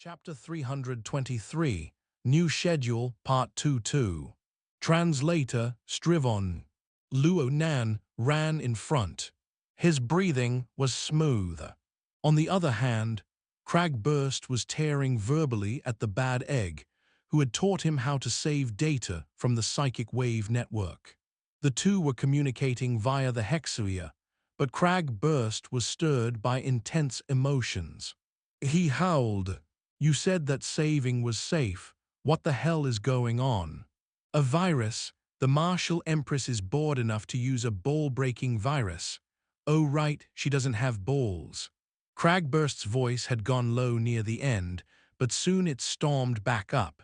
Chapter 323, New Schedule, Part 2-2. Translator, Strivon. Luo Nan ran in front. His breathing was smooth. On the other hand, Crag Burst was tearing verbally at the bad egg, who had taught him how to save data from the psychic wave network. The two were communicating via the hexaware, but Crag Burst was stirred by intense emotions. He howled. "You said that saving was safe. What the hell is going on?" "A virus. The Martial Empress is bored enough to use a ball-breaking virus." "Oh right, she doesn't have balls." Cragburst's voice had gone low near the end, but soon it stormed back up.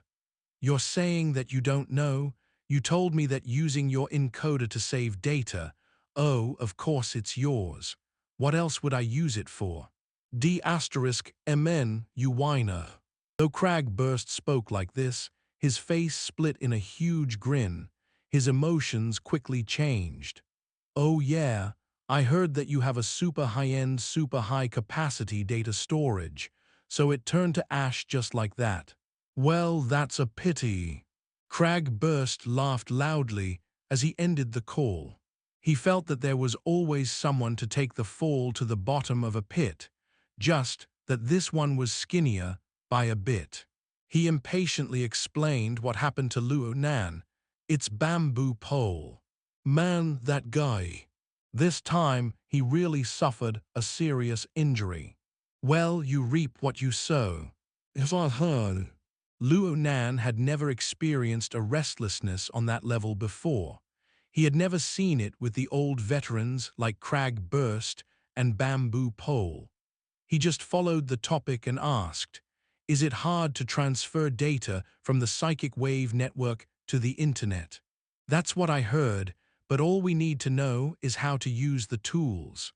"You're saying that you don't know? You told me that using your encoder to save data. Oh, of course it's yours. What else would I use it for? D*MN, you whiner." Though Cragburst spoke like this, his face split in a huge grin. His emotions quickly changed. "Oh yeah, I heard that you have a super high-end, super high-capacity data storage, so it turned to ash just like that." "Well, that's a pity." Cragburst laughed loudly as he ended the call. He felt that there was always someone to take the fall to the bottom of a pit, just that this one was skinnier by a bit. He impatiently explained what happened to Luo Nan. "It's bamboo pole. Man, that guy. This time he really suffered a serious injury." "Well, you reap what you sow." "If I heard." Luo Nan had never experienced a restlessness on that level before. He had never seen it with the old veterans like Crag Burst and Bamboo Pole. He just followed the topic and asked, "Is it hard to transfer data from the psychic wave network to the internet?" "That's what I heard, but all we need to know is how to use the tools."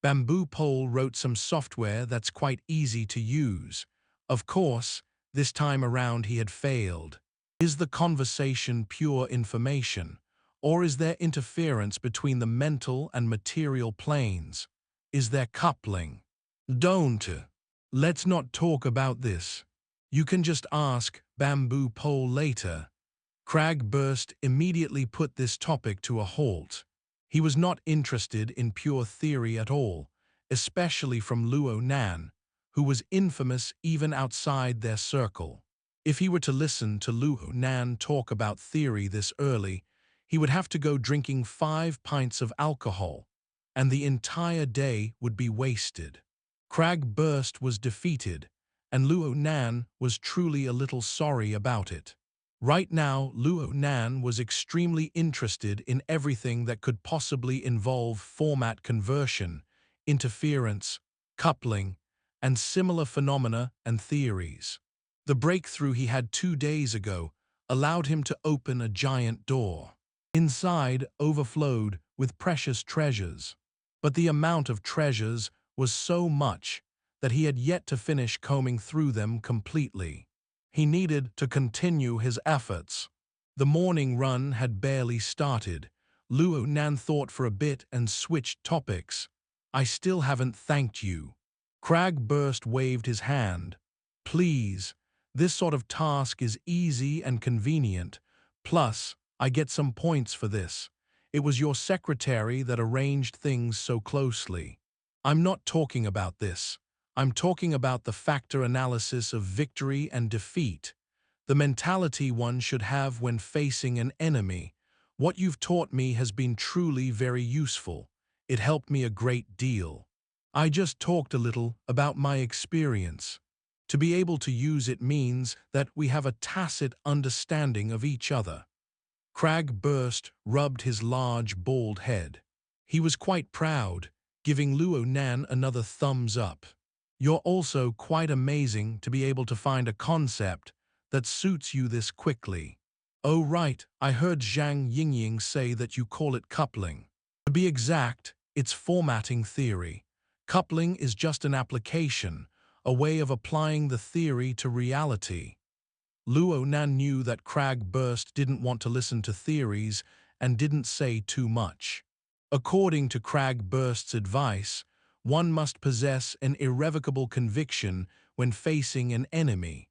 Bamboo Pole wrote some software that's quite easy to use. Of course, this time around he had failed. Is the conversation pure information, or is there interference between the mental and material planes? Is there coupling? "Don't. Let's not talk about this. You can just ask Bamboo Pole later." Cragburst immediately put this topic to a halt. He was not interested in pure theory at all, especially from Luo Nan, who was infamous even outside their circle. If he were to listen to Luo Nan talk about theory this early, he would have to go drinking 5 pints of alcohol, and the entire day would be wasted. Cragburst was defeated, and Luo Nan was truly a little sorry about it. Right now, Luo Nan was extremely interested in everything that could possibly involve format conversion, interference, coupling, and similar phenomena and theories. The breakthrough he had 2 days ago allowed him to open a giant door. Inside overflowed with precious treasures, but the amount of treasures was so much that he had yet to finish combing through them completely. He needed to continue his efforts. The morning run had barely started. Luo Nan thought for a bit and switched topics. "I still haven't thanked you." Cragburst waved his hand. "Please, this sort of task is easy and convenient. Plus, I get some points for this. It was your secretary that arranged things so closely." "I'm not talking about this. I'm talking about the factor analysis of victory and defeat, the mentality one should have when facing an enemy. What you've taught me has been truly very useful. It helped me a great deal. I just talked a little about my experience. To be able to use it means that we have a tacit understanding of each other." Cragburst rubbed his large, bald head. He was quite proud, giving Luo Nan another thumbs up. "You're also quite amazing to be able to find a concept that suits you this quickly." "Oh right, I heard Zhang Yingying say that you call it coupling." "To be exact, it's formatting theory. Coupling is just an application, a way of applying the theory to reality." Luo Nan knew that Cragburst didn't want to listen to theories and didn't say too much. According to Cragburst's advice, one must possess an irrevocable conviction when facing an enemy.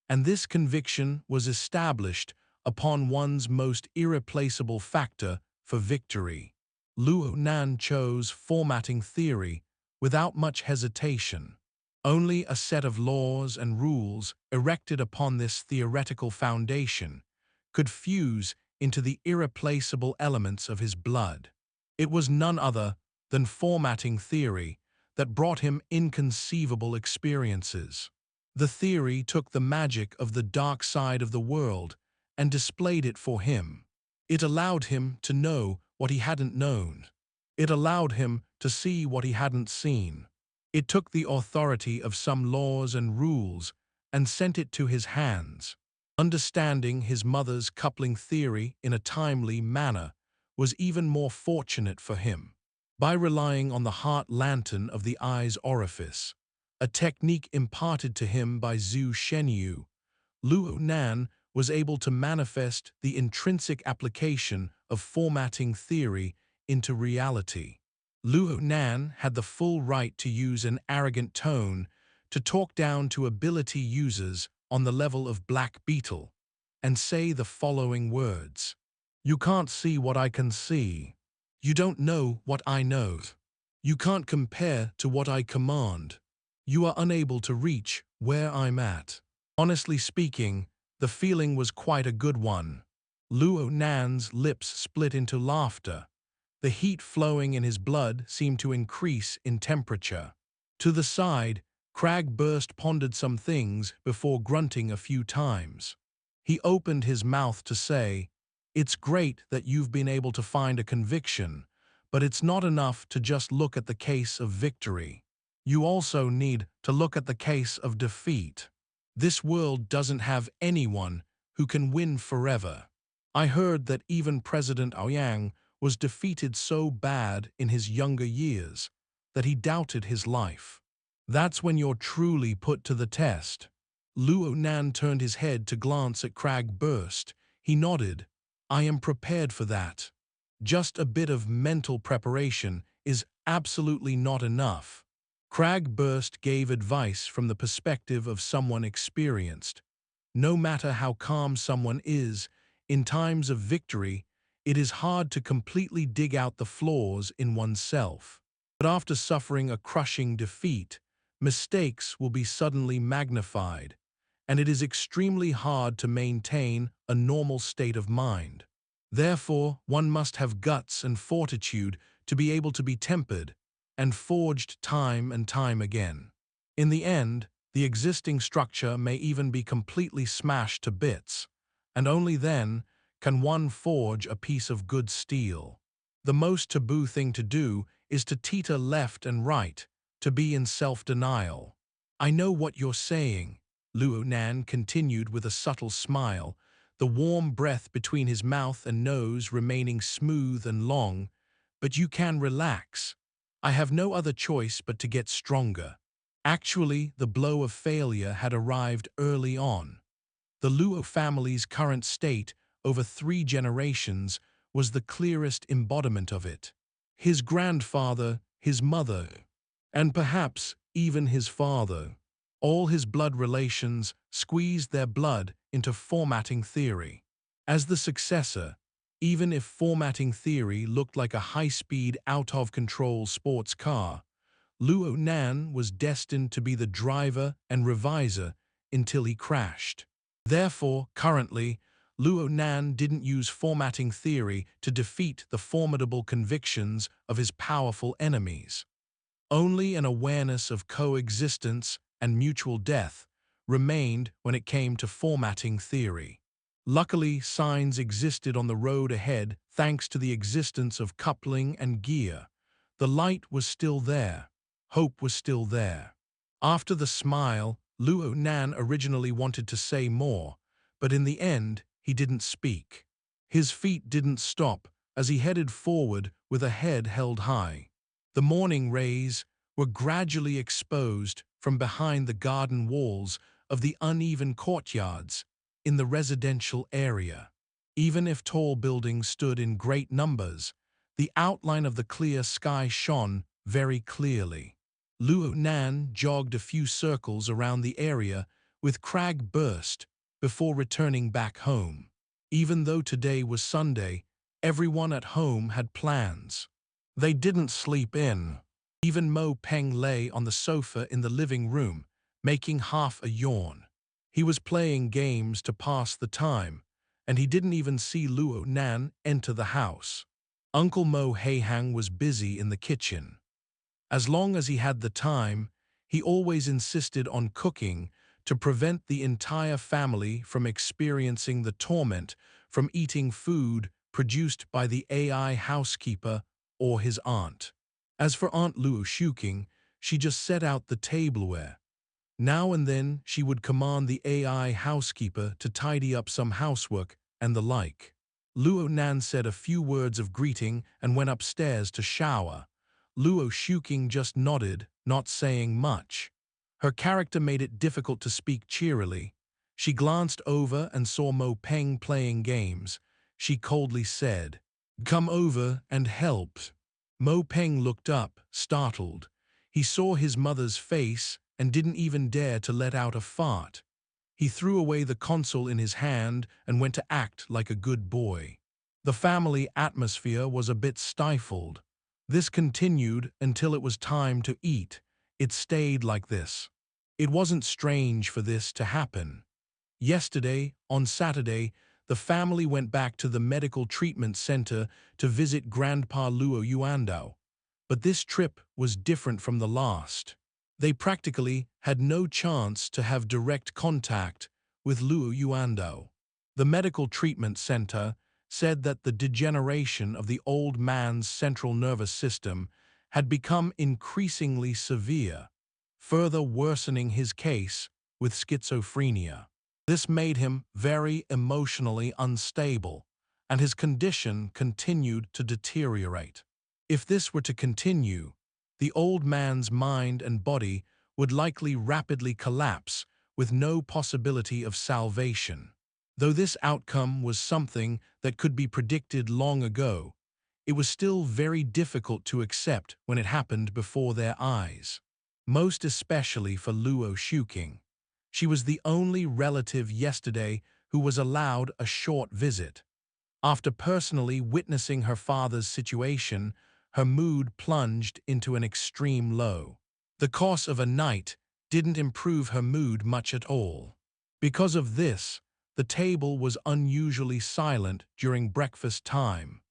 And this conviction was established upon one's most irreplaceable factor for victory. Luo Nan chose formatting theory without much hesitation. Only a set of laws and rules erected upon this theoretical foundation could fuse into the irreplaceable elements of his blood. It was none other than formatting theory that brought him inconceivable experiences. The theory took the magic of the dark side of the world and displayed it for him. It allowed him to know what he hadn't known. It allowed him to see what he hadn't seen. It took the authority of some laws and rules and sent it to his hands. Understanding his mother's coupling theory in a timely manner was even more fortunate for him. By relying on the heart lantern of the eye's orifice, a technique imparted to him by Zhu Shenyu, Luo Nan was able to manifest the intrinsic application of formatting theory into reality. Luo Nan had the full right to use an arrogant tone to talk down to ability users on the level of Black Beetle and say the following words. "You can't see what I can see. You don't know what I know. You can't compare to what I command. You are unable to reach where I'm at." Honestly speaking, the feeling was quite a good one. Luo Nan's lips split into laughter. The heat flowing in his blood seemed to increase in temperature. To the side, Crag pondered some things before grunting a few times. He opened his mouth to say, "It's great that you've been able to find a conviction, but it's not enough to just look at the case of victory. You also need to look at the case of defeat. This world doesn't have anyone who can win forever. I heard that even President Ouyang was defeated so bad in his younger years that he doubted his life. That's when you're truly put to the test." Luo Nan turned his head to glance at Crag Burst. He nodded. "I am prepared for that. Just a bit of mental preparation is absolutely not enough." Crag Burst gave advice from the perspective of someone experienced. No matter how calm someone is, in times of victory, it is hard to completely dig out the flaws in oneself. But after suffering a crushing defeat, mistakes will be suddenly magnified, and it is extremely hard to maintain a normal state of mind. Therefore, one must have guts and fortitude to be able to be tempered and forged time and time again. In the end, the existing structure may even be completely smashed to bits, and only then can one forge a piece of good steel. The most taboo thing to do is to teeter left and right, to be in self-denial. "I know what you're saying," Luo Nan continued with a subtle smile, the warm breath between his mouth and nose remaining smooth and long, "but you can relax. I have no other choice but to get stronger." Actually, the blow of failure had arrived early on. The Luo family's current state over 3 generations was the clearest embodiment of it. His grandfather, his mother, and perhaps even his father, all his blood relations squeezed their blood into formatting theory. As the successor, even if formatting theory looked like a high-speed, out-of-control sports car, Luo Nan was destined to be the driver and reviser until he crashed. Therefore, currently, Luo Nan didn't use formatting theory to defeat the formidable convictions of his powerful enemies. Only an awareness of coexistence and mutual death remained when it came to formatting theory. Luckily, signs existed on the road ahead thanks to the existence of coupling and gear. The light was still there. Hope was still there. After the smile, Luo Nan originally wanted to say more, but in the end, he didn't speak. His feet didn't stop as he headed forward with a head held high. The morning rays were gradually exposed from behind the garden walls of the uneven courtyards in the residential area. Even if tall buildings stood in great numbers, the outline of the clear sky shone very clearly. Luo Nan jogged a few circles around the area with Crag burst before returning back home. Even though today was Sunday, everyone at home had plans. They didn't sleep in. Even Mo Peng lay on the sofa in the living room, making half a yawn. He was playing games to pass the time, and he didn't even see Luo Nan enter the house. Uncle Mo Heihang was busy in the kitchen. As long as he had the time, he always insisted on cooking to prevent the entire family from experiencing the torment from eating food produced by the AI housekeeper or his aunt. As for Aunt Luo Shuking, she just set out the tableware. Now and then she would command the AI housekeeper to tidy up some housework and the like. Luo Nan said a few words of greeting and went upstairs to shower. Luo Shuking just nodded, not saying much. Her character made it difficult to speak cheerily. She glanced over and saw Mo Peng playing games. She coldly said, "Come over and help." Mo Peng looked up, startled. He saw his mother's face and didn't even dare to let out a fart. He threw away the console in his hand and went to act like a good boy. The family atmosphere was a bit stifled. This continued until it was time to eat. It stayed like this. It wasn't strange for this to happen. Yesterday, on Saturday, the family went back to the medical treatment center to visit Grandpa Luo Yuandao. But this trip was different from the last. They practically had no chance to have direct contact with Luo Yuandao. The medical treatment center said that the degeneration of the old man's central nervous system had become increasingly severe, further worsening his case with schizophrenia. This made him very emotionally unstable, and his condition continued to deteriorate. If this were to continue, the old man's mind and body would likely rapidly collapse with no possibility of salvation. Though this outcome was something that could be predicted long ago, it was still very difficult to accept when it happened before their eyes. Most especially for Luo Shuking. She was the only relative yesterday who was allowed a short visit. After personally witnessing her father's situation, her mood plunged into an extreme low. The course of a night didn't improve her mood much at all. Because of this, the table was unusually silent during breakfast time.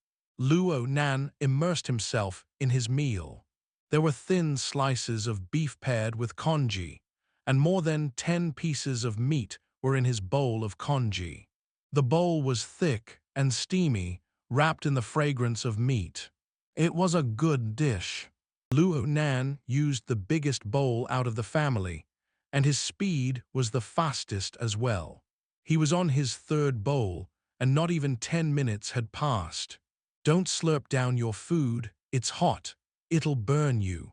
Luo Nan immersed himself in his meal. There were thin slices of beef paired with congee, and more than 10 pieces of meat were in his bowl of congee. The bowl was thick and steamy, wrapped in the fragrance of meat. It was a good dish. Luo Nan used the biggest bowl out of the family, and his speed was the fastest as well. He was on his third bowl, and not even 10 minutes had passed. "Don't slurp down your food, it's hot. It'll burn you."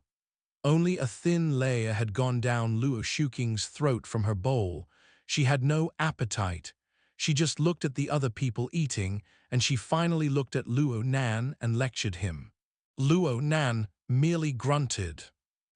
Only a thin layer had gone down Luo Shuking's throat from her bowl. She had no appetite. She just looked at the other people eating, and she finally looked at Luo Nan and lectured him. Luo Nan merely grunted.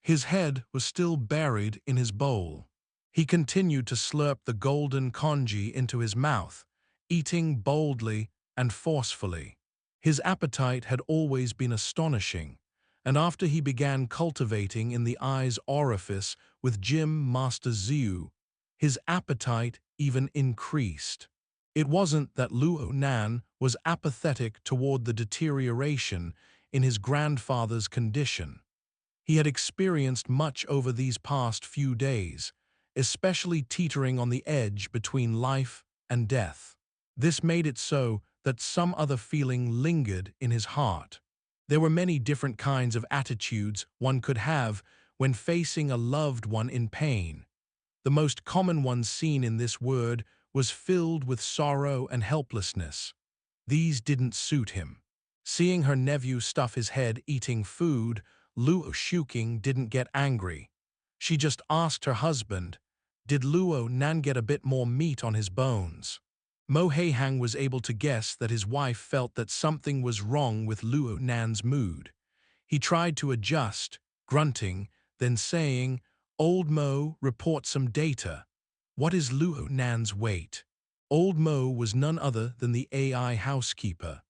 His head was still buried in his bowl. He continued to slurp the golden congee into his mouth, eating boldly and forcefully. His appetite had always been astonishing, and after he began cultivating in the eye's orifice with Gym Master Ziu, his appetite even increased. It wasn't that Luo Nan was apathetic toward the deterioration in his grandfather's condition. He had experienced much over these past few days, especially teetering on the edge between life and death. This made it so that some other feeling lingered in his heart. There were many different kinds of attitudes one could have when facing a loved one in pain. The most common one seen in this word was filled with sorrow and helplessness. These didn't suit him. Seeing her nephew stuff his head eating food, Luo Shuking didn't get angry. She just asked her husband, "Did Luo Nan get a bit more meat on his bones?" Mo Heihang was able to guess that his wife felt that something was wrong with Luo Nan's mood. He tried to adjust, grunting, then saying, "Old Mo, report some data. What is Luo Nan's weight?" Old Mo was none other than the AI housekeeper.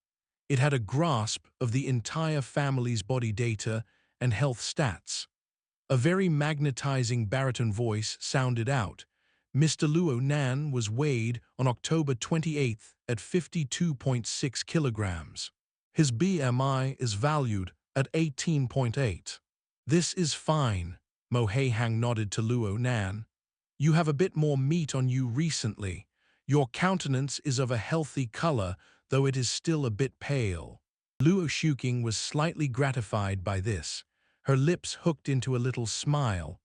It had a grasp of the entire family's body data and health stats. A very magnetizing baritone voice sounded out. Mr. Luo Nan was weighed on October 28th at 52.6 kilograms. His BMI is valued at 18.8. "This is fine," Mo Heihang nodded to Luo Nan. "You have a bit more meat on you recently. Your countenance is of a healthy color, though it is still a bit pale." Luo Shuking was slightly gratified by this. Her lips hooked into a little smile.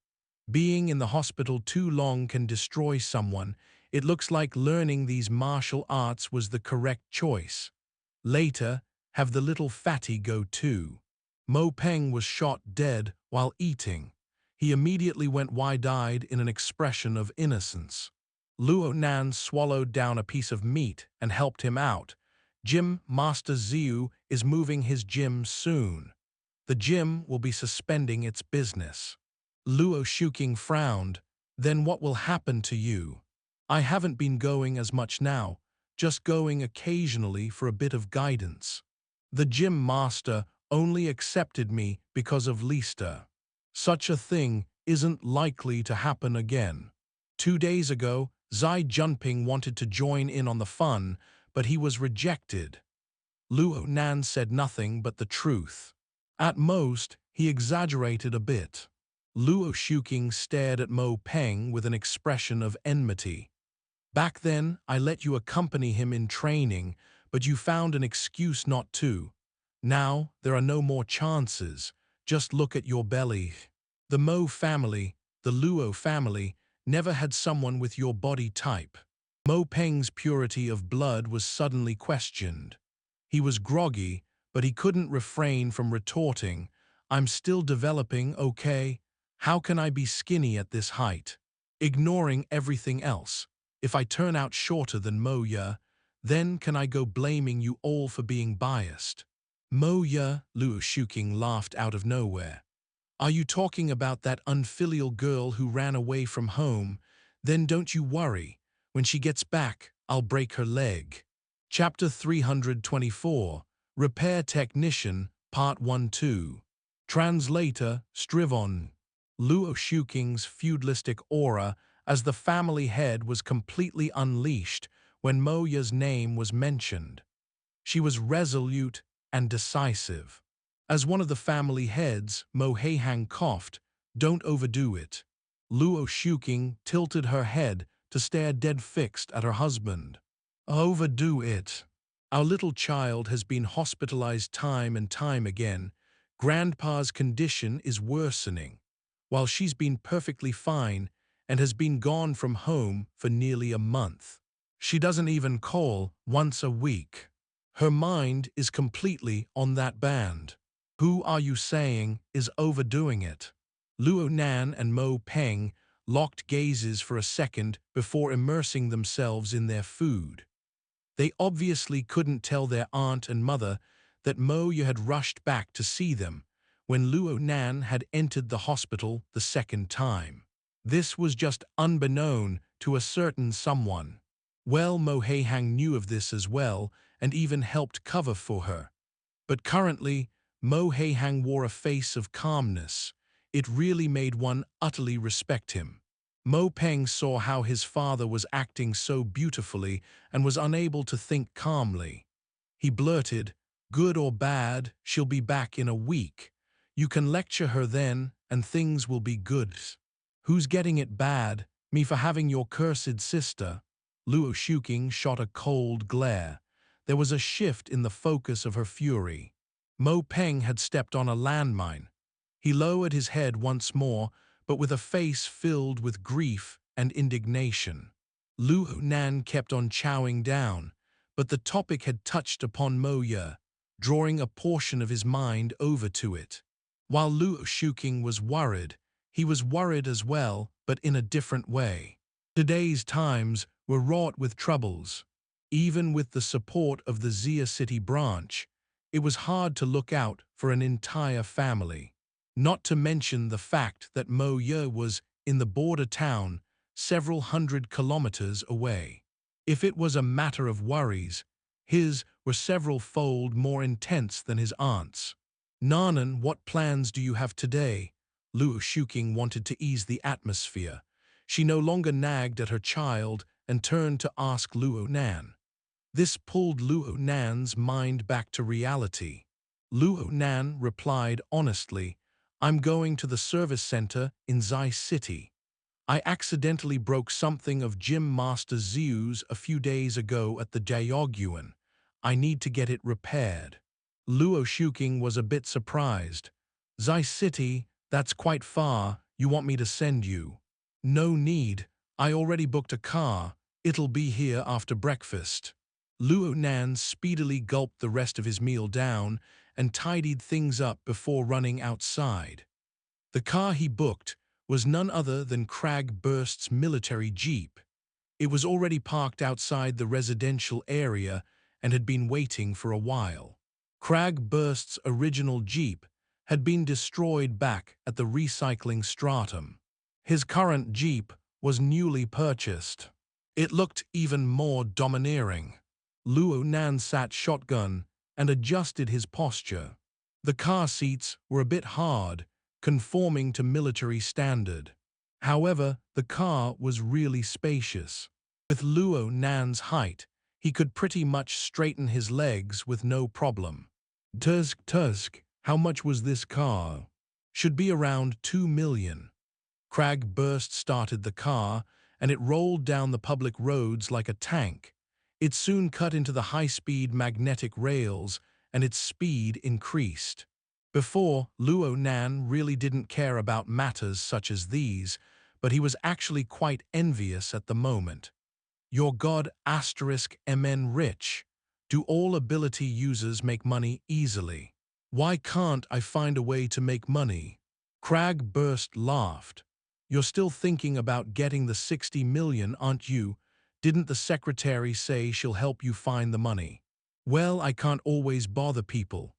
Being in the hospital too long can destroy someone. It looks like learning these martial arts was the correct choice. Later, have the little fatty go too. Mo Peng was shot dead while eating. He immediately went wide-eyed in an expression of innocence. Luo Nan swallowed down a piece of meat and helped him out. Gym Master Ziu is moving his gym soon. The gym will be suspending its business. Luo Shuking frowned. "Then what will happen to you?" "I haven't been going as much now, just going occasionally for a bit of guidance. The gym master only accepted me because of Lister. Such a thing isn't likely to happen again. 2 days ago, Zhai Junping wanted to join in on the fun, but he was rejected." Luo Nan said nothing but the truth. At most, he exaggerated a bit. Luo Shuking stared at Mo Peng with an expression of enmity. "Back then, I let you accompany him in training, but you found an excuse not to. Now, there are no more chances. Just look at your belly. The Mo family, the Luo family, never had someone with your body type." Mo Peng's purity of blood was suddenly questioned. He was groggy, but he couldn't refrain from retorting, "I'm still developing, okay? How can I be skinny at this height? Ignoring everything else. If I turn out shorter than Mo Ya, then can I go blaming you all for being biased?" "Mo Ya," Luo Shuking laughed out of nowhere. "Are you talking about that unfilial girl who ran away from home? Then don't you worry. When she gets back, I'll break her leg." Chapter 324, Repair Technician, Part 1-2. Translator, Strivon. Luo Shuking's feudalistic aura as the family head was completely unleashed when Mo Ya's name was mentioned. She was resolute and decisive. As one of the family heads, Mo Heihang coughed, "Don't overdo it." Luo Shuking tilted her head to stare dead fixed at her husband. "Overdo it. Our little child has been hospitalized time and time again. Grandpa's condition is worsening, while she's been perfectly fine and has been gone from home for nearly a month. She doesn't even call once a week. Her mind is completely on that band. Who are you saying is overdoing it?" Luo Nan and Mo Peng locked gazes for a second before immersing themselves in their food. They obviously couldn't tell their aunt and mother that Mo Ya had rushed back to see them when Luo Nan had entered the hospital the second time. This was just unbeknown to a certain someone. Well, Mo Heihang knew of this as well and even helped cover for her. But currently, Mo Heihang wore a face of calmness. It really made one utterly respect him. Mo Peng saw how his father was acting so beautifully and was unable to think calmly. He blurted, "Good or bad, she'll be back in a week. You can lecture her then, and things will be good." "Who's getting it bad? Me for having your cursed sister?" Luo Shuking shot a cold glare. There was a shift in the focus of her fury. Mo Peng had stepped on a landmine. He lowered his head once more, but with a face filled with grief and indignation. Luo Nan kept on chowing down, but the topic had touched upon Mo Ya, drawing a portion of his mind over to it. While Luo Shuking was worried, he was worried as well, but in a different way. Today's times were wrought with troubles. Even with the support of the Xia City branch, it was hard to look out for an entire family. Not to mention the fact that Mo Ye was in the border town several hundred kilometers away. If it was a matter of worries, his were several-fold more intense than his aunt's. Nanan, what plans do you have today? Luo Shuqing wanted to ease the atmosphere. She no longer nagged at her child and turned to ask Luo Nan. This pulled Luo Nan's mind back to reality. Luo Nan replied honestly, I'm going to the service center in Zhai City. I accidentally broke something of Gym Master Xiu's a few days ago at the daoguan. I need to get it repaired. Luo Shuqing was a bit surprised. Zhai City, that's quite far. You want me to send you? No need. I already booked a car. It'll be here after breakfast. Luo Nan speedily gulped the rest of his meal down and tidied things up before running outside. The car he booked was none other than Crag Burst's military jeep. It was already parked outside the residential area and had been waiting for a while. Crag Burst's original jeep had been destroyed back at the recycling stratum. His current jeep was newly purchased. It looked even more domineering. Luo Nan sat shotgun and adjusted his posture. The car seats were a bit hard, conforming to military standard. However, the car was really spacious. With Luo Nan's height, he could pretty much straighten his legs with no problem. Tusk, how much was this car? Should be around 2 million. Crag Burst started the car, and it rolled down the public roads like a tank. It soon cut into the high-speed magnetic rails, and its speed increased. Before, Luo Nan really didn't care about matters such as these, but he was actually quite envious at the moment. Your god *MN rich. Do all ability users make money easily? Why can't I find a way to make money? Crag Burst laughed. You're still thinking about getting the 60 million, aren't you? Didn't the secretary say she'll help you find the money? Well, I can't always bother people.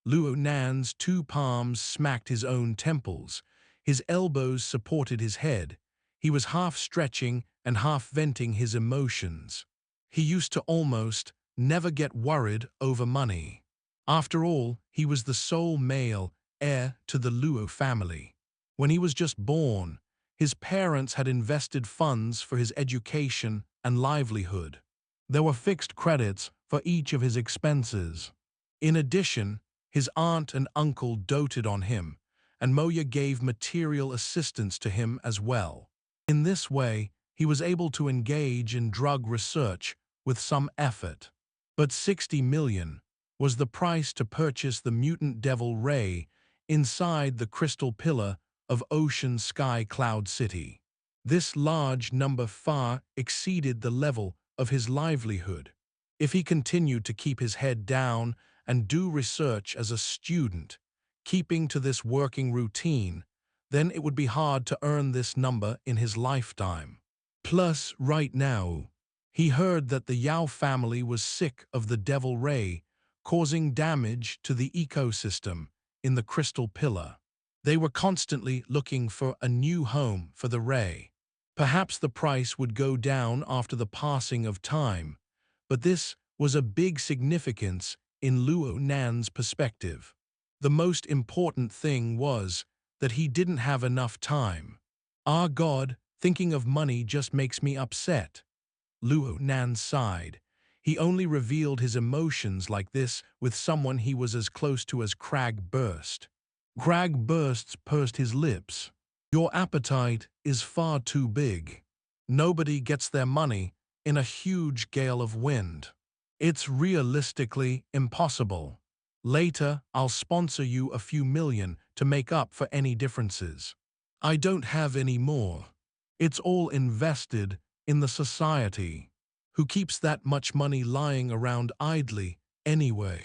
Luo Nan's two palms smacked his own temples. His elbows supported his head. He was half stretching and half venting his emotions. He used to almost never get worried over money. After all, he was the sole male heir to the Luo family. When he was just born, his parents had invested funds for his education and livelihood. There were fixed credits for each of his expenses. In addition, his aunt and uncle doted on him, and Moya gave material assistance to him as well. In this way, he was able to engage in drug research with some effort. But 60 million was the price to purchase the mutant devil ray inside the crystal pillar of Ocean Sky Cloud City. This large number far exceeded the level of his livelihood. If he continued to keep his head down and do research as a student, keeping to this working routine, then it would be hard to earn this number in his lifetime. Plus, right now, he heard that the Yao family was sick of the devil ray, causing damage to the ecosystem in the crystal pillar. They were constantly looking for a new home for the ray. Perhaps the price would go down after the passing of time, but this was a big significance in Luo Nan's perspective. The most important thing was that he didn't have enough time. Ah God, thinking of money just makes me upset. Luo Nan sighed. He only revealed his emotions like this with someone he was as close to as Crag Burst. Crag Burst pursed his lips. Your appetite is far too big. Nobody gets their money in a huge gale of wind. It's realistically impossible. Later, I'll sponsor you a few million to make up for any differences. I don't have any more. It's all invested in the society. Who keeps that much money lying around idly anyway?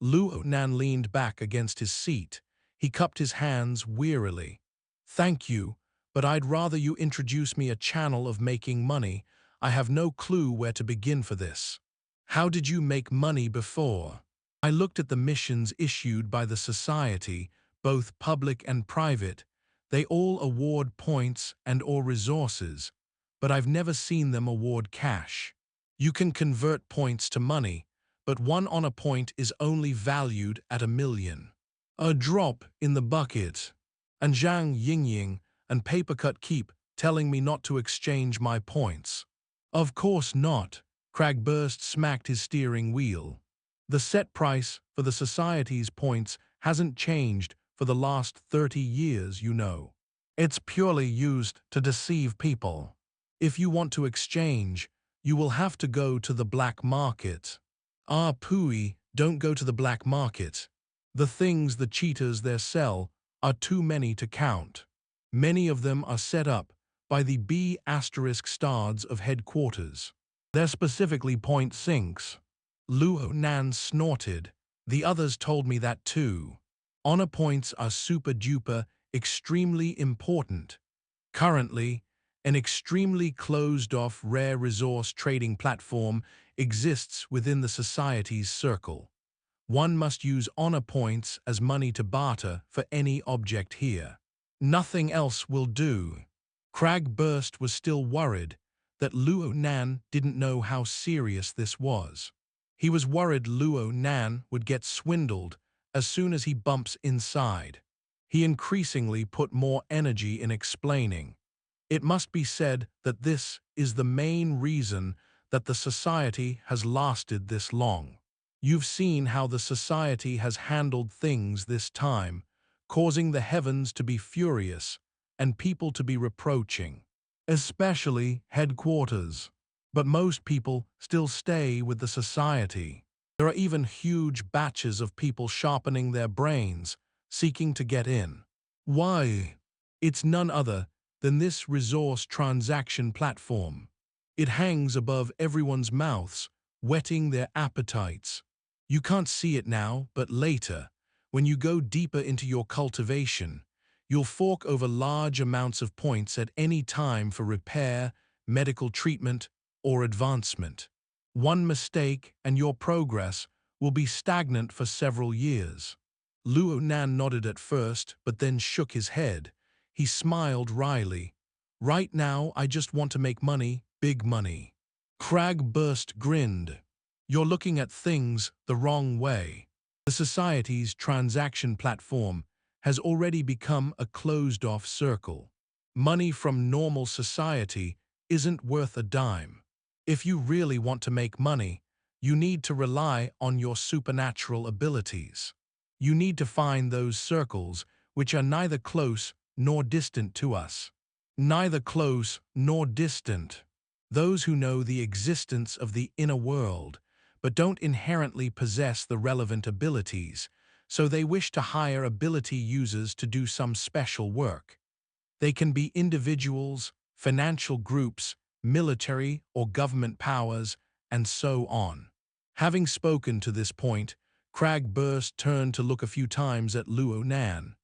Luo Nan leaned back against his seat. He cupped his hands wearily. Thank you, but I'd rather you introduce me a channel of making money. I have no clue where to begin for this. How did you make money before? I looked at the missions issued by the society, both public and private. They all award points and/or resources, but I've never seen them award cash. You can convert points to money, but one honor point is only valued at 1,000,000. A drop in the bucket. And Zhang Yingying and Papercut keep telling me not to exchange my points. Of course not. Crag smacked his steering wheel. The set price for the society's points hasn't changed for the last 30 years, you know. It's purely used to deceive people. If you want to exchange, you will have to go to the black market. Ah, pooey, don't go to the black market. The things the cheaters there sell are too many to count. Many of them are set up by the B** stars of headquarters. They're specifically point sinks. Luo Nan snorted. The others told me that too. Honor points are super-duper, extremely important. Currently, an extremely closed-off rare resource trading platform exists within the society's circle. One must use honor points as money to barter for any object here. Nothing else will do. Crag was still worried that Luo Nan didn't know how serious this was. He was worried Luo Nan would get swindled as soon as he bumps inside. He increasingly put more energy in explaining. It must be said that this is the main reason that the society has lasted this long. You've seen how the society has handled things this time, causing the heavens to be furious and people to be reproaching, especially headquarters. But most people still stay with the society. There are even huge batches of people sharpening their brains, seeking to get in. Why? It's none other than this resource transaction platform. It hangs above everyone's mouths, whetting their appetites. You can't see it now, but later, when you go deeper into your cultivation, you'll fork over large amounts of points at any time for repair, medical treatment, or advancement. One mistake and your progress will be stagnant for several years. Luo Nan nodded at first, but then shook his head. He smiled wryly. Right now, I just want to make money, big money. Crag grinned. You're looking at things the wrong way. The society's transaction platform has already become a closed-off circle. Money from normal society isn't worth a dime. If you really want to make money, you need to rely on your supernatural abilities. You need to find those circles which are neither close nor distant to us. Neither close nor distant. Those who know the existence of the inner world, but don't inherently possess the relevant abilities, so they wish to hire ability users to do some special work. They can be individuals, financial groups, military or government powers, and so on. Having spoken to this point, Crag turned to look a few times at Luo Nan.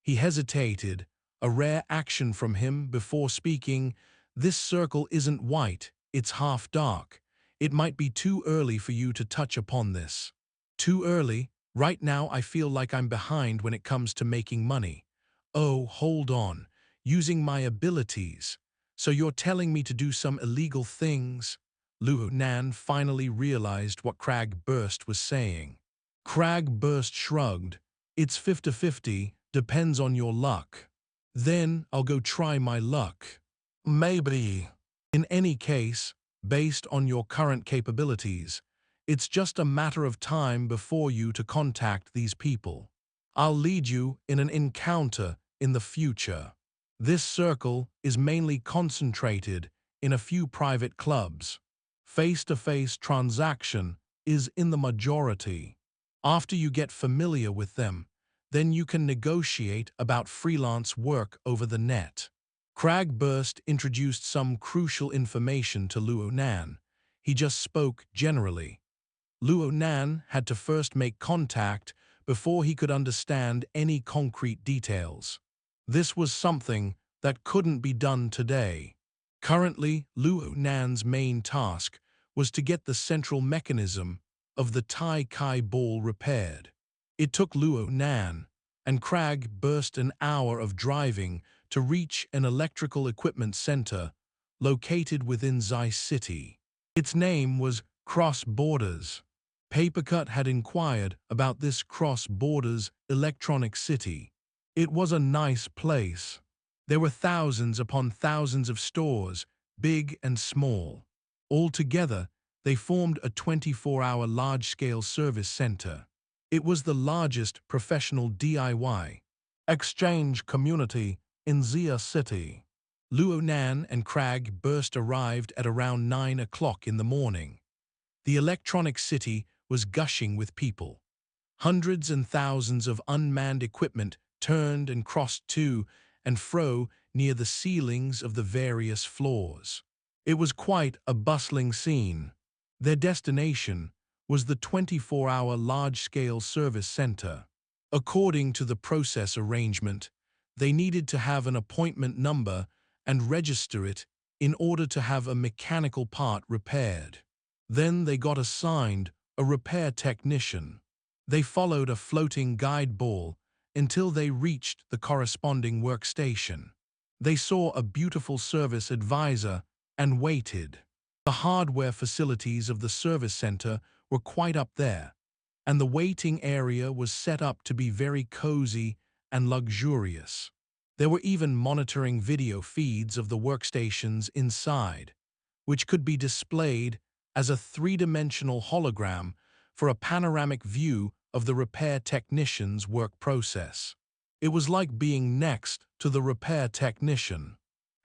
He hesitated, a rare action from him before speaking. This circle isn't white, it's half dark. It might be too early for you to touch upon this. Too early? Right now I feel like I'm behind when it comes to making money. Oh, hold on. Using my abilities. So you're telling me to do some illegal things? Luo Nan finally realized what Crag was saying. Crag shrugged. It's 50-50, depends on your luck. Then I'll go try my luck. Maybe. In any case, based on your current capabilities, it's just a matter of time before you to contact these people. I'll lead you in an encounter in the future. This circle is mainly concentrated in a few private clubs. Face-to-face transaction is in the majority. After you get familiar with them, then you can negotiate about freelance work over the net. Crag introduced some crucial information to Luo Nan. He just spoke generally. Luo Nan had to first make contact before he could understand any concrete details. This was something that couldn't be done today. Currently, Luo Nan's main task was to get the central mechanism of the Tai Kai ball repaired. It took Luo Nan and Crag burst an hour of driving to reach an electrical equipment center located within Zhai City. Its name was Cross Borders. Papercut had inquired about this Cross Borders electronic city. It was a nice place. There were thousands upon thousands of stores, big and small. Altogether, they formed a 24-hour large-scale service center. It was the largest professional DIY exchange community in Zhai City. Luo Nan and Crag burst arrived at around 9 o'clock in the morning. The electronic city was gushing with people. Hundreds and thousands of unmanned equipment turned and crossed to and fro near the ceilings of the various floors. It was quite a bustling scene. Their destination was the 24-hour large-scale service center. According to the process arrangement, they needed to have an appointment number and register it in order to have a mechanical part repaired. Then they got assigned a repair technician. They followed a floating guide ball until they reached the corresponding workstation. They saw a beautiful service advisor and waited. The hardware facilities of the service center were quite up there, and the waiting area was set up to be very cozy and luxurious. There were even monitoring video feeds of the workstations inside, which could be displayed as a three-dimensional hologram for a panoramic view of the repair technician's work process. It was like being next to the repair technician.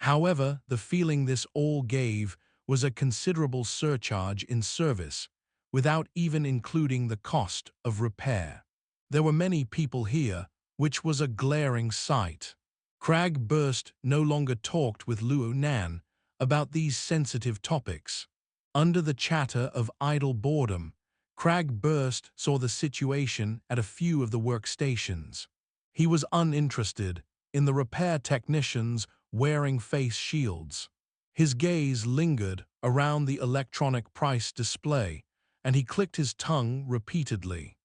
However, the feeling this all gave was a considerable surcharge in service, without even including the cost of repair. There were many people here, which was a glaring sight. Crag burst no longer talked with Luo Nan about these sensitive topics. Under the chatter of idle boredom, Crag burst saw the situation at a few of the workstations. He was uninterested in the repair technicians wearing face shields. His gaze lingered around the electronic price display, and he clicked his tongue repeatedly.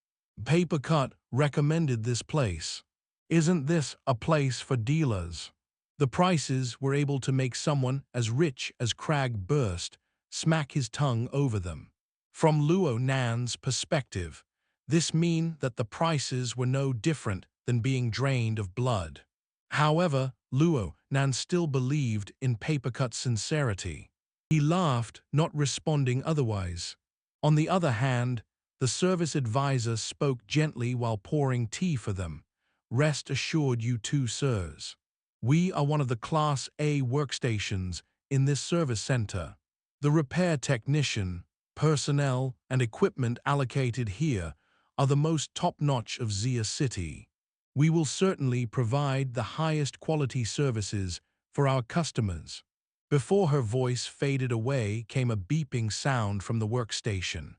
Papercut recommended this place. Isn't this a place for dealers? The prices were able to make someone as rich as Crag burst smack his tongue over them. From Luo Nan's perspective, this meant that the prices were no different than being drained of blood. However, Luo Nan still believed in Papercut's sincerity. He laughed, not responding otherwise. On the other hand, the service advisor spoke gently while pouring tea for them. Rest assured, you two sirs. We are one of the Class A workstations in this service center. The repair technician, personnel, and equipment allocated here are the most top-notch of Zhai City. We will certainly provide the highest quality services for our customers. Before her voice faded away came a beeping sound from the workstation.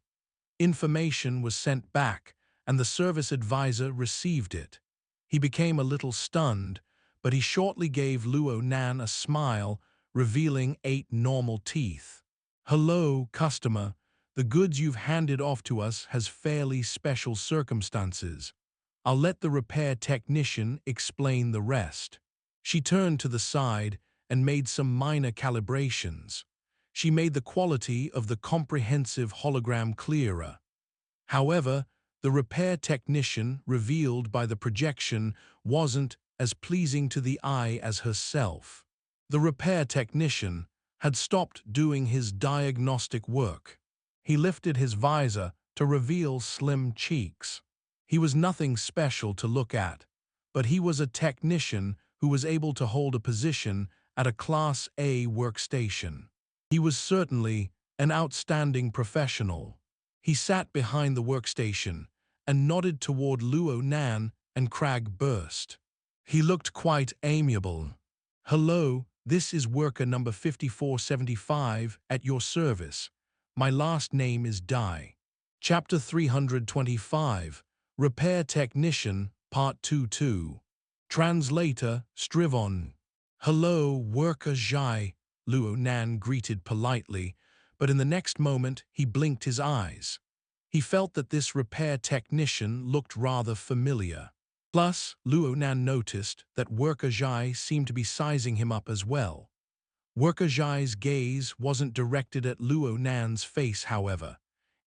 Information was sent back, and the service advisor received it. He became a little stunned, but he shortly gave Luo Nan a smile, revealing 8 normal teeth. Hello, customer. The goods you've handed off to us has fairly special circumstances. I'll let the repair technician explain the rest. She turned to the side and made some minor calibrations. She made the quality of the comprehensive hologram clearer. However, the repair technician revealed by the projection wasn't as pleasing to the eye as herself. The repair technician had stopped doing his diagnostic work. He lifted his visor to reveal slim cheeks. He was nothing special to look at, but he was a technician who was able to hold a position at a Class A workstation. He was certainly an outstanding professional. He sat behind the workstation and nodded toward Luo Nan and Crag burst. He looked quite amiable. Hello, this is worker number 5475 at your service. My last name is Dai. Chapter 325. Repair Technician, Part 22. Translator, Strivon. Hello, Worker Zhai, Luo Nan greeted politely, but in the next moment he blinked his eyes. He felt that this repair technician looked rather familiar. Plus, Luo Nan noticed that Worker Zhai seemed to be sizing him up as well. Worker Zhai's gaze wasn't directed at Luo Nan's face, however.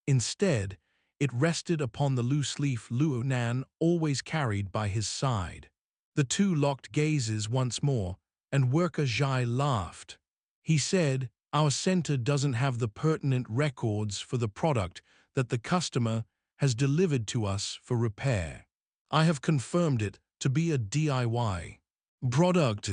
Instead, it rested upon the loose leaf Luo Nan always carried by his side. The two locked gazes once more, and Worker Zhai laughed. He said, "Our center doesn't have the pertinent records for the product that the customer has delivered to us for repair. I have confirmed it to be a DIY product.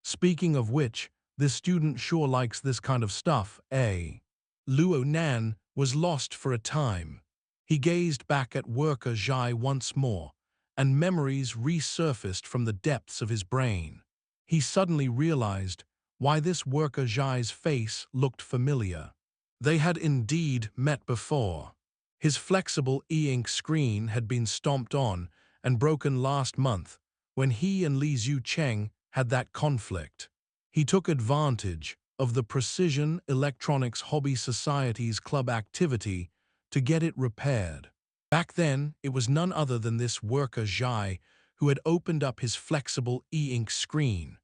Speaking of which, this student sure likes this kind of stuff, eh?" Luo Nan was lost for a time. He gazed back at Worker Zhai once more, and memories resurfaced from the depths of his brain. He suddenly realized why this Worker Zhai's face looked familiar. They had indeed met before. His flexible e-ink screen had been stomped on and broken last month when he and Li Zhucheng had that conflict. He took advantage of the Precision Electronics Hobby Society's club activity to get it repaired. Back then, it was none other than this Worker Zhai who had opened up his flexible e-ink screen,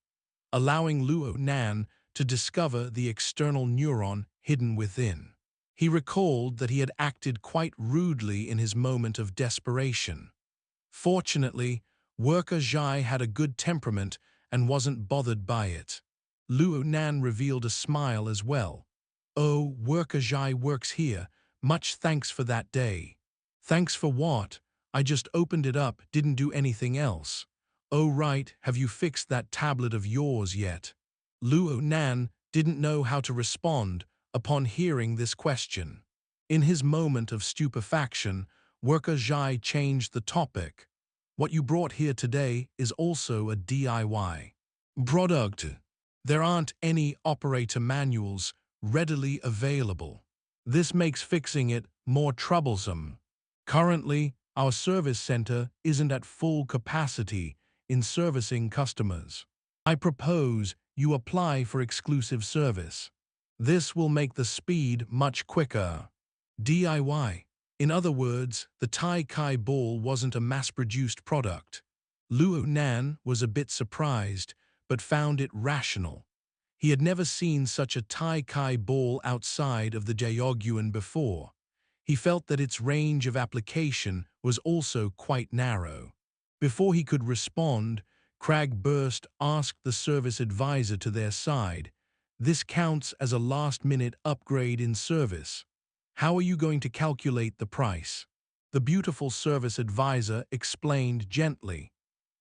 allowing Luo Nan to discover the external neuron hidden within. He recalled that he had acted quite rudely in his moment of desperation. Fortunately, Worker Zhai had a good temperament and wasn't bothered by it. Luo Nan revealed a smile as well. "Oh, Worker Zhai works here. Much thanks for that day." "Thanks for what? I just opened it up, didn't do anything else." "Oh right, have you fixed that tablet of yours yet?" Luo Nan didn't know how to respond upon hearing this question. In his moment of stupefaction, Worker Zhai changed the topic. "What you brought here today is also a DIY product. There aren't any operator manuals readily available. This makes fixing it more troublesome. Currently, our service center isn't at full capacity in servicing customers. I propose you apply for exclusive service. This will make the speed much quicker." DIY. In other words, the Tai Kai ball wasn't a mass-produced product. Luo Nan was a bit surprised, but found it rational. He had never seen such a Tai Kai ball outside of the daoguan before. He felt that its range of application was also quite narrow. Before he could respond, Crag Burst asked the service advisor to their side, "This counts as a last-minute upgrade in service. How are you going to calculate the price?" The beautiful service advisor explained gently.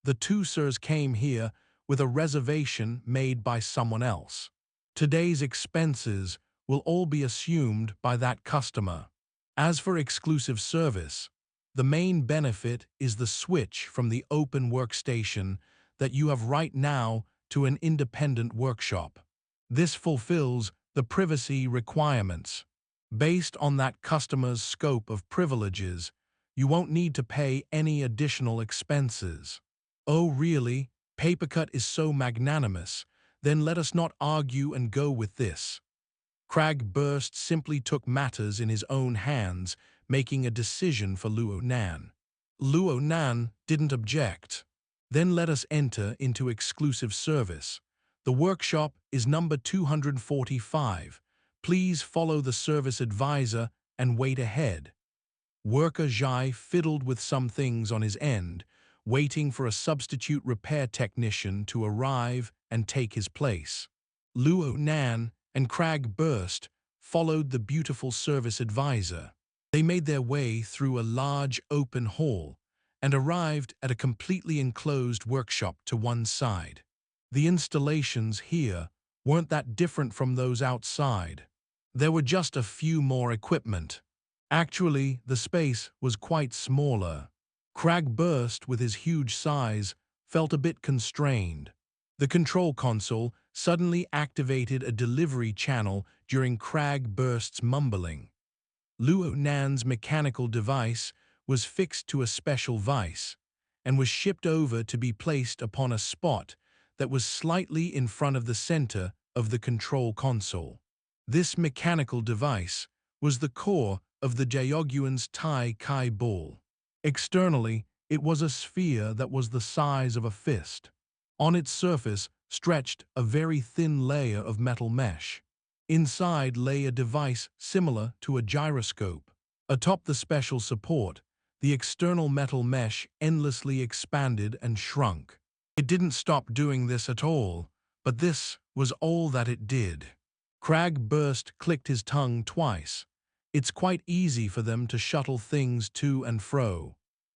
"The two sirs came here with a reservation made by someone else. Today's expenses will all be assumed by that customer. As for exclusive service, the main benefit is the switch from the open workstation that you have right now to an independent workshop. This fulfills the privacy requirements. Based on that customer's scope of privileges, you won't need to pay any additional expenses." "Oh really? Papercut is so magnanimous. Then let us not argue and go with this." Crag Burst simply took matters in his own hands, making a decision for Luo Nan. Luo Nan didn't object. "Then let us enter into exclusive service. The workshop is number 245. Please follow the service advisor and wait ahead." Worker Zhai fiddled with some things on his end, waiting for a substitute repair technician to arrive and take his place. Luo Nan and Crag Burst followed the beautiful service advisor. They made their way through a large open hall and arrived at a completely enclosed workshop to one side. The installations here weren't that different from those outside. There were just a few more equipment. Actually, the space was quite smaller. Crag Burst, with his huge size, felt a bit constrained. The control console suddenly activated a delivery channel during Crag Burst's mumbling. Luo Nan's mechanical device was fixed to a special vise and was shipped over to be placed upon a spot that was slightly in front of the center of the control console. This mechanical device was the core of the daoguan's Tai Kai ball. Externally, It was a sphere that was the size of a fist. On its surface stretched a very thin layer of metal mesh. Inside lay a device similar to a gyroscope. Atop the special support, the external metal mesh endlessly expanded and shrunk. It didn't stop doing this at all, but this was all that it did. Crag clicked his tongue twice. It's quite easy for them to shuttle things to and fro.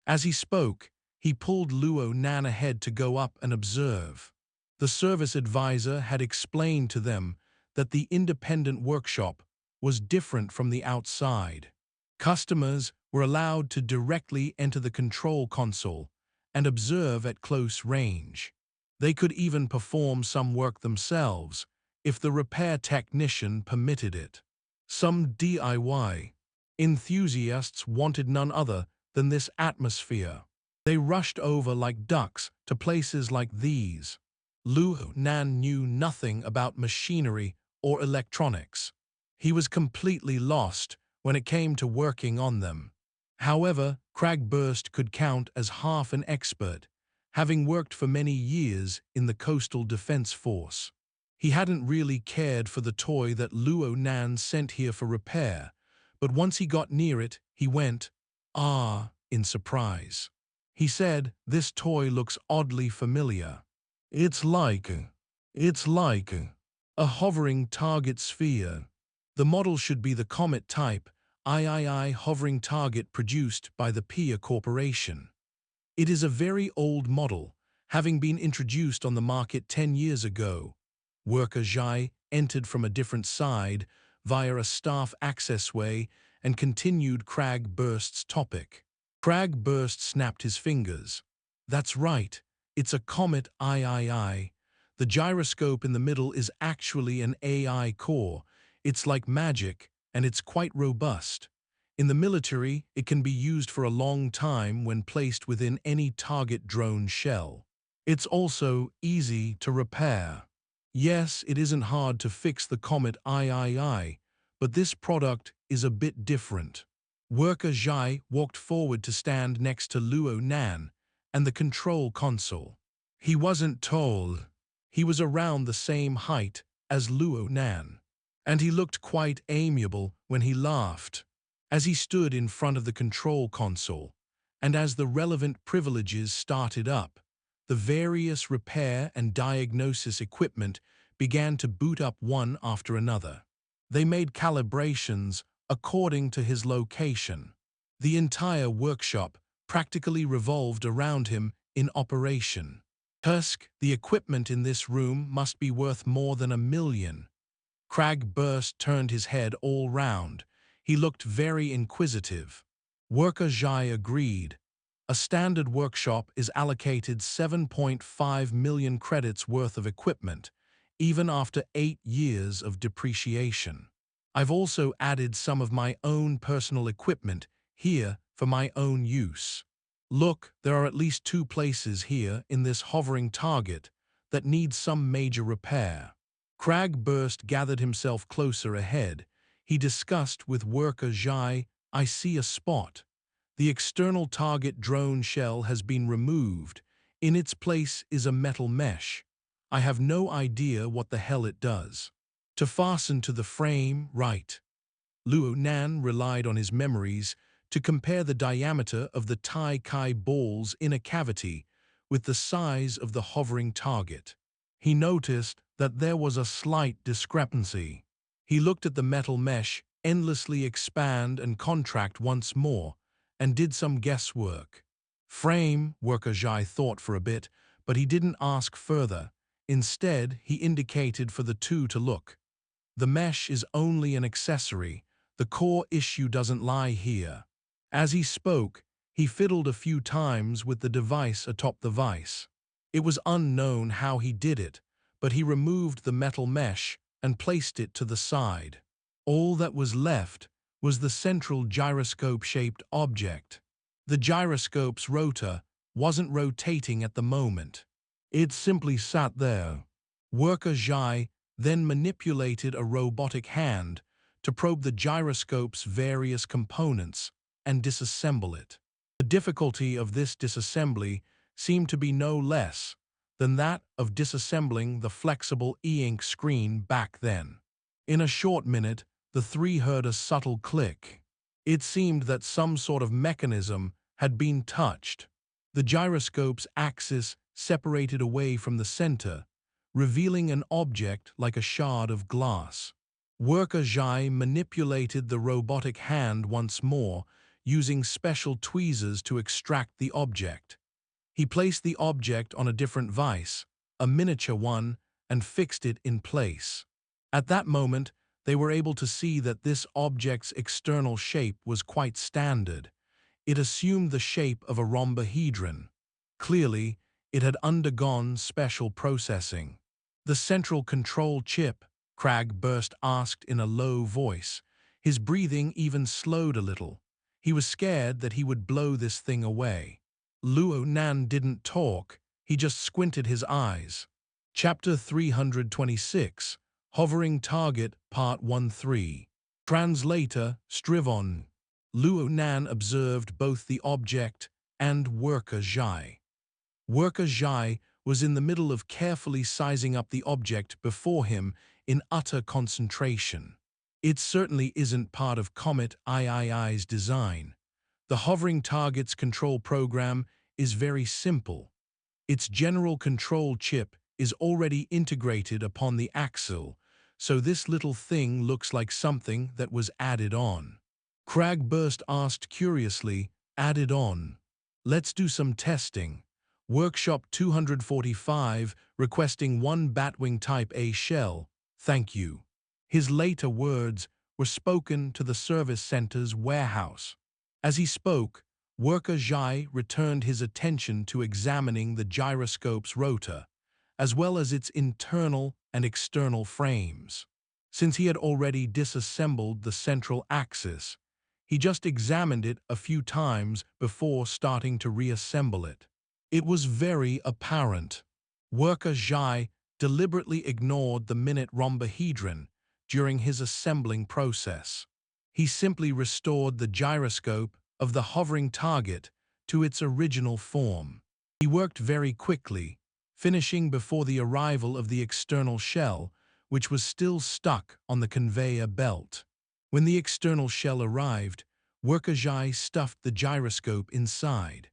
As he spoke, he pulled Luo Nan ahead to go up and observe. The service advisor had explained to them that the independent workshop was different from the outside. Customers were allowed to directly enter the control console and observe at close range. They could even perform some work themselves if the repair technician permitted it. Some DIY enthusiasts wanted none other than this atmosphere. They rushed over like ducks to places like these. Luo Nan knew nothing about machinery or electronics. He was completely lost when it came to working on them. However, Crag could count as half an expert, having worked for many years in the Coastal Defense Force. He hadn't really cared for the toy that Luo Nan sent here for repair, but once he got near it, he went, "Ah," in surprise. He said, "This toy looks oddly familiar. It's like a hovering target sphere." The model should be the Comet type III hovering target produced by the Pia Corporation. It is a very old model, having been introduced on the market 10 years ago. Worker Zhai entered from a different side via a staff accessway and continued Crag topic. Crag snapped his fingers. "That's right, it's a Comet III. The gyroscope in the middle is actually an AI core. It's like magic, and it's quite robust. In the military, it can be used for a long time when placed within any target drone shell. It's also easy to repair. Yes, it isn't hard to fix the Comet III, but this product is a bit different." Worker Zhai walked forward to stand next to Luo Nan and the control console. He wasn't tall. He was around the same height as Luo Nan, and he looked quite amiable when he laughed. As he stood in front of the control console, and as the relevant privileges started up, the various repair and diagnosis equipment began to boot up one after another. They made calibrations according to his location. The entire workshop practically revolved around him in operation. The equipment in this room must be worth more than $1 million. Crag turned his head all round. He looked very inquisitive. Worker Zhai agreed. A standard workshop is allocated 7.5 million credits worth of equipment, even after 8 years of depreciation. I've also added some of my own personal equipment here for my own use. Look, there are at least 2 places here in this hovering target that need some major repair. Crag gathered himself closer ahead. He discussed with Worker Zhai, "I see a spot. The external target drone shell has been removed. In its place is a metal mesh. I have no idea what the hell it does. To fasten to the frame, right?" Luo Nan relied on his memories to compare the diameter of the Tai Kai ball's inner cavity with the size of the hovering target. He noticed that there was a slight discrepancy. He looked at the metal mesh endlessly expand and contract once more, and did some guesswork. "Frame," Worker Zhai thought for a bit, but he didn't ask further. Instead, he indicated for the 2 to look. "The mesh is only an accessory. The core issue doesn't lie here." As he spoke, he fiddled a few times with the device atop the vise. It was unknown how he did it, but he removed the metal mesh and placed it to the side. All that was left was the central gyroscope-shaped object. The gyroscope's rotor wasn't rotating at the moment. It simply sat there. Worker Zhai then manipulated a robotic hand to probe the gyroscope's various components and disassemble it. The difficulty of this disassembly seemed to be no less than that of disassembling the flexible e-ink screen back then. In a short minute, the three heard a subtle click. It seemed that some sort of mechanism had been touched. The gyroscope's axis separated away from the center, revealing an object like a shard of glass. Worker Zhai manipulated the robotic hand once more, using special tweezers to extract the object. He placed the object on a different vise, a miniature one, and fixed it in place. At that moment, they were able to see that this object's external shape was quite standard. It assumed the shape of a rhombohedron. Clearly, it had undergone special processing. The central control chip, Crag burst asked in a low voice. His breathing even slowed a little. He was scared that he would blow this thing away. Luo Nan didn't talk, he just squinted his eyes. Chapter 326, Hovering Target, Part 1-3. Translator, Strivon. Luo Nan observed both the object and Worker Zhai. Worker Zhai was in the middle of carefully sizing up the object before him in utter concentration. It certainly isn't part of Comet III's design. The hovering targets control program is very simple. Its general control chip is already integrated upon the axle, so this little thing looks like something that was added on. Crag burst asked curiously, added on. Let's do some testing. Workshop 245 requesting one Batwing Type A shell, thank you. His later words were spoken to the service center's warehouse. As he spoke, Worker Zhai returned his attention to examining the gyroscope's rotor, as well as its internal and external frames. Since he had already disassembled the central axis, he just examined it a few times before starting to reassemble it. It was very apparent. Worker Zhai deliberately ignored the minute rhombohedron during his assembling process. He simply restored the gyroscope of the hovering target to its original form. He worked very quickly, finishing before the arrival of the external shell, which was still stuck on the conveyor belt. When the external shell arrived, Worker Zhai stuffed the gyroscope inside.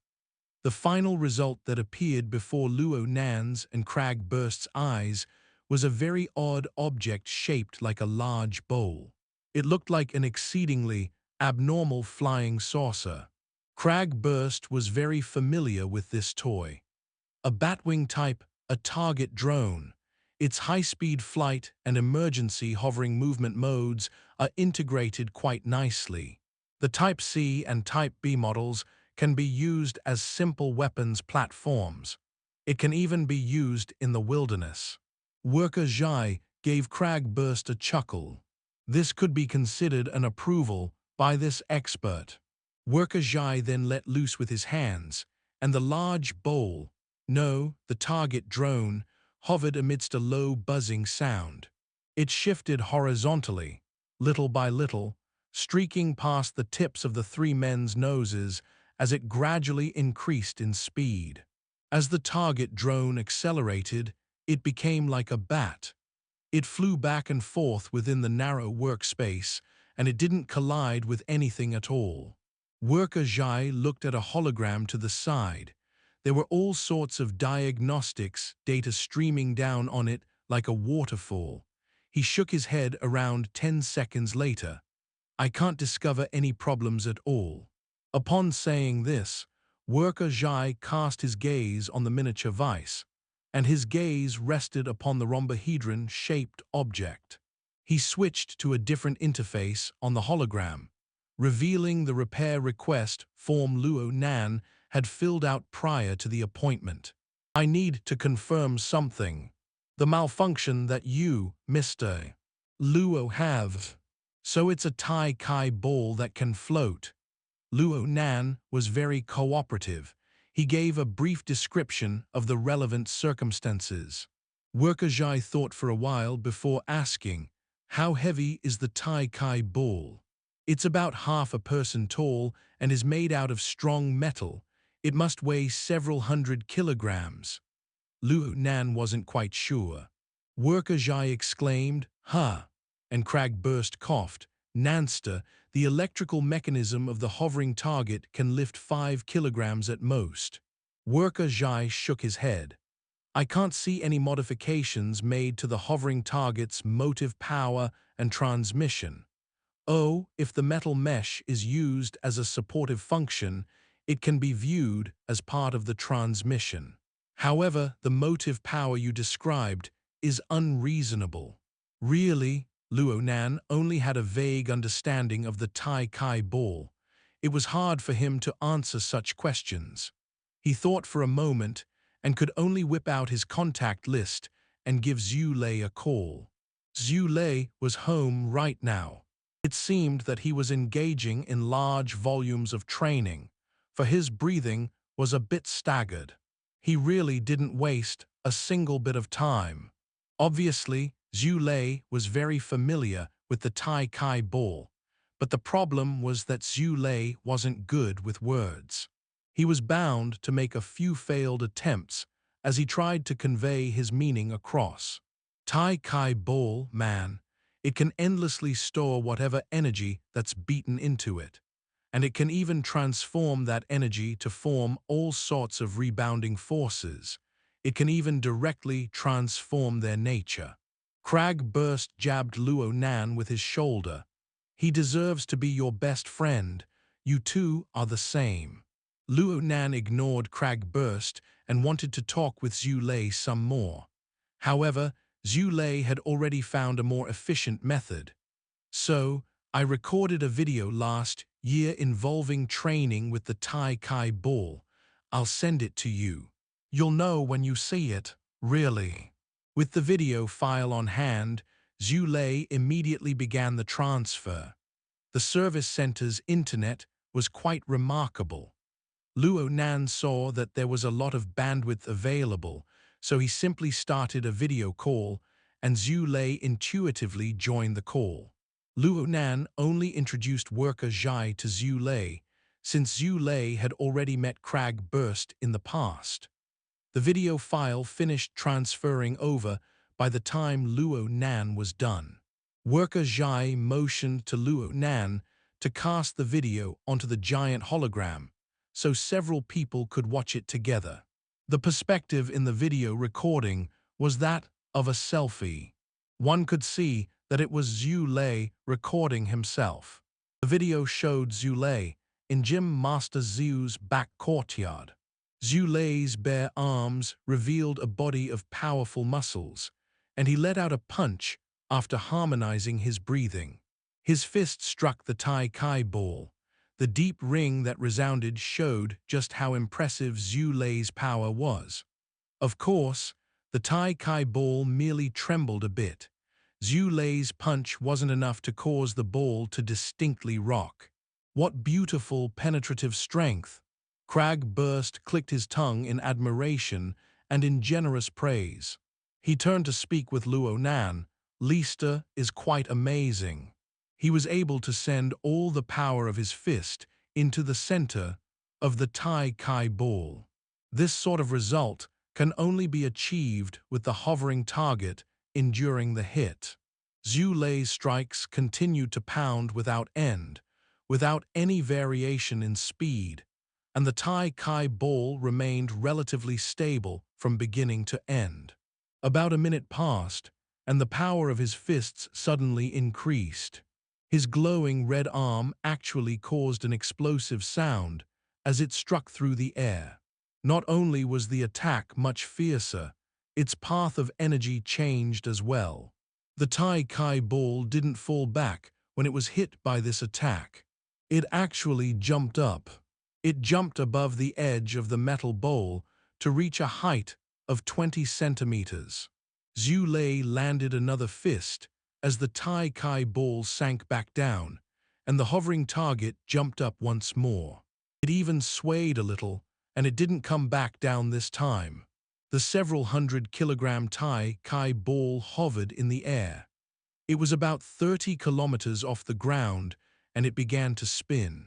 The final result that appeared before Luo Nan's and Crag Burst's eyes was a very odd object shaped like a large bowl. It looked like an exceedingly abnormal flying saucer. Crag Burst was very familiar with this toy. A Batwing type, a target drone. Its high-speed flight and emergency hovering movement modes are integrated quite nicely. The Type C and Type B models can be used as simple weapons platforms. It can even be used in the wilderness. Worker Zhai gave Crag Burst a chuckle. This could be considered an approval by this expert. Worker Zhai then let loose with his hands, and the large bowl, no, the target drone, hovered amidst a low buzzing sound. It shifted horizontally, little by little, streaking past the tips of the three men's noses as it gradually increased in speed. As the target drone accelerated, it became like a bat. It flew back and forth within the narrow workspace, and it didn't collide with anything at all. Worker Zhai looked at a hologram to the side. There were all sorts of diagnostics data streaming down on it like a waterfall. He shook his head around 10 seconds later. I can't discover any problems at all. Upon saying this, Worker Zhai cast his gaze on the miniature vise, and his gaze rested upon the rhombohedron-shaped object. He switched to a different interface on the hologram, revealing the repair request form Luo Nan had filled out prior to the appointment. I need to confirm something. The malfunction that you, Mr. Luo, have. So it's a Tai Kai ball that can float. Luo Nan was very cooperative. He gave a brief description of the relevant circumstances. Worker Zhai thought for a while before asking, how heavy is the Tai Kai ball? It's about half a person tall and is made out of strong metal. It must weigh several hundred kilograms. Luo Nan wasn't quite sure. Worker Zhai exclaimed, "Huh!" And Crag burst coughed. "Nanster, the electrical mechanism of the hovering target can lift 5 kilograms at most." Worker Zhai shook his head. "I can't see any modifications made to the hovering target's motive power and transmission. Oh, if the metal mesh is used as a supportive function, it can be viewed as part of the transmission. However, the motive power you described is unreasonable." Really, Luo Nan only had a vague understanding of the Tai Kai ball. It was hard for him to answer such questions. He thought for a moment and could only whip out his contact list and give Zhu Lei a call. Zhu Lei was home right now. It seemed that he was engaging in large volumes of training, for his breathing was a bit staggered. He really didn't waste a single bit of time. Obviously, Zhu Lei was very familiar with the Tai Kai ball, but the problem was that Zhu Lei wasn't good with words. He was bound to make a few failed attempts as he tried to convey his meaning across. Tai Kai ball, man. It can endlessly store whatever energy that's beaten into it, and it can even transform that energy to form all sorts of rebounding forces. It can even directly transform their nature. Crag jabbed Luo Nan with his shoulder. "He deserves to be your best friend. You two are the same." Luo Nan ignored Crag and wanted to talk with Zhu Lei some more. However, Zhu Lei had already found a more efficient method. "So, I recorded a video last year involving training with the Tai Kai ball. I'll send it to you. You'll know when you see it, really." With the video file on hand, Zhu Lei immediately began the transfer. The service center's internet was quite remarkable. Luo Nan saw that there was a lot of bandwidth available, so he simply started a video call, and Zhu Lei intuitively joined the call. Luo Nan only introduced Worker Zhai to Zhu Lei, since Zhu Lei had already met Crag in the past. The video file finished transferring over by the time Luo Nan was done. Worker Zhai motioned to Luo Nan to cast the video onto the giant hologram, so several people could watch it together. The perspective in the video recording was that of a selfie. One could see that it was Zhu Lei recording himself. The video showed Zhu Lei in Gym Master Zhu's back courtyard. Zhu Lei's bare arms revealed a body of powerful muscles, and he let out a punch after harmonizing his breathing. His fist struck the Tai Kai ball. The deep ring that resounded showed just how impressive Zhu Lei's power was. Of course, the Tai Kai ball merely trembled a bit. Zhu Lei's punch wasn't enough to cause the ball to distinctly rock. "What beautiful penetrative strength!" Crag clicked his tongue in admiration and in generous praise. He turned to speak with Luo Nan. "Lister is quite amazing. He was able to send all the power of his fist into the center of the Tai Kai ball. This sort of result can only be achieved with the hovering target enduring the hit." Zhu Lei's strikes continued to pound without end, without any variation in speed, and the Tai Kai ball remained relatively stable from beginning to end. About a minute passed, and the power of his fists suddenly increased. His glowing red arm actually caused an explosive sound as it struck through the air. Not only was the attack much fiercer, its path of energy changed as well. The Tai Kai ball didn't fall back when it was hit by this attack. It actually jumped up. It jumped above the edge of the metal bowl to reach a height of 20 centimeters. Zhu Lei landed another fist as the Tai Kai ball sank back down, and the hovering target jumped up once more. It even swayed a little, and it didn't come back down this time. The several hundred-kilogram Tai Kai ball hovered in the air. It was about 30 kilometers off the ground, and it began to spin.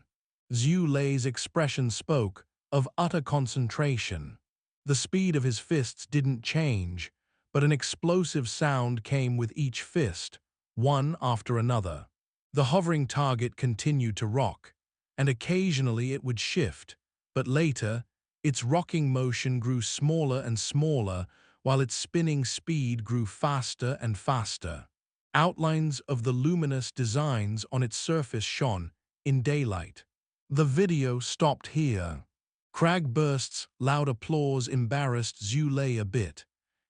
Zhu Lei's expression spoke of utter concentration. The speed of his fists didn't change, but an explosive sound came with each fist, one after another. The hovering target continued to rock, and occasionally it would shift, but later, its rocking motion grew smaller and smaller, while its spinning speed grew faster and faster. Outlines of the luminous designs on its surface shone in daylight. The video stopped here. Crag burst's loud applause embarrassed Zhu Lei a bit.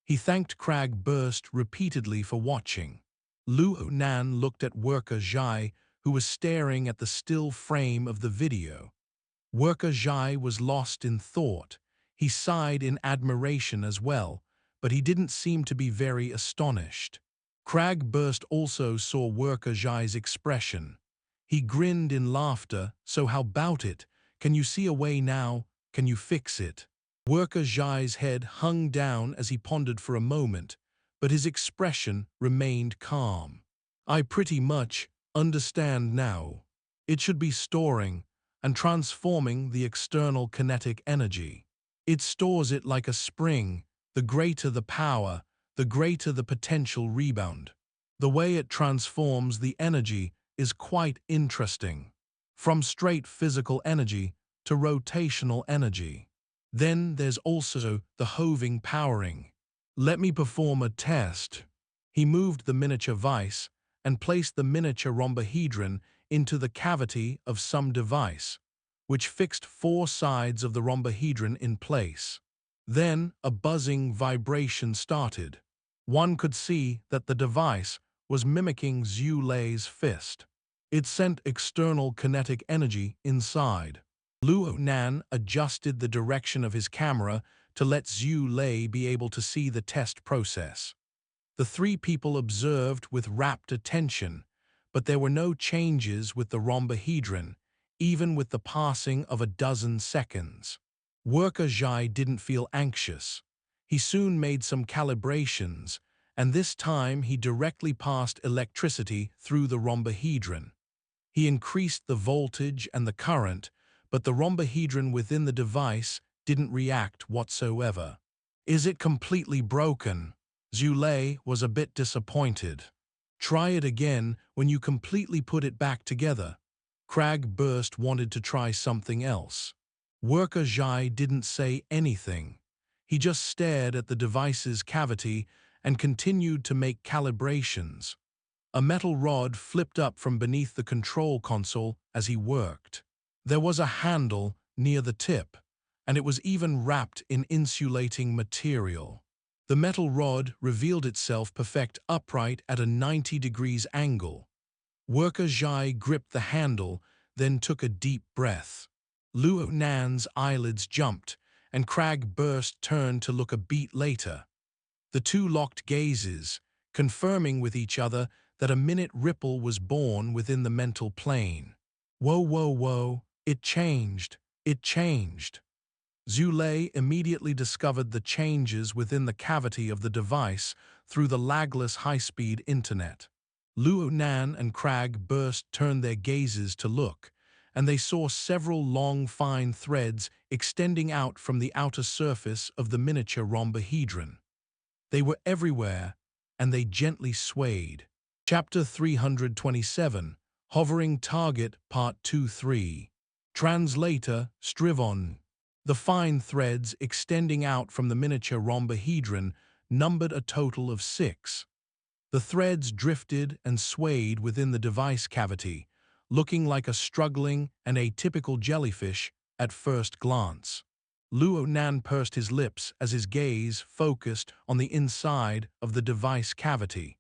He thanked Crag burst repeatedly for watching. Luo Nan looked at Worker Zhai, who was staring at the still frame of the video. Worker Zhai was lost in thought. He sighed in admiration as well, but he didn't seem to be very astonished. Crag burst also saw Worker Zhai's expression. He grinned in laughter. So how about it? Can you see a way now? Can you fix it? Worker Zhai's head hung down as he pondered for a moment, but his expression remained calm. I pretty much understand now. It should be storing and transforming the external kinetic energy. It stores it like a spring. The greater the power, the greater the potential rebound. The way it transforms the energy is quite interesting. From straight physical energy to rotational energy. Then there's also the hoving powering. Let me perform a test. He moved the miniature vice and placed the miniature rhombohedron into the cavity of some device, which fixed 4 sides of the rhombohedron in place. Then a buzzing vibration started. One could see that the device was mimicking Zhu Lei's fist. It sent external kinetic energy inside. Luo Nan adjusted the direction of his camera to let Zhu Lei be able to see the test process. The 3 people observed with rapt attention, but there were no changes with the rhombohedron, even with the passing of a dozen seconds. Worker Zhai didn't feel anxious. He soon made some calibrations, and this time he directly passed electricity through the rhombohedron. He increased the voltage and the current, but the rhombohedron within the device didn't react whatsoever. Is it completely broken? Zhu Lei was a bit disappointed. Try it again when you completely put it back together. Crag burst wanted to try something else. Worker Zhai didn't say anything. He just stared at the device's cavity and continued to make calibrations. A metal rod flipped up from beneath the control console as he worked. There was a handle near the tip, and it was even wrapped in insulating material. The metal rod revealed itself perfect upright at a 90 degrees angle. Worker Zhai gripped the handle, then took a deep breath. Luo Nan's eyelids jumped, and Crag burst turned to look a beat later. The 2 locked gazes, confirming with each other that a minute ripple was born within the mental plane. Whoa, whoa, whoa, it changed, it changed. Zhu Lei immediately discovered the changes within the cavity of the device through the lagless high-speed internet. Luo Nan and Crag burst turned their gazes to look, and they saw several long, fine threads extending out from the outer surface of the miniature rhombohedron. They were everywhere, and they gently swayed. Chapter 327, Hovering Target, Part 2-3. Translator, Strivon. The fine threads extending out from the miniature rhombohedron numbered a total of 6. The threads drifted and swayed within the device cavity, looking like a struggling and atypical jellyfish at first glance. Luo Nan pursed his lips as his gaze focused on the inside of the device cavity.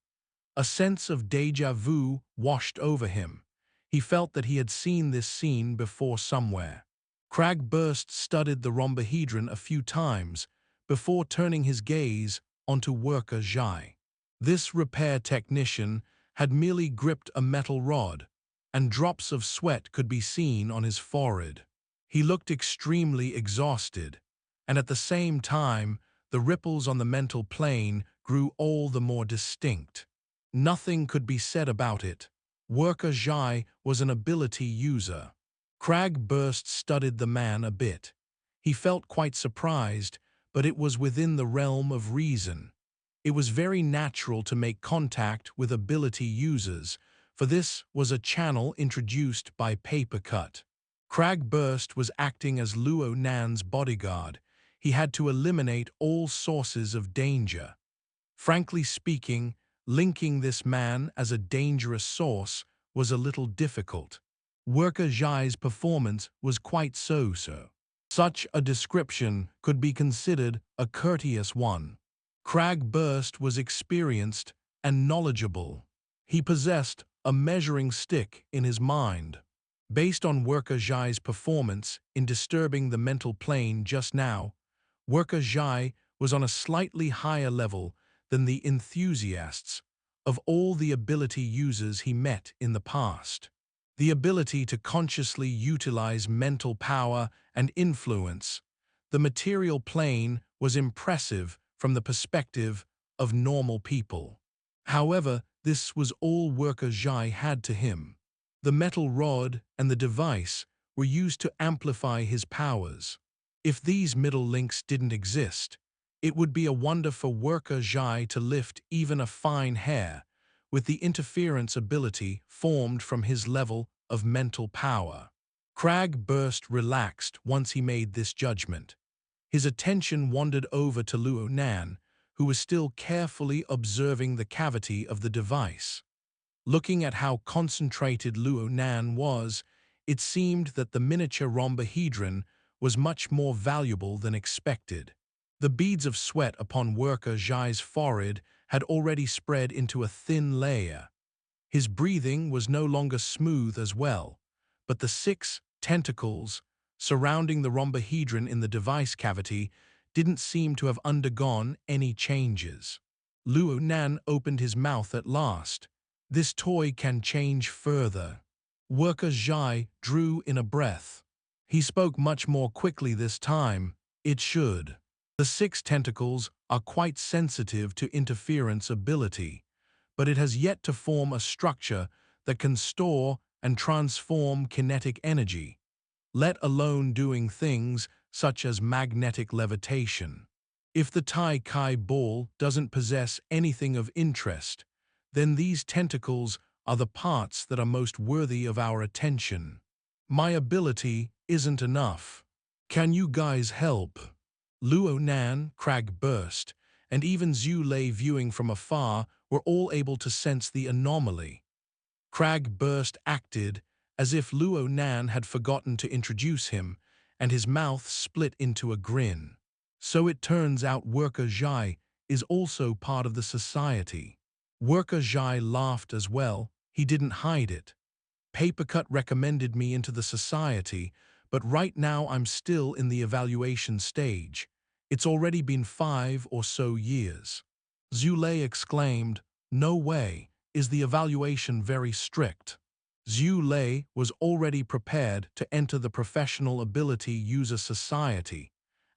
A sense of déjà vu washed over him. He felt that he had seen this scene before somewhere. Crag burst studied the rhombohedron a few times before turning his gaze onto Worker Zhai. This repair technician had merely gripped a metal rod, and drops of sweat could be seen on his forehead. He looked extremely exhausted, and at the same time, the ripples on the mental plane grew all the more distinct. Nothing could be said about it. Worker Zhai was an ability user. Crag burst studied the man a bit. He felt quite surprised, but it was within the realm of reason. It was very natural to make contact with ability users, for this was a channel introduced by Paper Cut. Crag Burst was acting as Luo Nan's bodyguard. He had to eliminate all sources of danger. Frankly speaking, linking this man as a dangerous source was a little difficult. Worker Zhai's performance was quite so-so. Such a description could be considered a courteous one. Crag Burst was experienced and knowledgeable. He possessed a measuring stick in his mind. Based on Worker Zhai's performance in disturbing the mental plane just now, Worker Zhai was on a slightly higher level than the enthusiasts of all the ability users he met in the past. The ability to consciously utilize mental power and influence the material plane was impressive from the perspective of normal people. However, this was all Worker Zhai had to him. The metal rod and the device were used to amplify his powers. If these middle links didn't exist, it would be a wonder for Worker Zhai to lift even a fine hair with the interference ability formed from his level of mental power. Crag Burst relaxed once he made this judgment. His attention wandered over to Luo Nan, who was still carefully observing the cavity of the device. Looking at how concentrated Luo Nan was, it seemed that the miniature rhombohedron was much more valuable than expected. The beads of sweat upon Worker Zhai's forehead had already spread into a thin layer. His breathing was no longer smooth as well, but the 6 tentacles surrounding the rhombohedron in the device cavity didn't seem to have undergone any changes. Luo Nan opened his mouth at last. This toy can change further. Worker Zhai drew in a breath. He spoke much more quickly this time. It should. The 6 tentacles are quite sensitive to interference ability, but it has yet to form a structure that can store and transform kinetic energy, let alone doing things such as magnetic levitation. If the Tai Kai ball doesn't possess anything of interest, then these tentacles are the parts that are most worthy of our attention. My ability isn't enough. Can you guys help? Luo Nan, Crag Burst, and even Zhu Lei viewing from afar were all able to sense the anomaly. Crag Burst acted as if Luo Nan had forgotten to introduce him, and his mouth split into a grin. So it turns out Worker Zhai is also part of the society. Worker Zhai laughed as well. He didn't hide it. Papercut recommended me into the society, but right now I'm still in the evaluation stage. It's already been 5 or so years. Zhu Lei exclaimed, "No way, is the evaluation very strict?" Zhu Lei was already prepared to enter the professional ability user society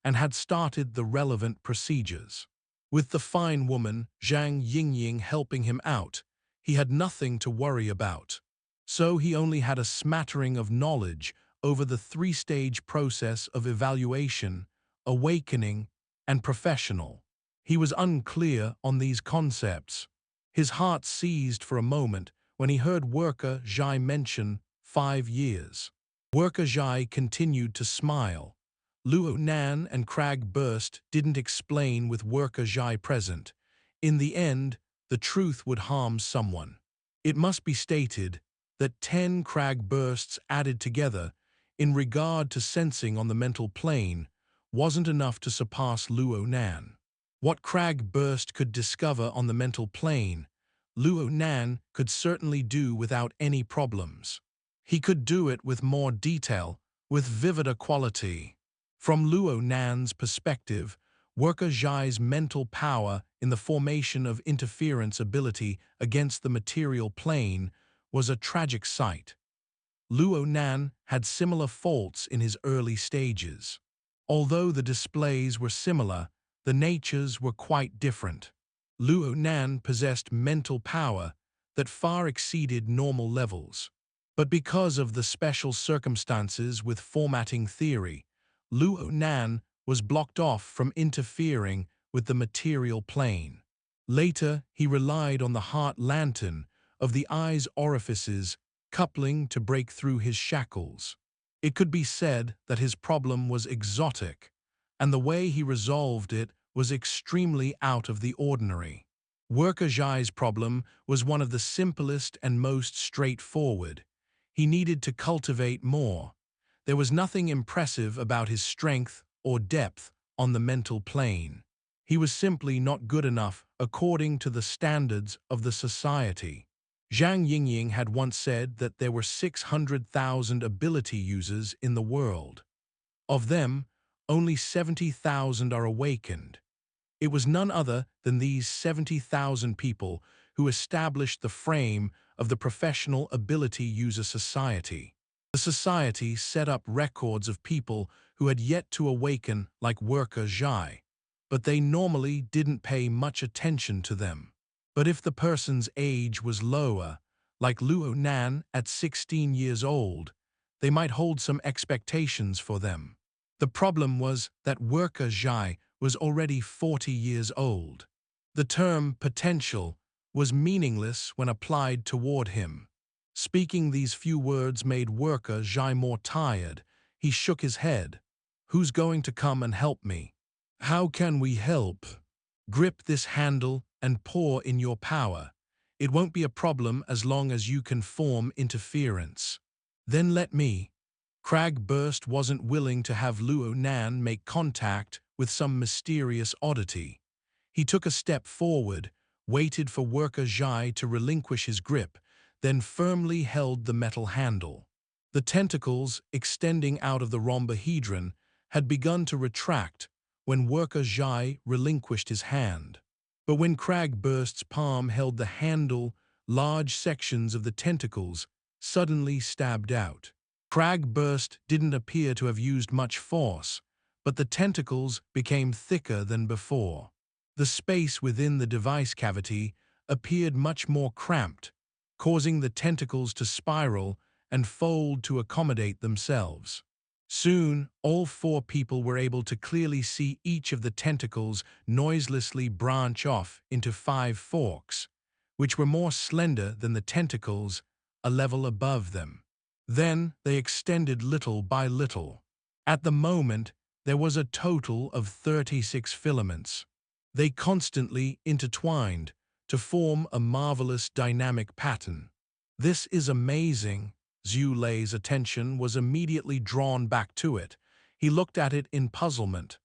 and had started the relevant procedures. With the fine woman, Zhang Yingying, helping him out, he had nothing to worry about. So he only had a smattering of knowledge over the 3-stage process of evaluation, awakening, and professional. He was unclear on these concepts. His heart seized for a moment when he heard Worker Zhai mention 5 years. Worker Zhai continued to smile. Luo Nan and Crag Burst didn't explain with Worker Zhai present. In the end, the truth would harm someone. It must be stated that 10 Crag Bursts added together in regard to sensing on the mental plane wasn't enough to surpass Luo Nan. What Crag Burst could discover on the mental plane, Luo Nan could certainly do without any problems. He could do it with more detail, with vivider quality. From Luo Nan's perspective, Worker Zhai's mental power in the formation of interference ability against the material plane was a tragic sight. Luo Nan had similar faults in his early stages. Although the displays were similar, the natures were quite different. Luo Nan possessed mental power that far exceeded normal levels. But because of the special circumstances with formatting theory, Luo Nan was blocked off from interfering with the material plane. Later, he relied on the heart lantern of the eye's orifices coupling to break through his shackles. It could be said that his problem was exotic, and the way he resolved it was extremely out of the ordinary. Worker Zhai's problem was one of the simplest and most straightforward. He needed to cultivate more. There was nothing impressive about his strength or depth on the mental plane. He was simply not good enough according to the standards of the society. Zhang Yingying had once said that there were 600,000 ability users in the world. Of them, only 70,000 are awakened. It was none other than these 70,000 people who established the frame of the Professional Ability User Society. The society set up records of people who had yet to awaken like Worker Zhai, but they normally didn't pay much attention to them. But if the person's age was lower, like Luo Nan at 16 years old, they might hold some expectations for them. The problem was that Worker Zhai was already 40 years old. The term potential was meaningless when applied toward him. Speaking these few words made Worker Zhai more tired. He shook his head. "Who's going to come and help me?" "How can we help?" "Grip this handle and pour in your power. It won't be a problem as long as you can form interference." "Then let me." Crag Burst wasn't willing to have Luo Nan make contact with some mysterious oddity. He took a step forward, waited for Worker Zhai to relinquish his grip, then firmly held the metal handle. The tentacles, extending out of the rhombohedron, had begun to retract when Worker Zhai relinquished his hand. But when Crag Burst's palm held the handle, large sections of the tentacles suddenly stabbed out. Crag Burst didn't appear to have used much force, but the tentacles became thicker than before. The space within the device cavity appeared much more cramped, causing the tentacles to spiral and fold to accommodate themselves. Soon, all four people were able to clearly see each of the tentacles noiselessly branch off into 5 forks, which were more slender than the tentacles a level above them. Then they extended little by little. At the moment, there was a total of 36 filaments. They constantly intertwined to form a marvelous dynamic pattern. "This is amazing." Zhu Lei's attention was immediately drawn back to it. He looked at it in puzzlement.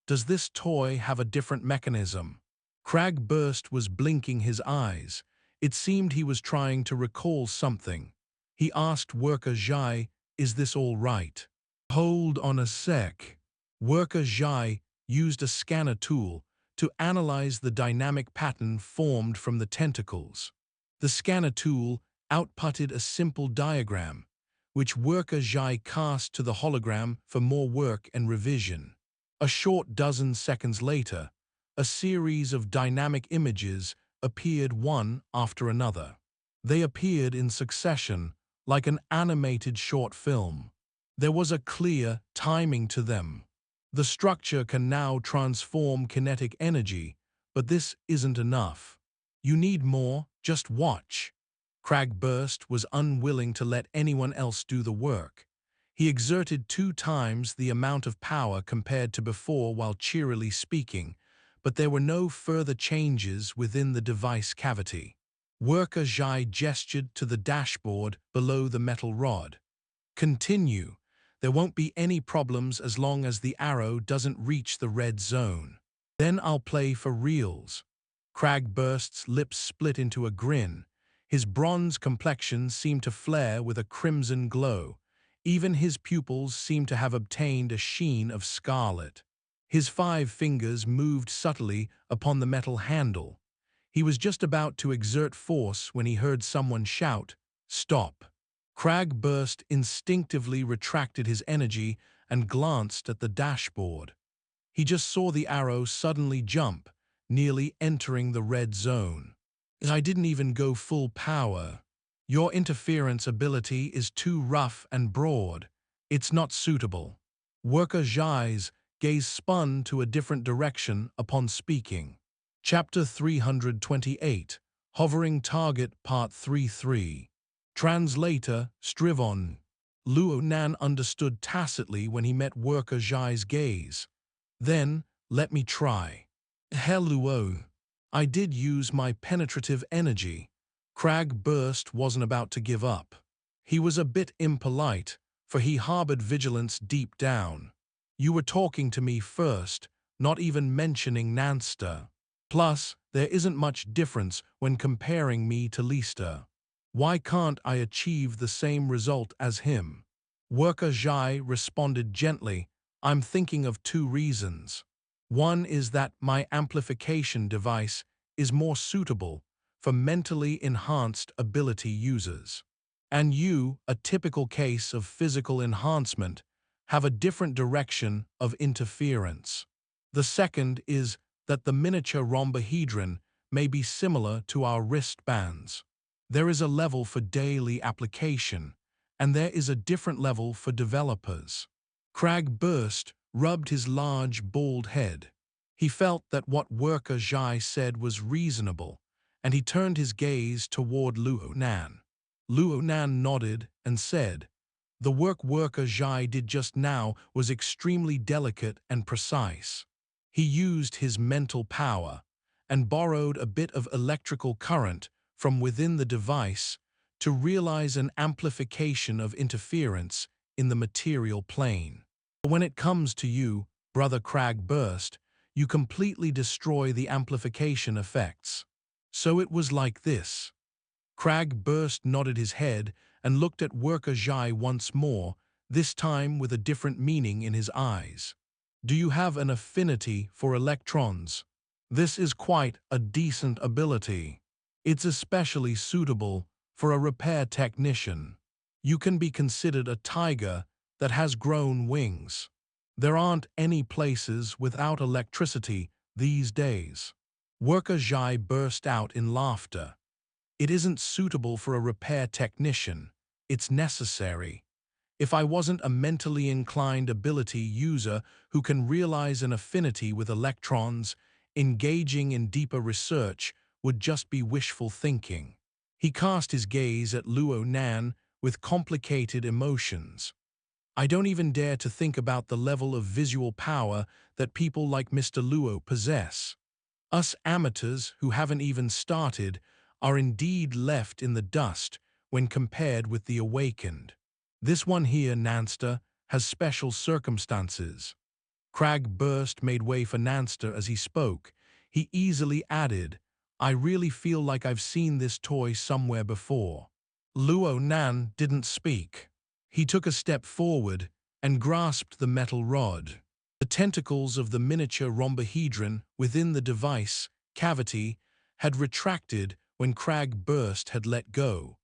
"Does this toy have a different mechanism?" Crag Burst was blinking his eyes. It seemed he was trying to recall something. He asked Worker Zhai, "Is this all right?" "Hold on a sec." Worker Zhai used a scanner tool to analyze the dynamic pattern formed from the tentacles. The scanner tool outputted a simple diagram, which Worker Zhai cast to the hologram for more work and revision. A short dozen seconds later, a series of dynamic images appeared one after another. They appeared in succession, like an animated short film. There was a clear timing to them. The structure can now transform kinetic energy, but this isn't enough. You need more, just watch. Crag Burst was unwilling to let anyone else do the work. He exerted 2 times the amount of power compared to before while cheerily speaking, but there were no further changes within the device cavity. Worker Zhai gestured to the dashboard below the metal rod. "Continue. There won't be any problems as long as the arrow doesn't reach the red zone. Then I'll play for reals." Crag Burst's lips split into a grin. His bronze complexion seemed to flare with a crimson glow. Even his pupils seemed to have obtained a sheen of scarlet. His 5 fingers moved subtly upon the metal handle. He was just about to exert force when he heard someone shout, "Stop." Crag Burst instinctively retracted his energy and glanced at the dashboard. He just saw the arrow suddenly jump, nearly entering the red zone. I didn't even go full power. Your interference ability is too rough and broad. It's not suitable. Worker Zhai's gaze spun to a different direction upon speaking. Chapter 328, Hovering Target Part 33. Translator, Strivon. Luo Nan understood tacitly when he met Worker Zhai's gaze. Then, let me try. Luo. I did use my penetrative energy. Crag burst wasn't about to give up. He was a bit impolite, for he harbored vigilance deep down. You were talking to me first, not even mentioning Nanster. Plus, there isn't much difference when comparing me to Lister. Why can't I achieve the same result as him? Worker Zhai responded gently, I'm thinking of two reasons. One is that my amplification device is more suitable for mentally enhanced ability users. And you, a typical case of physical enhancement, have a different direction of interference. The second is that the miniature rhombohedron may be similar to our wristbands. There is a level for daily application, and there is a different level for developers. Crag burst, rubbed his large, bald head. He felt that what Worker Zhai said was reasonable, and he turned his gaze toward Luo Nan. Luo Nan nodded and said, the work Worker Zhai did just now was extremely delicate and precise. He used his mental power and borrowed a bit of electrical current from within the device to realize an amplification of interference in the material plane. When it comes to you, Brother Crag burst, you completely destroy the amplification effects. So it was like this. Crag burst nodded his head and looked at Worker Zhai once more, this time with a different meaning in his eyes. Do you have an affinity for electrons? This is quite a decent ability. It's especially suitable for a repair technician. You can be considered a tiger that has grown wings. There aren't any places without electricity these days. Worker Zhai burst out in laughter. It isn't suitable for a repair technician. It's necessary. If I wasn't a mentally inclined ability user who can realize an affinity with electrons, engaging in deeper research would just be wishful thinking. He cast his gaze at Luo Nan with complicated emotions. I don't even dare to think about the level of visual power that people like Mr. Luo possess. Us amateurs who haven't even started are indeed left in the dust when compared with the awakened. This one here, Nanster, has special circumstances. Crag burst made way for Nanster as he spoke. He easily added, I really feel like I've seen this toy somewhere before. Luo Nan didn't speak. He took a step forward and grasped the metal rod. The tentacles of the miniature rhombohedron within the device cavity had retracted when Crag burst had let go,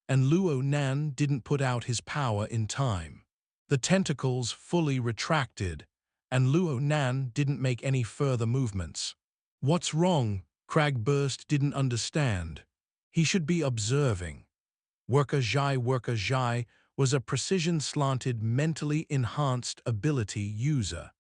and Luo Nan didn't put out his power in time. The tentacles fully retracted, and Luo Nan didn't make any further movements. What's wrong? Crag burst didn't understand. He should be observing. Worker Zhai was a precision-slanted, mentally enhanced ability user.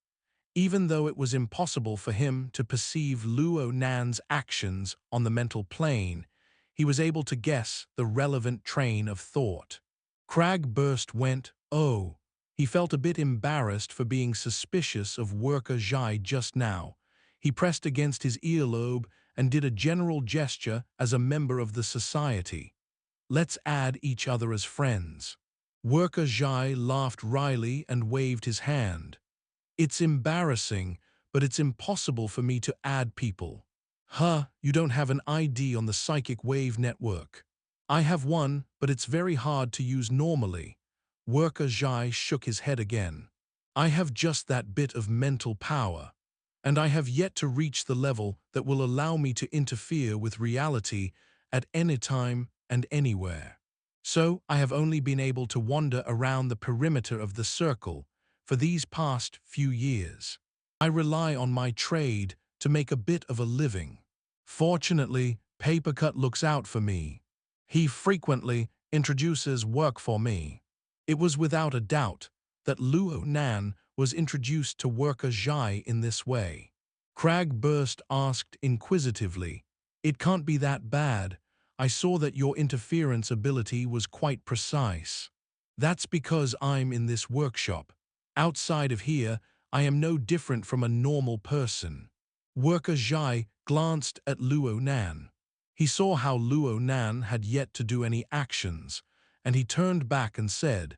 Even though it was impossible for him to perceive Luo Nan's actions on the mental plane, he was able to guess the relevant train of thought. Crag burst went, oh. He felt a bit embarrassed for being suspicious of Worker Zhai just now. He pressed against his earlobe and did a general gesture as a member of the society. Let's add each other as friends. Worker Zhai laughed wryly and waved his hand. It's embarrassing, but it's impossible for me to add people. Huh, you don't have an ID on the psychic wave network. I have one, but it's very hard to use normally. Worker Zhai shook his head again. I have just that bit of mental power, and I have yet to reach the level that will allow me to interfere with reality at any time and anywhere. So I have only been able to wander around the perimeter of the circle for these past few years. I rely on my trade to make a bit of a living. Fortunately, Papercut looks out for me. He frequently introduces work for me. It was without a doubt that Luo Nan was introduced to Worker Zhai in this way. Crag burst asked inquisitively, "It can't be that bad. I saw that your interference ability was quite precise." "That's because I'm in this workshop. Outside of here, I am no different from a normal person." Worker Zhai glanced at Luo Nan. He saw how Luo Nan had yet to do any actions, and he turned back and said,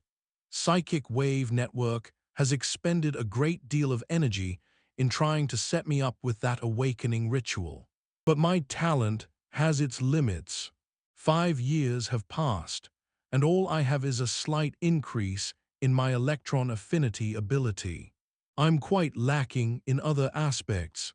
"Psychic Wave Network has expended a great deal of energy in trying to set me up with that awakening ritual. But my talent has its limits. 5 years have passed, and all I have is a slight increase in my electron affinity ability. I'm quite lacking in other aspects.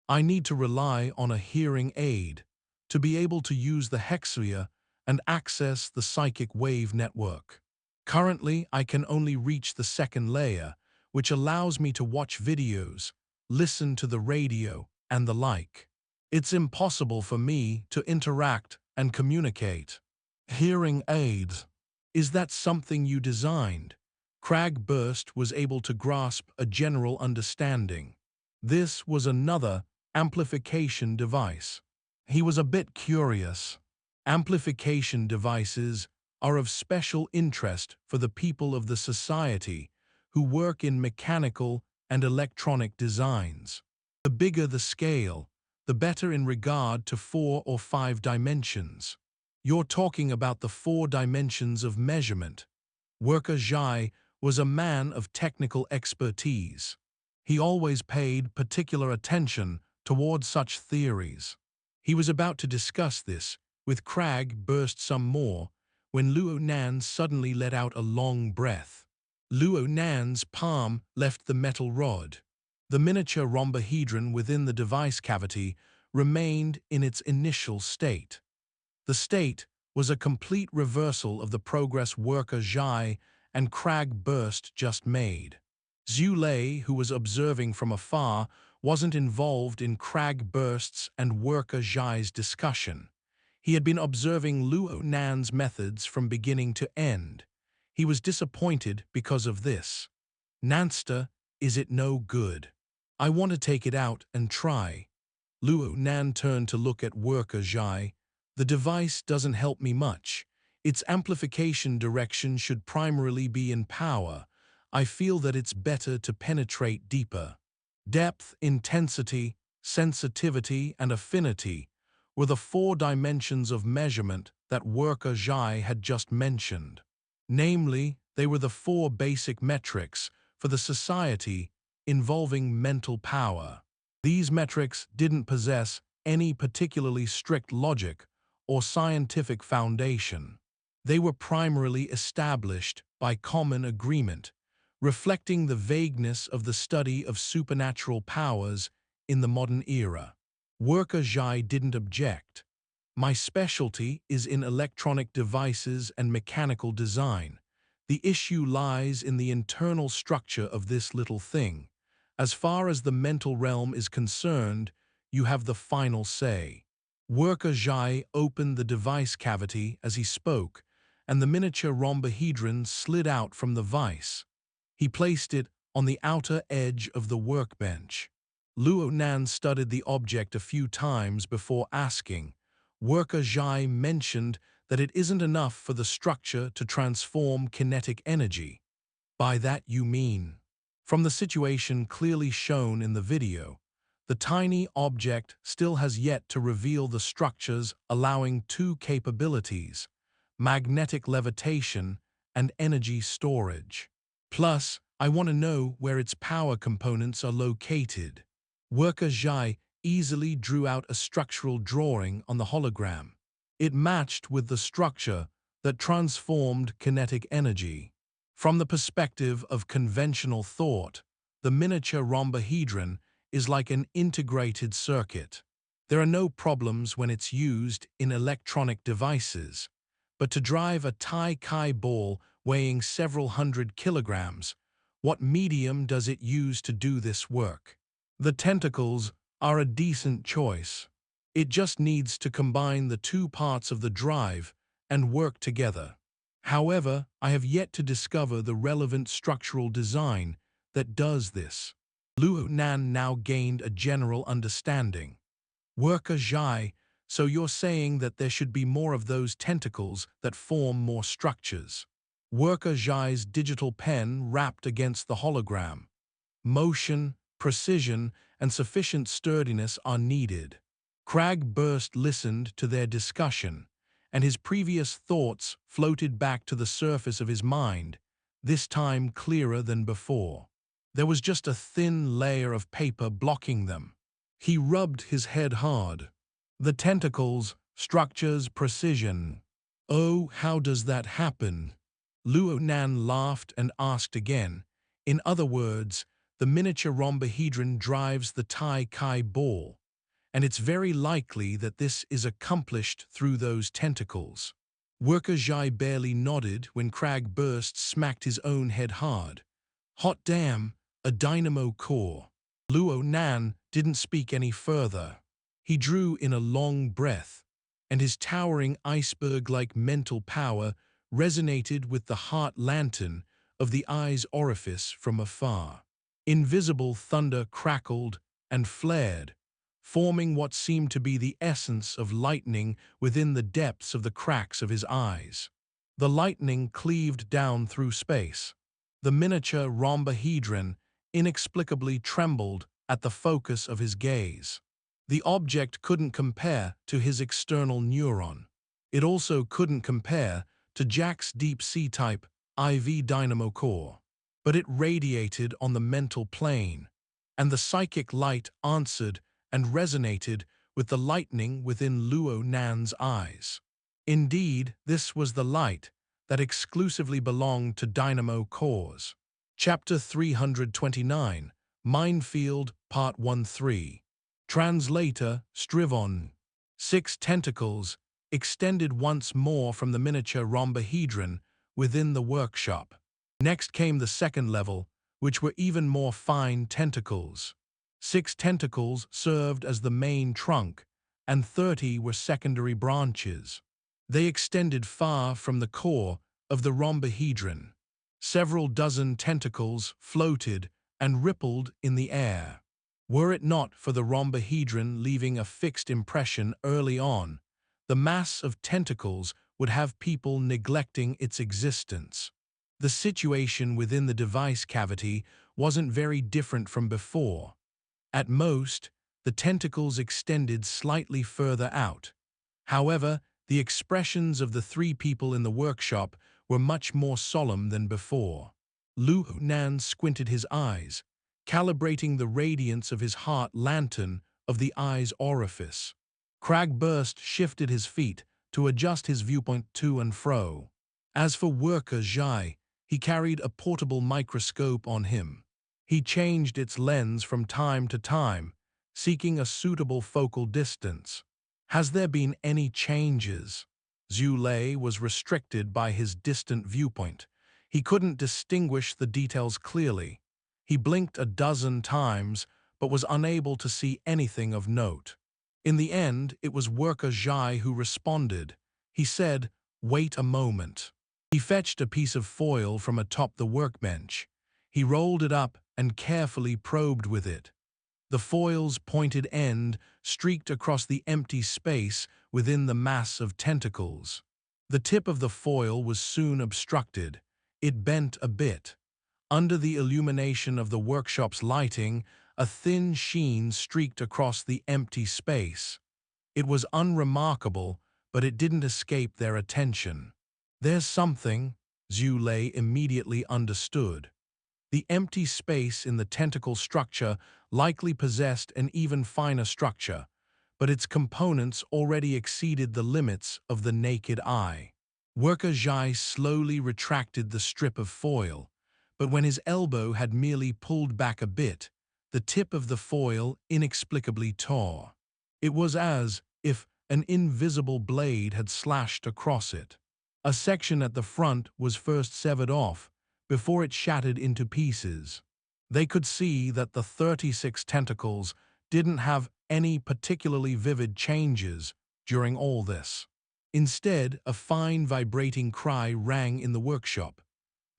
I need to rely on a hearing aid to be able to use the hexia and access the psychic wave network. Currently, I can only reach the second layer, which allows me to watch videos, listen to the radio, and the like. It's impossible for me to interact and communicate." "Hearing aids. Is that something you designed?" Crag Burst was able to grasp a general understanding. This was another amplification device. He was a bit curious. Amplification devices are of special interest for the people of the society who work in mechanical and electronic designs. The bigger the scale, the better in regard to 4 or 5 dimensions. You're talking about the 4 dimensions of measurement. Worker Zhai was a man of technical expertise. He always paid particular attention toward such theories. He was about to discuss this with Crag Burst some more when Luo Nan suddenly let out a long breath. Luo Nan's palm left the metal rod. The miniature rhombohedron within the device cavity remained in its initial state. The state was a complete reversal of the progress Worker Zhai and Crag Burst just made. Zhu Lei, who was observing from afar, wasn't involved in Crag Burst's and Worker Zhai's discussion. He had been observing Luo Nan's methods from beginning to end. He was disappointed because of this. "Nanster, is it no good? I want to take it out and try." Luo Nan turned to look at Worker Zhai. "The device doesn't help me much. Its amplification direction should primarily be in power. I feel that it's better to penetrate deeper." Depth, intensity, sensitivity, and affinity were the 4 dimensions of measurement that Worker Zhai had just mentioned. Namely, they were the 4 basic metrics for the society involving mental power. These metrics didn't possess any particularly strict logic or scientific foundation. They were primarily established by common agreement, reflecting the vagueness of the study of supernatural powers in the modern era. Worker Zhai didn't object. "My specialty is in electronic devices and mechanical design. The issue lies in the internal structure of this little thing. As far as the mental realm is concerned, you have the final say." Worker Zhai opened the device cavity as he spoke, and the miniature rhombohedron slid out from the vise. He placed it on the outer edge of the workbench. Luo Nan studied the object a few times before asking. Worker Zhai mentioned that it isn't enough for the structure to transform kinetic energy. "By that you mean?" From the situation clearly shown in the video, the tiny object still has yet to reveal the structures allowing 2 capabilities: magnetic levitation and energy storage. Plus, I want to know where its power components are located. Worker Zhai easily drew out a structural drawing on the hologram. It matched with the structure that transformed kinetic energy. From the perspective of conventional thought, the miniature rhombohedron is like an integrated circuit. There are no problems when it's used in electronic devices, but to drive a Tai Chi ball weighing several hundred kilograms, what medium does it use to do this work? The tentacles are a decent choice. It just needs to combine the two parts of the drive and work together. However, I have yet to discover the relevant structural design that does this. Luo Nan now gained a general understanding. Worker Zhai, so you're saying that there should be more of those tentacles that form more structures. Worker Zhai's digital pen rapped against the hologram. Motion, precision, and sufficient sturdiness are needed. Crag listened to their discussion, and his previous thoughts floated back to the surface of his mind, this time clearer than before. There was just a thin layer of paper blocking them. He rubbed his head hard. The tentacles, structures, precision. Oh, how does that happen? Luo Nan laughed and asked again. In other words, the miniature rhombohedron drives the Tai Kai ball, and it's very likely that this is accomplished through those tentacles. Worker Zhai barely nodded when Crag smacked his own head hard. Hot damn, a dynamo core. Luo Nan didn't speak any further. He drew in a long breath, and his towering iceberg-like mental power resonated with the heart lantern of the eye's orifice from afar. Invisible thunder crackled and flared, forming what seemed to be the essence of lightning within the depths of the cracks of his eyes. The lightning cleaved down through space. The miniature rhombohedron inexplicably trembled at the focus of his gaze. The object couldn't compare to his external neuron. It also couldn't compare to Jack's deep C-type IV dynamo core. But it radiated on the mental plane, and the psychic light answered and resonated with the lightning within Luo Nan's eyes. Indeed, this was the light that exclusively belonged to dynamo cores. Chapter 329, Minefield, Part 1-3. Translator, Strivon. 6 tentacles extended once more from the miniature rhombohedron within the workshop. Next came the second level, which were even more fine tentacles. 6 tentacles served as the main trunk, and 30 were secondary branches. They extended far from the core of the rhombohedron. Several dozen tentacles floated and rippled in the air. Were it not for the rhombohedron leaving a fixed impression early on, the mass of tentacles would have people neglecting its existence. The situation within the device cavity wasn't very different from before. At most, the tentacles extended slightly further out. However, the expressions of the 3 people in the workshop were much more solemn than before. Luo Nan squinted his eyes, calibrating the radiance of his heart lantern of the eye's orifice. Crag shifted his feet to adjust his viewpoint to and fro. As for Worker Zhai, he carried a portable microscope on him. He changed its lens from time to time, seeking a suitable focal distance. Has there been any changes? Zhu Lei was restricted by his distant viewpoint. He couldn't distinguish the details clearly. He blinked a dozen times, but was unable to see anything of note. In the end, it was Worker Zhai who responded. He said, "Wait a moment." He fetched a piece of foil from atop the workbench. He rolled it up and carefully probed with it. The foil's pointed end streaked across the empty space within the mass of tentacles. The tip of the foil was soon obstructed. It bent a bit. Under the illumination of the workshop's lighting, a thin sheen streaked across the empty space. It was unremarkable, but it didn't escape their attention. There's something, Zhu Lei immediately understood. The empty space in the tentacle structure likely possessed an even finer structure, but its components already exceeded the limits of the naked eye. Worker Zhai slowly retracted the strip of foil, but when his elbow had merely pulled back a bit, the tip of the foil inexplicably tore. It was as if an invisible blade had slashed across it. A section at the front was first severed off, before it shattered into pieces. They could see that the 36 tentacles didn't have any particularly vivid changes during all this. Instead, a fine vibrating cry rang in the workshop.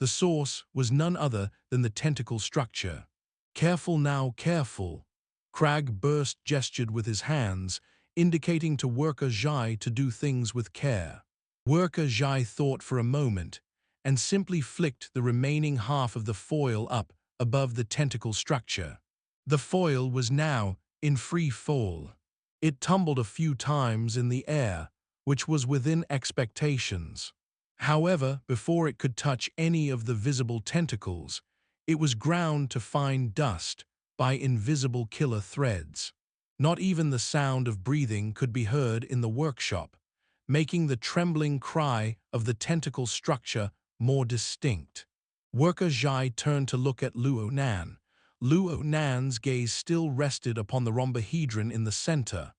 The source was none other than the tentacle structure. "Careful now, careful." Crag gestured with his hands, indicating to Worker Zhai to do things with care. Worker Zhai thought for a moment, and simply flicked the remaining half of the foil up above the tentacle structure. The foil was now in free fall. It tumbled a few times in the air, which was within expectations. However, before it could touch any of the visible tentacles, it was ground to fine dust by invisible killer threads. Not even the sound of breathing could be heard in the workshop, making the trembling cry of the tentacle structure more distinct. Worker Zhai turned to look at Luo Nan. Luo Nan's gaze still rested upon the rhombohedron in the center.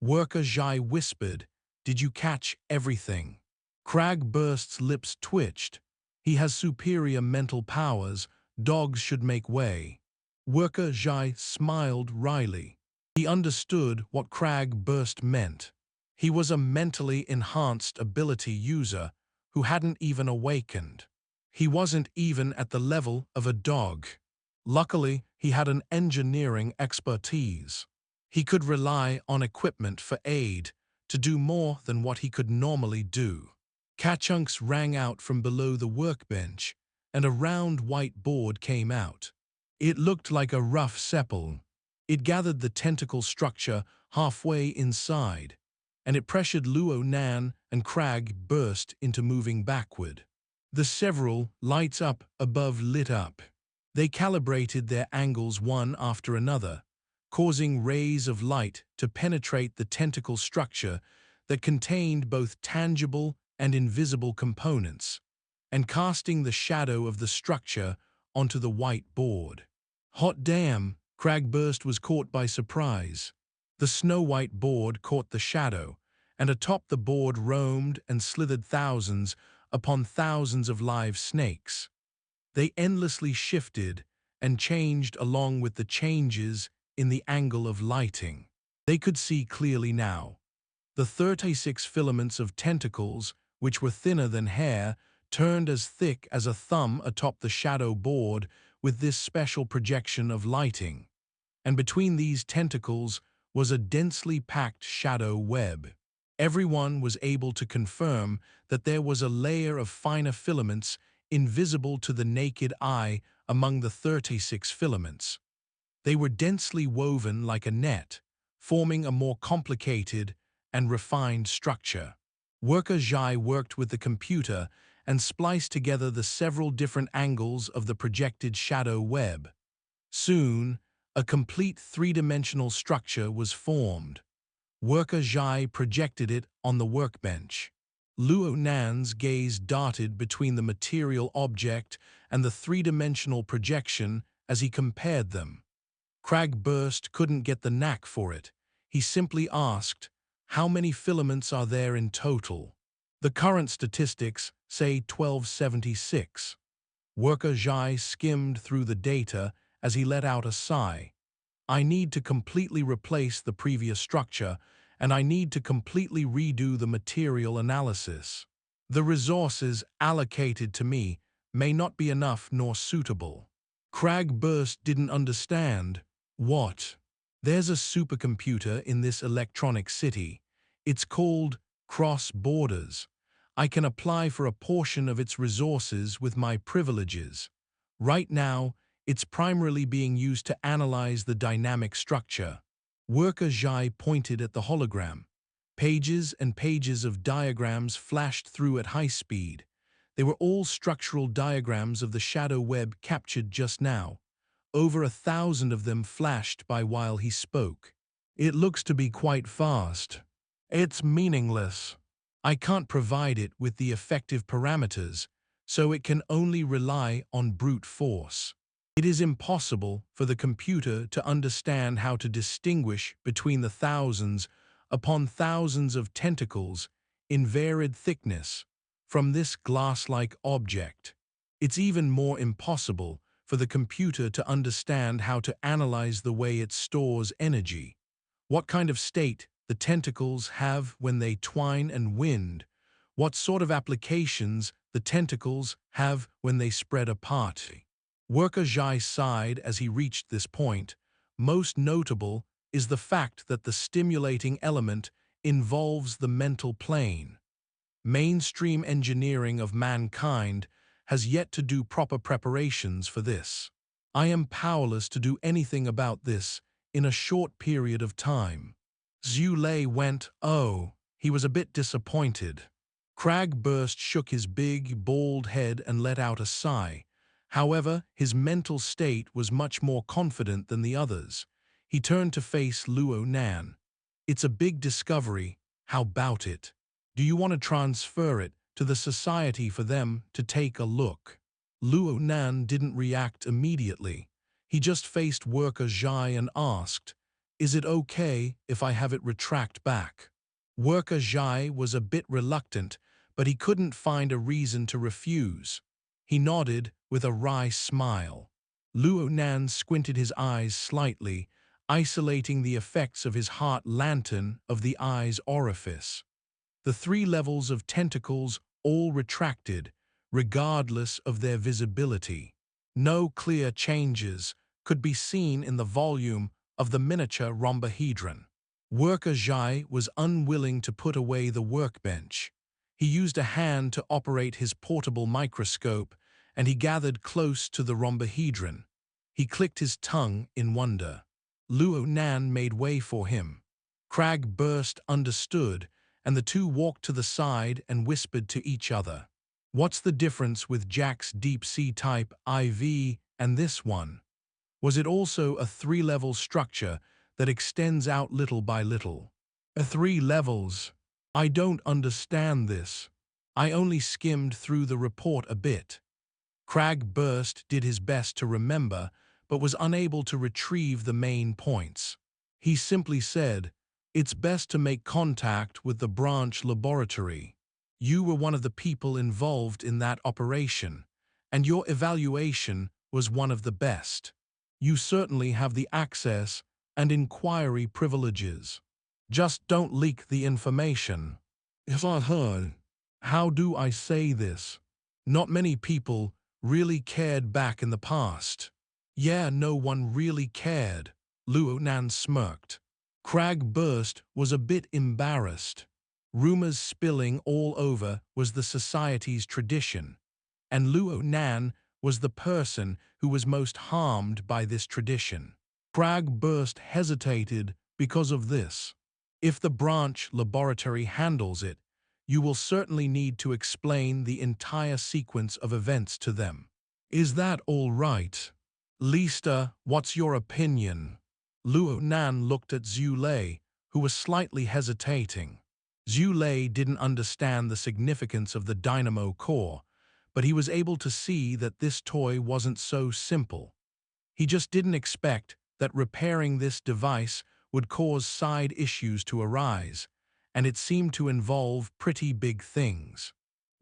Worker Zhai whispered, "Did you catch everything?" Cragburst's lips twitched. "He has superior mental powers. Dogs should make way." Worker Zhai smiled wryly. He understood what Cragburst meant. He was a mentally enhanced ability user who hadn't even awakened. He wasn't even at the level of a dog. Luckily, he had an engineering expertise. He could rely on equipment for aid to do more than what he could normally do. Kachunks rang out from below the workbench, and a round white board came out. It looked like a rough sepal. It gathered the tentacle structure halfway inside, and it pressured Luo Nan and Crag burst into moving backward. The several lights up above lit up. They calibrated their angles one after another, causing rays of light to penetrate the tentacle structure that contained both tangible and invisible components, and casting the shadow of the structure onto the white board. Hot damn! Cragburst was caught by surprise. The snow-white board caught the shadow, and atop the board roamed and slithered thousands upon thousands of live snakes. They endlessly shifted and changed along with the changes in the angle of lighting. They could see clearly now. The 36 filaments of tentacles, which were thinner than hair, turned as thick as a thumb atop the shadow board with this special projection of lighting. And between these tentacles was a densely packed shadow web. Everyone was able to confirm that there was a layer of finer filaments invisible to the naked eye among the 36 filaments. They were densely woven like a net, forming a more complicated and refined structure. Worker Zhai worked with the computer and spliced together the several different angles of the projected shadow web. Soon, a complete three-dimensional structure was formed. Worker Zhai projected it on the workbench. Luo Nan's gaze darted between the material object and the three-dimensional projection as he compared them. Cragburst couldn't get the knack for it. He simply asked, "How many filaments are there in total?" "The current statistics say 1276. Worker Zhai skimmed through the data as he let out a sigh. "I need to completely replace the previous structure, and I need to completely redo the material analysis. The resources allocated to me may not be enough nor suitable." Cragburst didn't understand. "What?" "There's a supercomputer in this electronic city. It's called Cross Borders. I can apply for a portion of its resources with my privileges. Right now, it's primarily being used to analyze the dynamic structure." Worker Zhai pointed at the hologram. Pages and pages of diagrams flashed through at high speed. They were all structural diagrams of the shadow web captured just now. Over 1,000 of them flashed by while he spoke. "It looks to be quite fast. It's meaningless. I can't provide it with the effective parameters, so it can only rely on brute force. It is impossible for the computer to understand how to distinguish between the thousands upon thousands of tentacles in varied thickness from this glass-like object. It's even more impossible for the computer to understand how to analyze the way it stores energy. What kind of state the tentacles have when they twine and wind, what sort of applications the tentacles have when they spread apart. Worker Zhai sighed as he reached this point. Most notable is the fact that the stimulating element involves the mental plane. Mainstream engineering of mankind has yet to do proper preparations for this. I am powerless to do anything about this in a short period of time. Zhu Lei went, oh, he was a bit disappointed. Crag shook his big, bald head and let out a sigh. However, his mental state was much more confident than the others. He turned to face Luo Nan. It's a big discovery. How about it? Do you want to transfer it to the society for them to take a look? Luo Nan didn't react immediately. He just faced Worker Zhai and asked, is it okay if I have it retract back? Worker Zhai was a bit reluctant, but he couldn't find a reason to refuse. He nodded with a wry smile. Luo Nan squinted his eyes slightly, isolating the effects of his heart lantern of the eye's orifice. The 3 levels of tentacles all retracted, regardless of their visibility. No clear changes could be seen in the volume of the miniature rhombohedron. Worker Zhai was unwilling to put away the workbench. He used a hand to operate his portable microscope, and he gathered close to the rhombohedron. He clicked his tongue in wonder. Luo Nan made way for him. Crag understood, and the two walked to the side and whispered to each other. What's the difference with Jack's deep-sea type IV and this one? Was it also a 3-level structure that extends out little by little? 3 levels? I don't understand this. I only skimmed through the report a bit. Crag did his best to remember, but was unable to retrieve the main points. He simply said, it's best to make contact with the branch laboratory. You were one of the people involved in that operation, and your evaluation was one of the best. You certainly have the access and inquiry privileges. Just don't leak the information. If I heard, how do I say this? Not many people really cared back in the past. Yeah, no one really cared. Luo Nan smirked. Crag was a bit embarrassed. Rumors spilling all over was the society's tradition, and Luo Nan was the person who was most harmed by this tradition. Crag hesitated because of this. If the branch laboratory handles it, you will certainly need to explain the entire sequence of events to them. Is that all right? Lista, what's your opinion? Luo Nan looked at Zhu Lei, who was slightly hesitating. Zhu Lei didn't understand the significance of the Dynamo core, but he was able to see that this toy wasn't so simple. He just didn't expect that repairing this device would cause side issues to arise, and it seemed to involve pretty big things.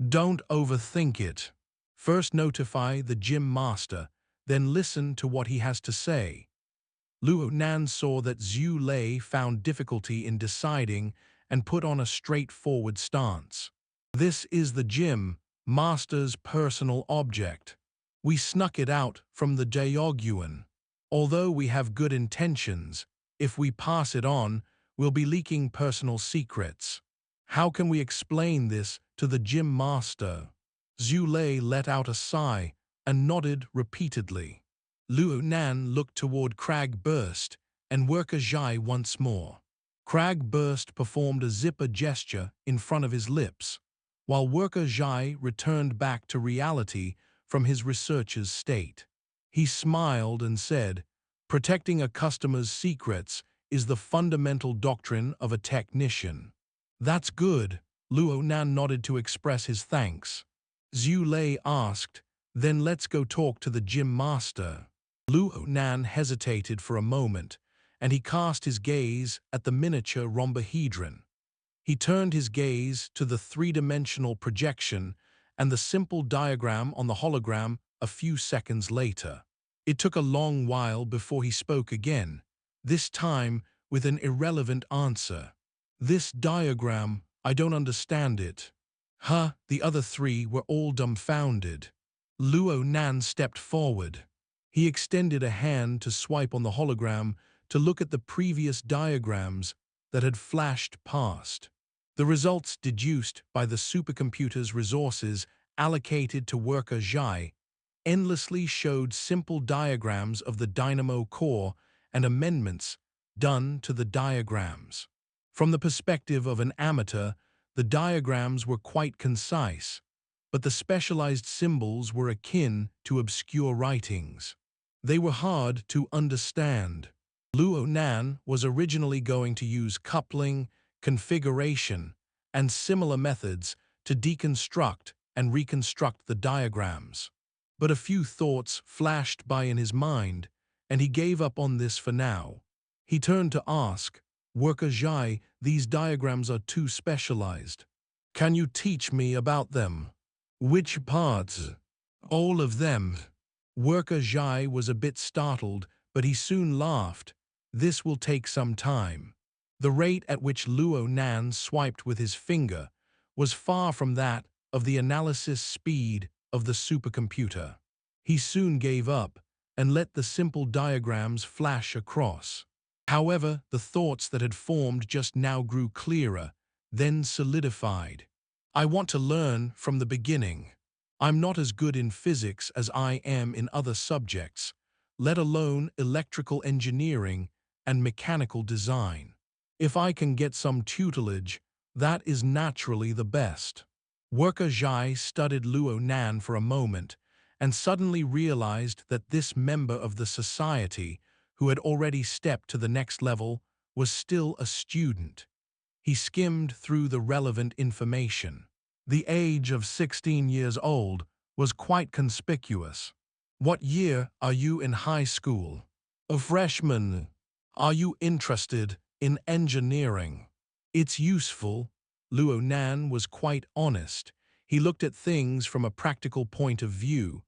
Don't overthink it. First notify the gym master, then listen to what he has to say. Luo Nan saw that Zhu Lei found difficulty in deciding and put on a straightforward stance. This is the gym master's personal object. We snuck it out from the daoguan. Although we have good intentions, if we pass it on, we'll be leaking personal secrets. How can we explain this to the gym master? Zhu Lei let out a sigh and nodded repeatedly. Luo Nan looked toward Crag and Worker Zhai once more. Crag performed a zipper gesture in front of his lips, while Worker Zhai returned back to reality from his researcher's state. He smiled and said, protecting a customer's secrets is the fundamental doctrine of a technician. That's good. Luo Nan nodded to express his thanks. Zhu Lei asked, then let's go talk to the gym master. Luo Nan hesitated for a moment, and he cast his gaze at the miniature rhombohedron. He turned his gaze to the 3-dimensional projection and the simple diagram on the hologram a few seconds later. It took a long while before he spoke again, this time with an irrelevant answer. This diagram, I don't understand it. Huh, the other three were all dumbfounded. Luo Nan stepped forward. He extended a hand to swipe on the hologram to look at the previous diagrams that had flashed past. The results deduced by the supercomputer's resources allocated to Worker Zhai endlessly showed simple diagrams of the Dynamo core and amendments done to the diagrams. From the perspective of an amateur, the diagrams were quite concise, but the specialized symbols were akin to obscure writings. They were hard to understand. Luo Nan was originally going to use coupling, configuration, and similar methods to deconstruct and reconstruct the diagrams. But a few thoughts flashed by in his mind, and he gave up on this for now. He turned to ask, "Worker Zhai, these diagrams are too specialized. Can you teach me about them?" "Which parts?" "All of them." Worker Zhai was a bit startled, but he soon laughed. "This will take some time." The rate at which Luo Nan swiped with his finger was far from that of the analysis speed of the supercomputer. He soon gave up and let the simple diagrams flash across. However, the thoughts that had formed just now grew clearer, then solidified. "I want to learn from the beginning. I'm not as good in physics as I am in other subjects, let alone electrical engineering and mechanical design. If I can get some tutelage, that is naturally the best." Worker Zhai studied Luo Nan for a moment and suddenly realized that this member of the society, who had already stepped to the next level, was still a student. He skimmed through the relevant information. The age of 16 years old was quite conspicuous. "What year are you in high school?" "A freshman." "Are you interested in engineering?" "It's useful." Luo Nan was quite honest. He looked at things from a practical point of view.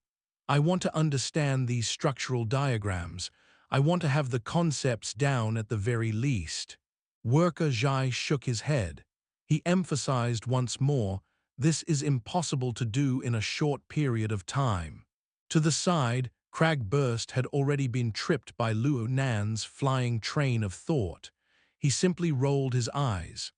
"I want to understand these structural diagrams. I want to have the concepts down at the very least." Worker Zhai shook his head. He emphasized once more, "This is impossible to do in a short period of time." To the side, Crag Burst had already been tripped by Luo Nan's flying train of thought. He simply rolled his eyes.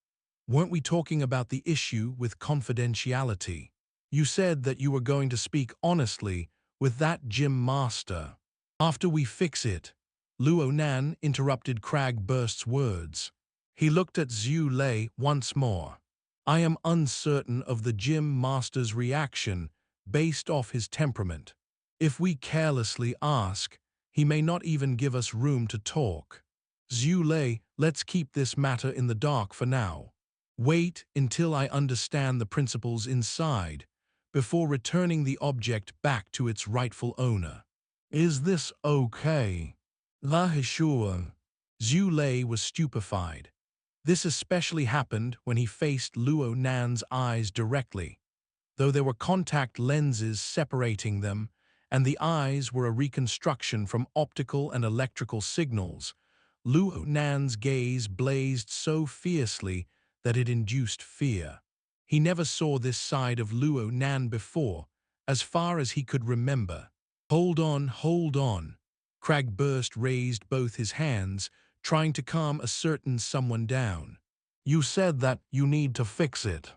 "Weren't we talking about the issue with confidentiality? You said that you were going to speak honestly with that gym master. After we fix it." Luo Nan interrupted Crag Burst's words. He looked at Zhu Lei once more. "I am uncertain of the gym master's reaction based off his temperament. If we carelessly ask, he may not even give us room to talk. Zhu Lei, let's keep this matter in the dark for now. Wait until I understand the principles inside, before returning the object back to its rightful owner." "Is this okay?" "Sure." Zhu Lei was stupefied. This especially happened when he faced Luo Nan's eyes directly. Though there were contact lenses separating them, and the eyes were a reconstruction from optical and electrical signals, Luo Nan's gaze blazed so fiercely that it induced fear. He never saw this side of Luo Nan before, as far as he could remember. Hold on, hold on." Crag Burst raised both his hands, trying to calm a certain someone down. "You said that you need to fix it.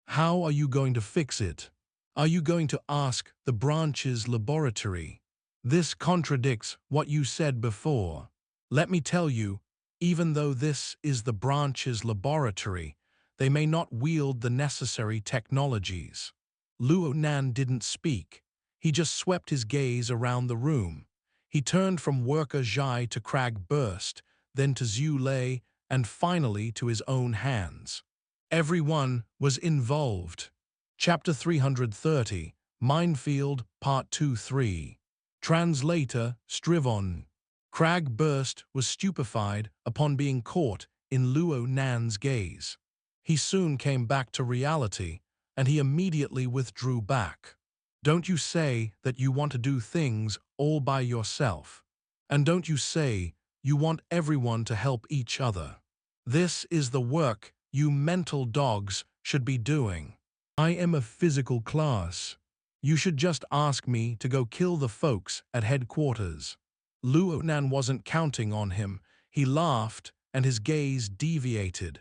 How are you going to fix it? Are you going to ask the branch's laboratory? This contradicts what you said before. Let me tell you, even though this is the branch's laboratory, they may not wield the necessary technologies." Luo Nan didn't speak. He just swept his gaze around the room. He turned from Worker Zhai to Crag Burst, then to Zhu Lei, and finally to his own hands. Everyone was involved. Chapter 330, Minefield, Part 2-3. Translator, Strivon. Crag Burst was stupefied upon being caught in Luo Nan's gaze. He soon came back to reality, and he immediately withdrew back. "Don't you say that you want to do things all by yourself. And don't you say You want everyone to help each other. This is the work you mental dogs should be doing. I am a physical class. You should just ask me to go kill the folks at headquarters. Luo Nan wasn't counting on him. He laughed, and his gaze deviated.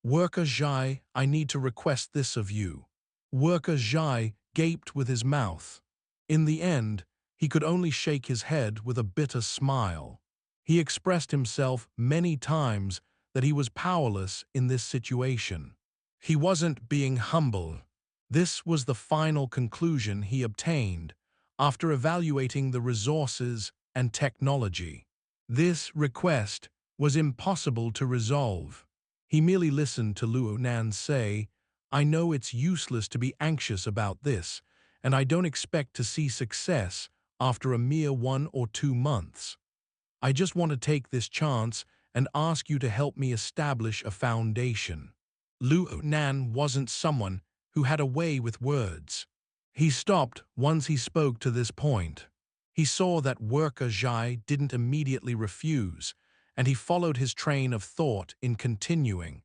Worker Zhai, I need to request this of you. Worker Zhai gaped with his mouth. In the end, he could only shake his head with a bitter smile. He expressed himself many times that he was powerless in this situation. He wasn't being humble. This was the final conclusion he obtained after evaluating the resources and technology. This request was impossible to resolve. He merely listened to Luo Nan say, I know it's useless to be anxious about this, and I don't expect to see success after a mere 1 or 2 months. I just want to take this chance and ask you to help me establish a foundation. Luo Nan wasn't someone who had a way with words. He stopped once he spoke to this point. He saw that Worker Zhai didn't immediately refuse, and he followed his train of thought in continuing.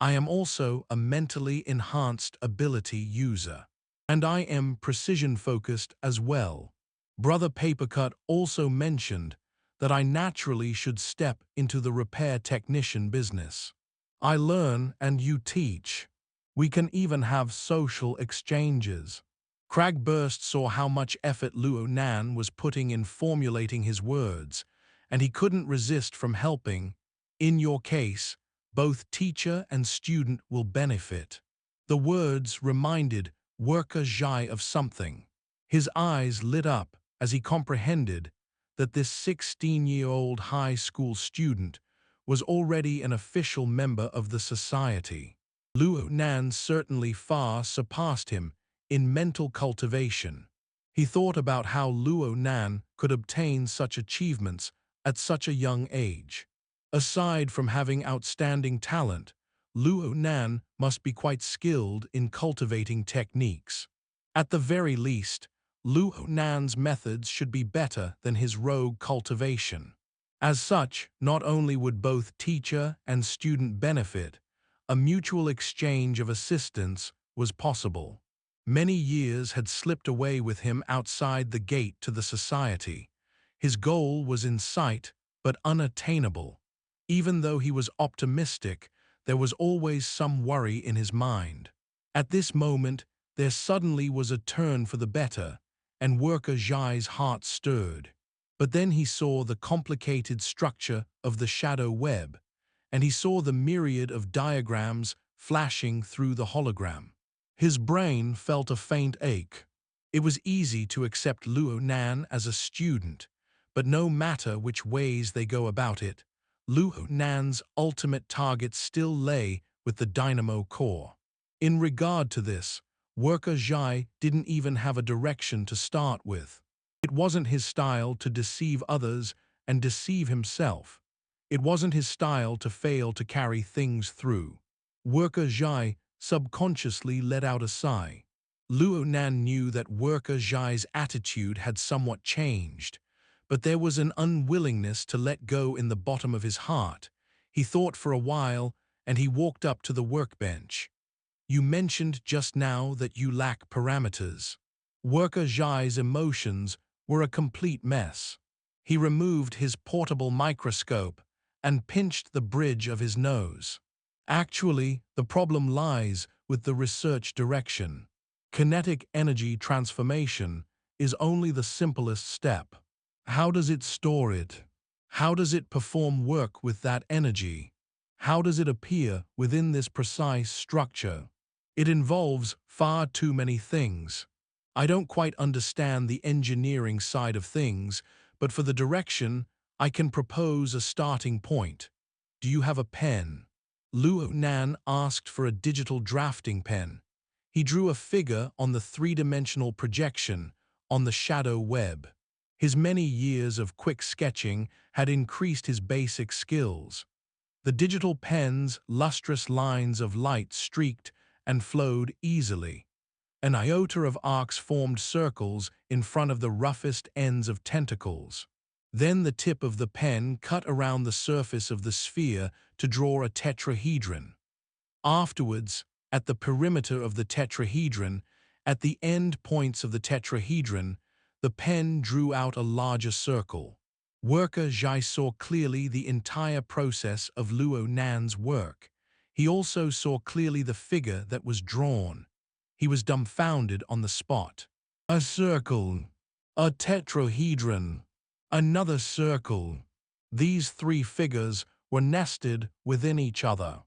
I am also a mentally enhanced ability user, and I am precision-focused as well. Brother Papercut also mentioned that I naturally should step into the repair technician business. I learn and you teach. We can even have social exchanges. Crag Burst saw how much effort Luo Nan was putting in formulating his words, and he couldn't resist from helping. In your case, both teacher and student will benefit. The words reminded Worker Zhai of something. His eyes lit up as he comprehended that this 16-year-old high school student was already an official member of the society. Luo Nan certainly far surpassed him in mental cultivation. He thought about how Luo Nan could obtain such achievements at such a young age. Aside from having outstanding talent, Luo Nan must be quite skilled in cultivating techniques. At the very least, Luo Nan's methods should be better than his rogue cultivation. As such, not only would both teacher and student benefit, a mutual exchange of assistance was possible. Many years had slipped away with him outside the gate to the society. His goal was in sight, but unattainable. Even though he was optimistic, there was always some worry in his mind. At this moment, there suddenly was a turn for the better, and Worker Zhai's heart stirred. But then he saw the complicated structure of the shadow web, and he saw the myriad of diagrams flashing through the hologram. His brain felt a faint ache. It was easy to accept Luo Nan as a student, but no matter which ways they go about it, Luo Nan's ultimate target still lay with the Dynamo core. In regard to this, Worker Zhai didn't even have a direction to start with. It wasn't his style to deceive others and deceive himself. It wasn't his style to fail to carry things through. Worker Zhai subconsciously let out a sigh. Luo Nan knew that Worker Zhai's attitude had somewhat changed, but there was an unwillingness to let go in the bottom of his heart. He thought for a while, and he walked up to the workbench. You mentioned just now that you lack parameters. Worker Zhai's emotions were a complete mess. He removed his portable microscope and pinched the bridge of his nose. Actually, the problem lies with the research direction. Kinetic energy transformation is only the simplest step. How does it store it? How does it perform work with that energy? How does it appear within this precise structure? It involves far too many things. I don't quite understand the engineering side of things, but for the direction, I can propose a starting point. Do you have a pen? Luo Nan asked for a digital drafting pen. He drew a figure on the three-dimensional projection on the shadow web. His many years of quick sketching had increased his basic skills. The digital pen's lustrous lines of light streaked and flowed easily. An iota of arcs formed circles in front of the roughest ends of tentacles. Then the tip of the pen cut around the surface of the sphere to draw a tetrahedron. Afterwards, at the perimeter of the tetrahedron, at the end points of the tetrahedron, the pen drew out a larger circle. Worker Zhai saw clearly the entire process of Luo Nan's work. He also saw clearly the figure that was drawn. He was dumbfounded on the spot. A circle, a tetrahedron, another circle. These three figures were nested within each other.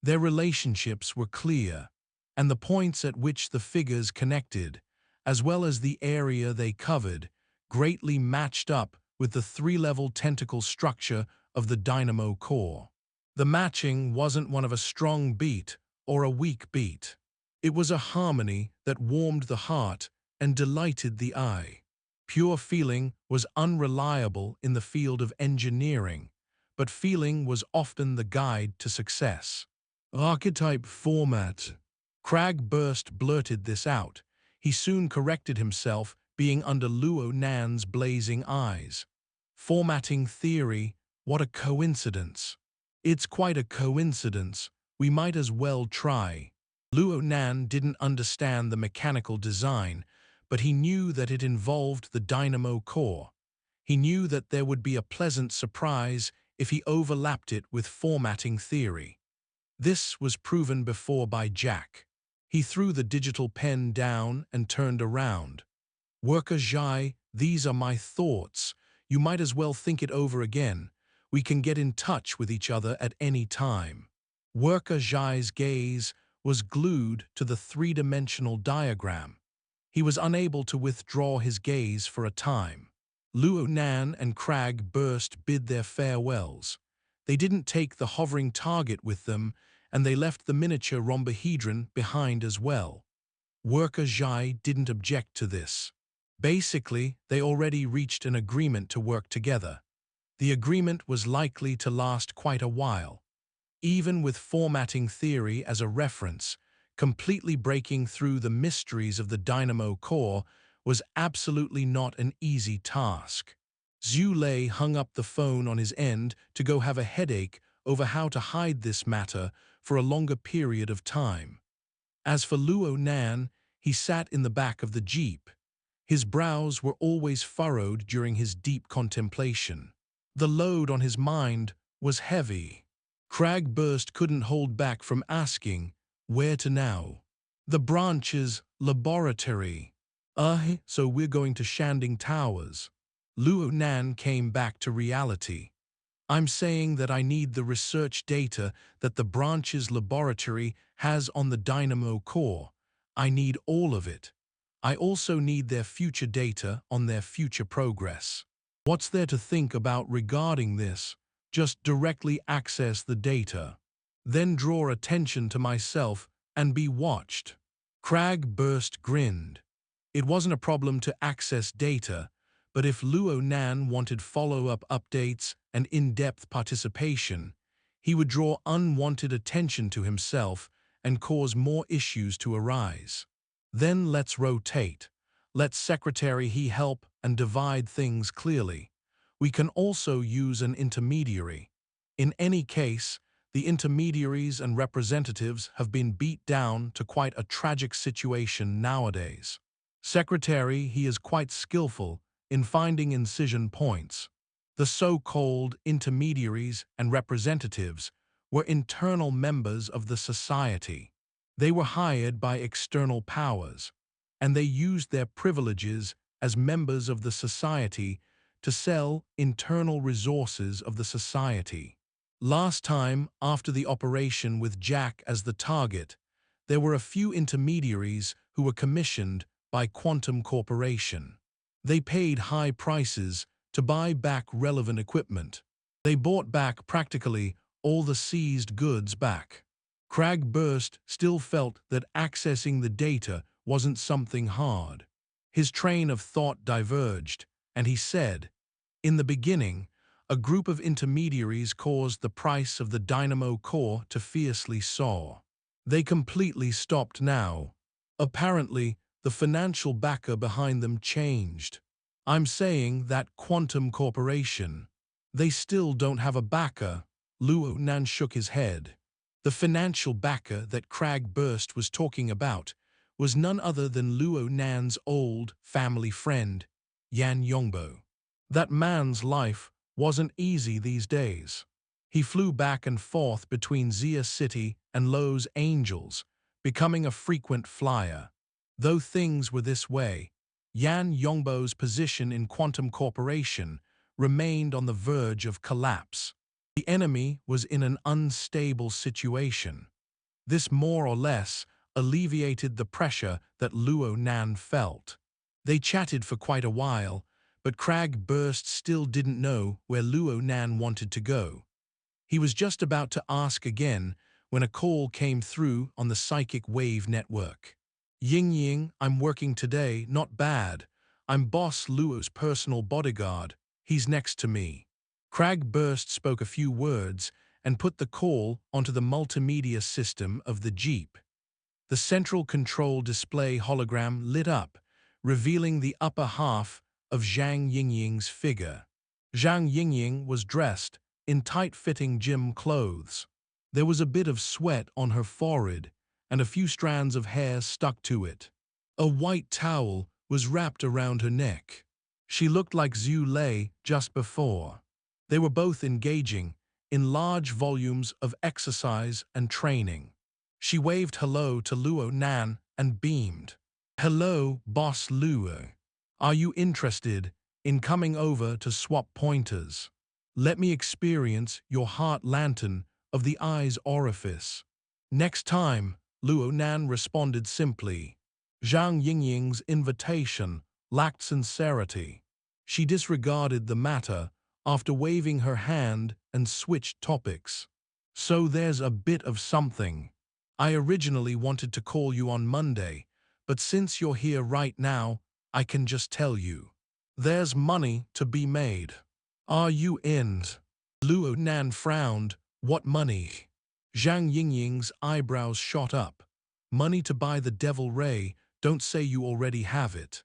Their relationships were clear, and the points at which the figures connected, as well as the area they covered, greatly matched up with the three-level tentacle structure of the Dynamo core. The matching wasn't one of a strong beat or a weak beat. It was a harmony that warmed the heart and delighted the eye. Pure feeling was unreliable in the field of engineering, but feeling was often the guide to success. Archetype format. Crag blurted this out. He soon corrected himself, being under Luo Nan's blazing eyes. Formatting theory, what a coincidence. It's quite a coincidence. We might as well try. Luo Nan didn't understand the mechanical design, but he knew that it involved the Dynamo core. He knew that there would be a pleasant surprise if he overlapped it with formatting theory. This was proven before by Jack. He threw the digital pen down and turned around. Worker Zhai, these are my thoughts. You might as well think it over again. We can get in touch with each other at any time. Worker Zhai's gaze was glued to the three-dimensional diagram. He was unable to withdraw his gaze for a time. Luo Nan and Crag bid their farewells. They didn't take the hovering target with them, and they left the miniature rhombohedron behind as well. Worker Zhai didn't object to this. Basically, they already reached an agreement to work together. The agreement was likely to last quite a while. Even with formatting theory as a reference, completely breaking through the mysteries of the Dynamo core was absolutely not an easy task. Zhu Lei hung up the phone on his end to go have a headache over how to hide this matter for a longer period of time. As for Luo Nan, he sat in the back of the jeep. His brows were always furrowed during his deep contemplation. The load on his mind was heavy. Crag couldn't hold back from asking, where to now? The branch's laboratory. So we're going to Shanding Towers. Luo Nan came back to reality. I'm saying that I need the research data that the branch's laboratory has on the Dynamo core. I need all of it. I also need their future data on their future progress. What's there to think about regarding this? Just directly access the data. Then draw attention to myself and be watched. Crag grinned. It wasn't a problem to access data, but if Luo Nan wanted follow-up updates and in-depth participation, he would draw unwanted attention to himself and cause more issues to arise. Then let's rotate. Let Secretary He help and divide things clearly. We can also use an intermediary. In any case, the intermediaries and representatives have been beat down to quite a tragic situation nowadays. Secretary He is quite skillful in finding incision points. The so-called intermediaries and representatives were internal members of the society. They were hired by external powers, and they used their privileges as members of the society to sell internal resources of the society. Last time, after the operation with Jack as the target, there were a few intermediaries who were commissioned by Quantum Corporation. They paid high prices to buy back relevant equipment. They bought back practically all the seized goods back. Crag still felt that accessing the data wasn't something hard. His train of thought diverged, and he said, in the beginning, a group of intermediaries caused the price of the Dynamo core to fiercely soar. They completely stopped now. Apparently, the financial backer behind them changed. I'm saying that Quantum Corporation. They still don't have a backer. Luo Nan shook his head. The financial backer that Crag Burst was talking about was none other than Luo Nan's old family friend, Yan Yongbo. That man's life wasn't easy these days. He flew back and forth between Xia City and Lo's Angels, becoming a frequent flyer. Though things were this way, Yan Yongbo's position in Quantum Corporation remained on the verge of collapse. The enemy was in an unstable situation. This more or less alleviated the pressure that Luo Nan felt. They chatted for quite a while, but Crag Burst still didn't know where Luo Nan wanted to go. He was just about to ask again when a call came through on the psychic wave network. Yingying, I'm working today, not bad. I'm Boss Luo's personal bodyguard. He's next to me. Crag Burst spoke a few words and put the call onto the multimedia system of the Jeep. The central control display hologram lit up, revealing the upper half of Zhang Yingying's figure. Zhang Yingying was dressed in tight-fitting gym clothes. There was a bit of sweat on her forehead, and a few strands of hair stuck to it. A white towel was wrapped around her neck. She looked like Zhu Lei just before. They were both engaging in large volumes of exercise and training. She waved hello to Luo Nan and beamed. Hello, Boss Luo. Are you interested in coming over to swap pointers? Let me experience your heart lantern of the eye's orifice. Next time, Luo Nan responded simply. Zhang Yingying's invitation lacked sincerity. She disregarded the matter after waving her hand and switched topics. So there's a bit of something. I originally wanted to call you on Monday, but since you're here right now, I can just tell you. There's money to be made. Are you in? Luo Nan frowned. What money? Zhang Yingying's eyebrows shot up. Money to buy the Devil Ray, don't say you already have it.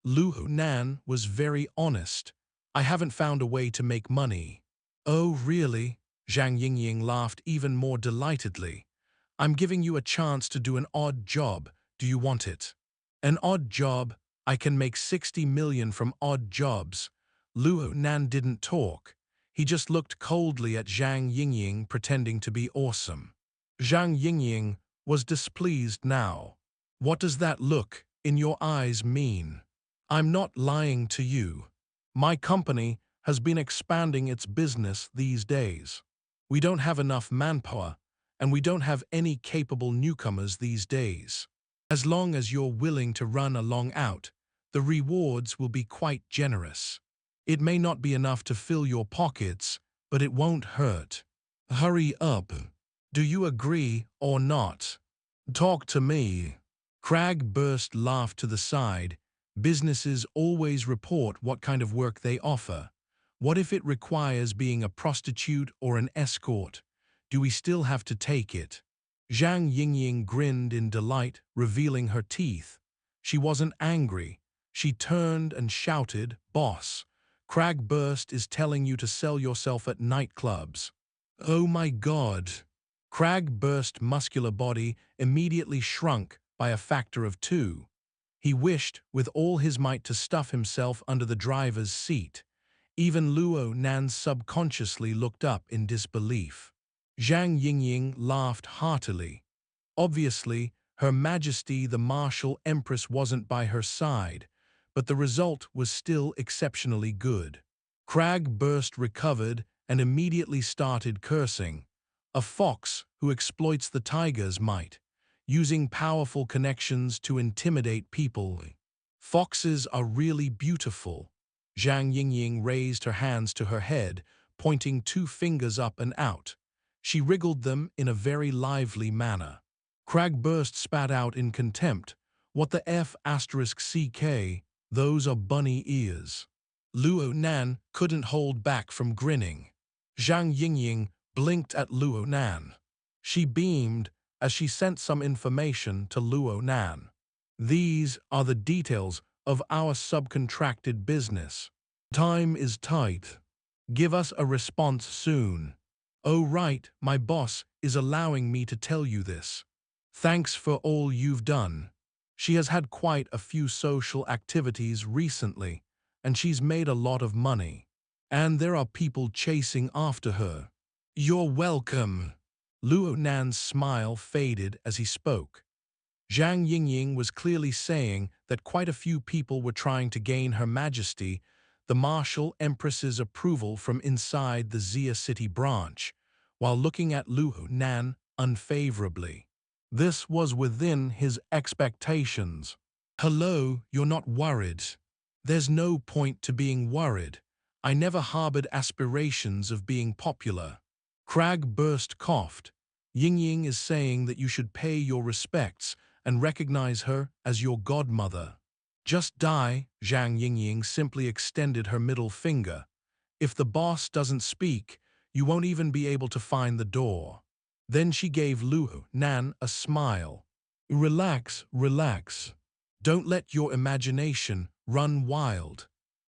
Luo Nan was very honest. I haven't found a way to make money. Oh, really? Zhang Yingying laughed even more delightedly. I'm giving you a chance to do an odd job. Do you want it? An odd job? I can make 60 million from odd jobs. Luo Nan didn't talk. He just looked coldly at Zhang Yingying, pretending to be awesome. Zhang Yingying was displeased now. What does that look in your eyes mean? I'm not lying to you. My company has been expanding its business these days. We don't have enough manpower, and we don't have any capable newcomers these days. As long as you're willing to run along out, the rewards will be quite generous. It may not be enough to fill your pockets, but it won't hurt. Hurry up. Do you agree or not? Talk to me. Crag Burst laughed to the side. Businesses always report what kind of work they offer. What if it requires being a prostitute or an escort? Do we still have to take it? Zhang Yingying grinned in delight, revealing her teeth. She wasn't angry. She turned and shouted, Boss, Crag Burst is telling you to sell yourself at nightclubs. Oh my God. Crag Burst's muscular body immediately shrunk by a factor of 2. He wished with all his might to stuff himself under the driver's seat. Even Luo Nan subconsciously looked up in disbelief. Zhang Yingying laughed heartily. Obviously, Her Majesty the Martial Empress wasn't by her side, but the result was still exceptionally good. Crag Burst recovered and immediately started cursing. A fox who exploits the tiger's might, using powerful connections to intimidate people. Foxes are really beautiful. Zhang Yingying raised her hands to her head, pointing 2 fingers up and out. She wriggled them in a very lively manner. Crag Burst spat out in contempt. What the F***CK? Those are bunny ears. Luo Nan couldn't hold back from grinning. Zhang Yingying blinked at Luo Nan. She beamed as she sent some information to Luo Nan. These are the details of our subcontracted business. Time is tight. Give us a response soon. Oh right, my boss is allowing me to tell you this. Thanks for all you've done. She has had quite a few social activities recently, and she's made a lot of money. And there are people chasing after her. You're welcome. Luo Nan's smile faded as he spoke. Zhang Yingying was clearly saying that quite a few people were trying to gain Her Majesty, the Martial Empress's approval from inside the Xia City branch, while looking at Luo Nan unfavorably. This was within his expectations. Hello, you're not worried. There's no point to being worried. I never harbored aspirations of being popular. Crag burst coughed. Yingying is saying that you should pay your respects and recognize her as your godmother. Just die, Zhang Yingying simply extended her middle finger. If the boss doesn't speak, you won't even be able to find the door. Then she gave Luo Nan a smile. Relax, relax. Don't let your imagination run wild.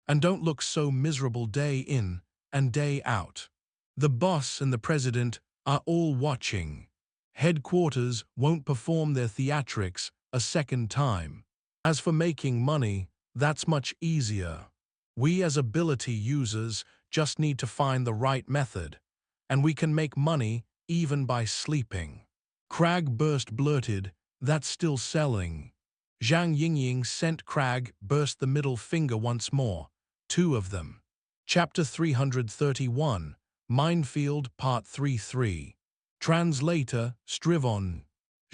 And don't look so miserable day in and day out. The boss and the president are all watching. Headquarters won't perform their theatrics a second time. As for making money, that's much easier. We as ability users just need to find the right method, and we can make money even by sleeping. Crag blurted, that's still selling. Zhang Yingying sent Crag the middle finger once more, 2 of them. Chapter 331, Minefield Part 3-3. Translator, Strivon.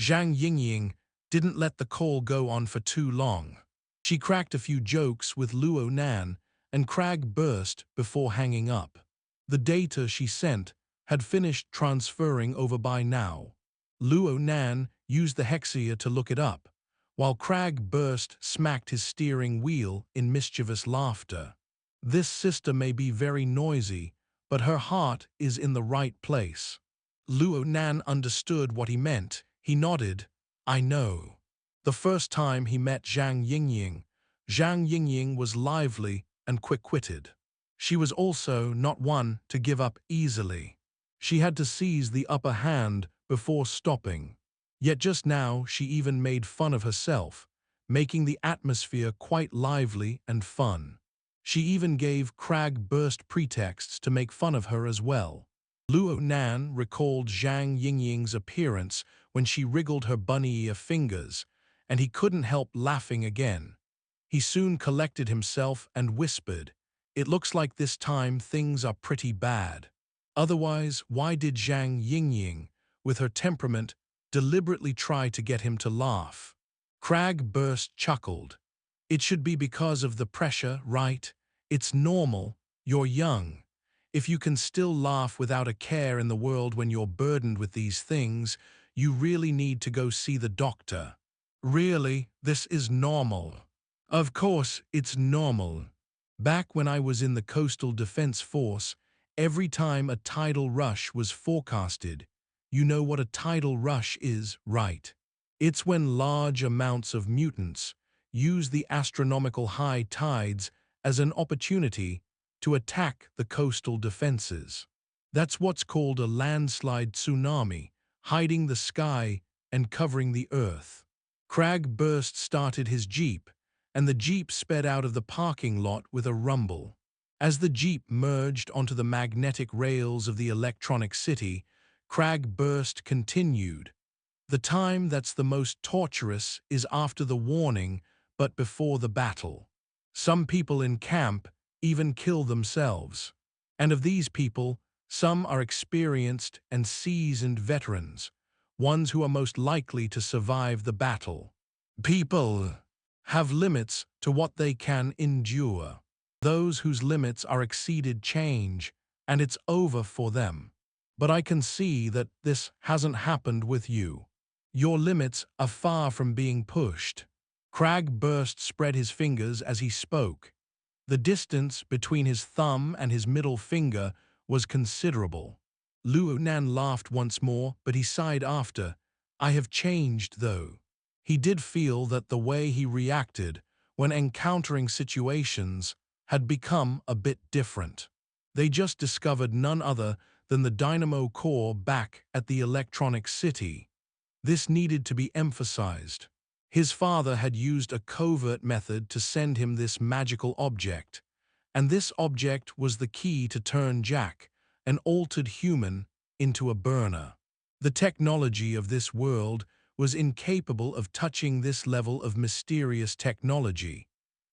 Zhang Yingying didn't let the call go on for too long. She cracked a few jokes with Luo Nan, and Crag burst before hanging up. The data she sent had finished transferring over by now. Luo Nan used the hexia to look it up, while Crag smacked his steering wheel in mischievous laughter. This sister may be very noisy, but her heart is in the right place. Luo Nan understood what he meant. He nodded. I know. The first time he met Zhang Yingying was lively and quick-witted. She was also not one to give up easily. She had to seize the upper hand before stopping. Yet just now she even made fun of herself, making the atmosphere quite lively and fun. She even gave Crag pretexts to make fun of her as well. Luo Nan recalled Zhang Yingying's appearance when she wriggled her bunny-ear fingers, and he couldn't help laughing again. He soon collected himself and whispered, "It looks like this time things are pretty bad." Otherwise, why did Zhang Yingying, with her temperament, deliberately try to get him to laugh? Crag chuckled. It should be because of the pressure, right? It's normal. You're young. If you can still laugh without a care in the world when you're burdened with these things, you really need to go see the doctor. Really, this is normal. Of course, it's normal. Back when I was in the Coastal Defense Force, every time a tidal rush was forecasted, you know what a tidal rush is, right? It's when large amounts of mutants use the astronomical high tides as an opportunity to attack the coastal defenses. That's what's called a landslide tsunami, hiding the sky and covering the earth. Crag started his jeep, and the jeep sped out of the parking lot with a rumble. As the jeep merged onto the magnetic rails of the electronic city, Crag continued. The time that's the most torturous is after the warning, but before the battle. Some people in camp even kill themselves. And of these people, some are experienced and seasoned veterans, ones who are most likely to survive the battle. People have limits to what they can endure. Those whose limits are exceeded change, and it's over for them. But I can see that this hasn't happened with you. Your limits are far from being pushed. Crag spread his fingers as he spoke. The distance between his thumb and his middle finger was considerable. Luo Nan laughed once more, but he sighed after. I have changed, though. He did feel that the way he reacted when encountering situations, had become a bit different. They just discovered none other than the Dynamo core back at the Electronic City. This needed to be emphasized. His father had used a covert method to send him this magical object, and this object was the key to turn Jack, an altered human, into a burner. The technology of this world was incapable of touching this level of mysterious technology,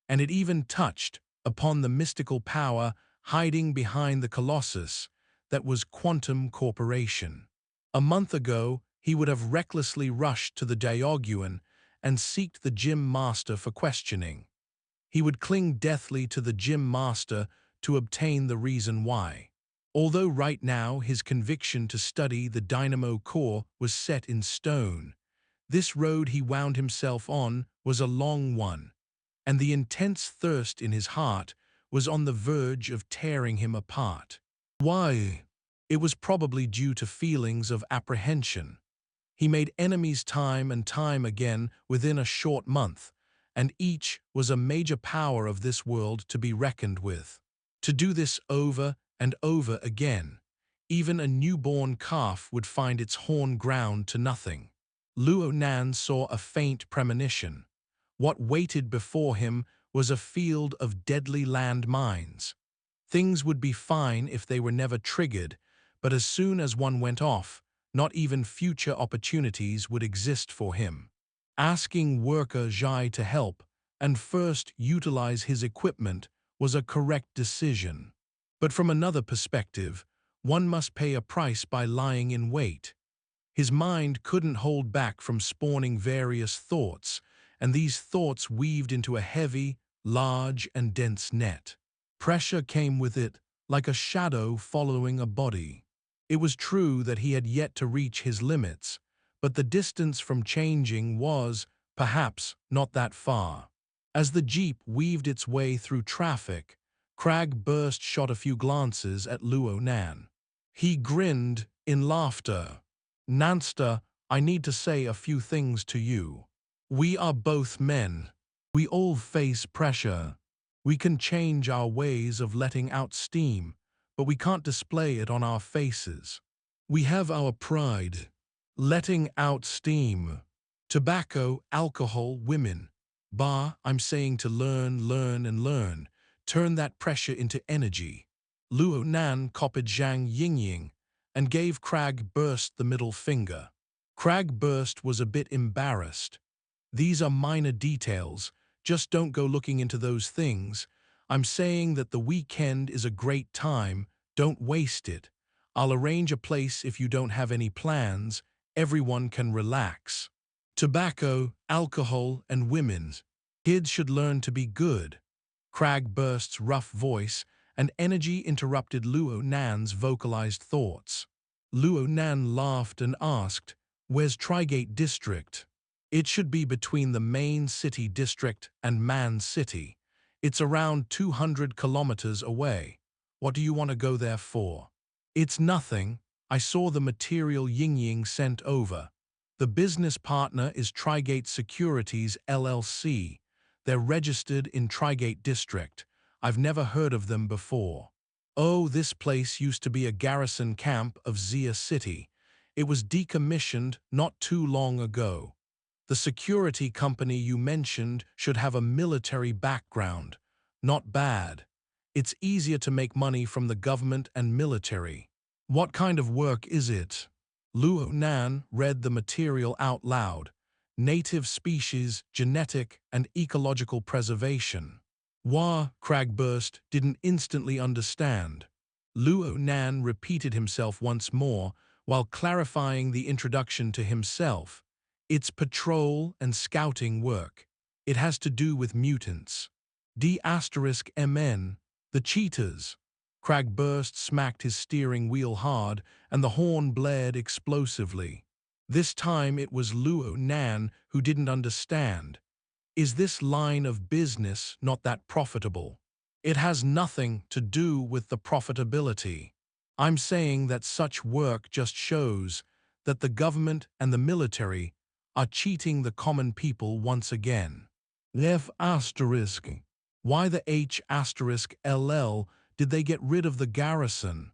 and it even touched upon the mystical power hiding behind the Colossus that was Quantum Corporation. A month ago, he would have recklessly rushed to the daoguan and sought the gym master for questioning. He would cling deathly to the gym master to obtain the reason why. Although right now his conviction to study the Dynamo core was set in stone, this road he wound himself on was a long one, and the intense thirst in his heart was on the verge of tearing him apart. Why? It was probably due to feelings of apprehension. He made enemies time and time again within a short month, and each was a major power of this world to be reckoned with. To do this over and over again, even a newborn calf would find its horn ground to nothing. Luo Nan saw a faint premonition. What waited before him was a field of deadly land mines. Things would be fine if they were never triggered, but as soon as one went off, not even future opportunities would exist for him. Asking Worker Zhai to help and first utilize his equipment was a correct decision. But from another perspective, one must pay a price by lying in wait. His mind couldn't hold back from spawning various thoughts, and these thoughts weaved into a heavy, large, and dense net. Pressure came with it, like a shadow following a body. It was true that he had yet to reach his limits, but the distance from changing was, perhaps, not that far. As the jeep weaved its way through traffic, Crag shot a few glances at Luo Nan. He grinned in laughter. "Nanster, I need to say a few things to you. We are both men. We all face pressure. We can change our ways of letting out steam, but we can't display it on our faces. We have our pride. Letting out steam. Tobacco, alcohol, women. I'm saying to learn, and learn. Turn that pressure into energy." Luo Nan copied Zhang Yingying and gave Crag the middle finger. Crag was a bit embarrassed. "These are minor details. Just don't go looking into those things. I'm saying that the weekend is a great time. Don't waste it. I'll arrange a place if you don't have any plans. Everyone can relax. Tobacco, alcohol, and women. Kids should learn to be good." Crag's rough voice and energy interrupted Luo Nan's vocalized thoughts. Luo Nan laughed and asked, "Where's Trigate District?" "It should be between the main city district and Man City. It's around 200 kilometers away. What do you want to go there for?" "It's nothing. I saw the material Yingying sent over. The business partner is Trigate Securities LLC. They're registered in Trigate District. I've never heard of them before." "Oh, this place used to be a garrison camp of Zia City. It was decommissioned not too long ago. The security company you mentioned should have a military background. Not bad. It's easier to make money from the government and military." "What kind of work is it?" Luo Nan read the material out loud. "Native species, genetic, and ecological preservation." Crag didn't instantly understand. Luo Nan repeated himself once more while clarifying the introduction to himself. "It's patrol and scouting work. It has to do with mutants. D*MN, the cheetahs." Crag smacked his steering wheel hard, and the horn blared explosively. This time it was Luo Nan who didn't understand. "Is this line of business not that profitable?" "It has nothing to do with the profitability. I'm saying that such work just shows that the government and the military are cheating the common people once again." F asterisk. Why the H asterisk LL did they get rid of the garrison?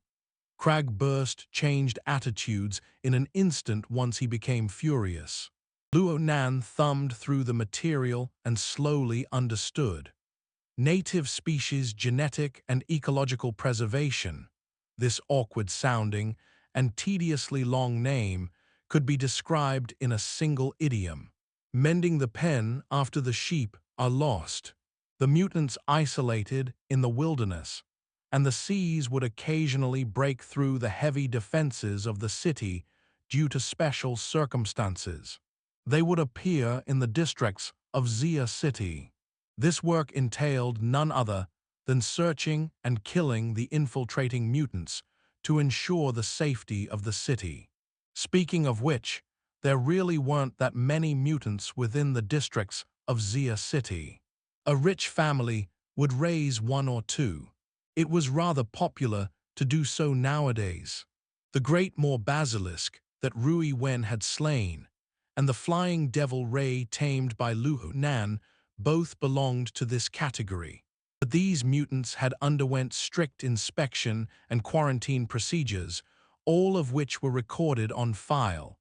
Crag burst changed attitudes in an instant once he became furious. Luo Nan thumbed through the material and slowly understood. Native species genetic and ecological preservation. This awkward-sounding and tediously long name could be described in a single idiom. Mending the pen after the sheep are lost. The mutants isolated in the wilderness, and the seas would occasionally break through the heavy defenses of the city due to special circumstances. They would appear in the districts of Xia City. This work entailed none other than searching and killing the infiltrating mutants to ensure the safety of the city. Speaking of which, there really weren't that many mutants within the districts of Xia City. A rich family would raise one or two. It was rather popular to do so nowadays. The great Moor basilisk that Rui Wen had slain, and the flying devil ray tamed by Luo Nan both belonged to this category. But these mutants had underwent strict inspection and quarantine procedures, all of which were recorded on file.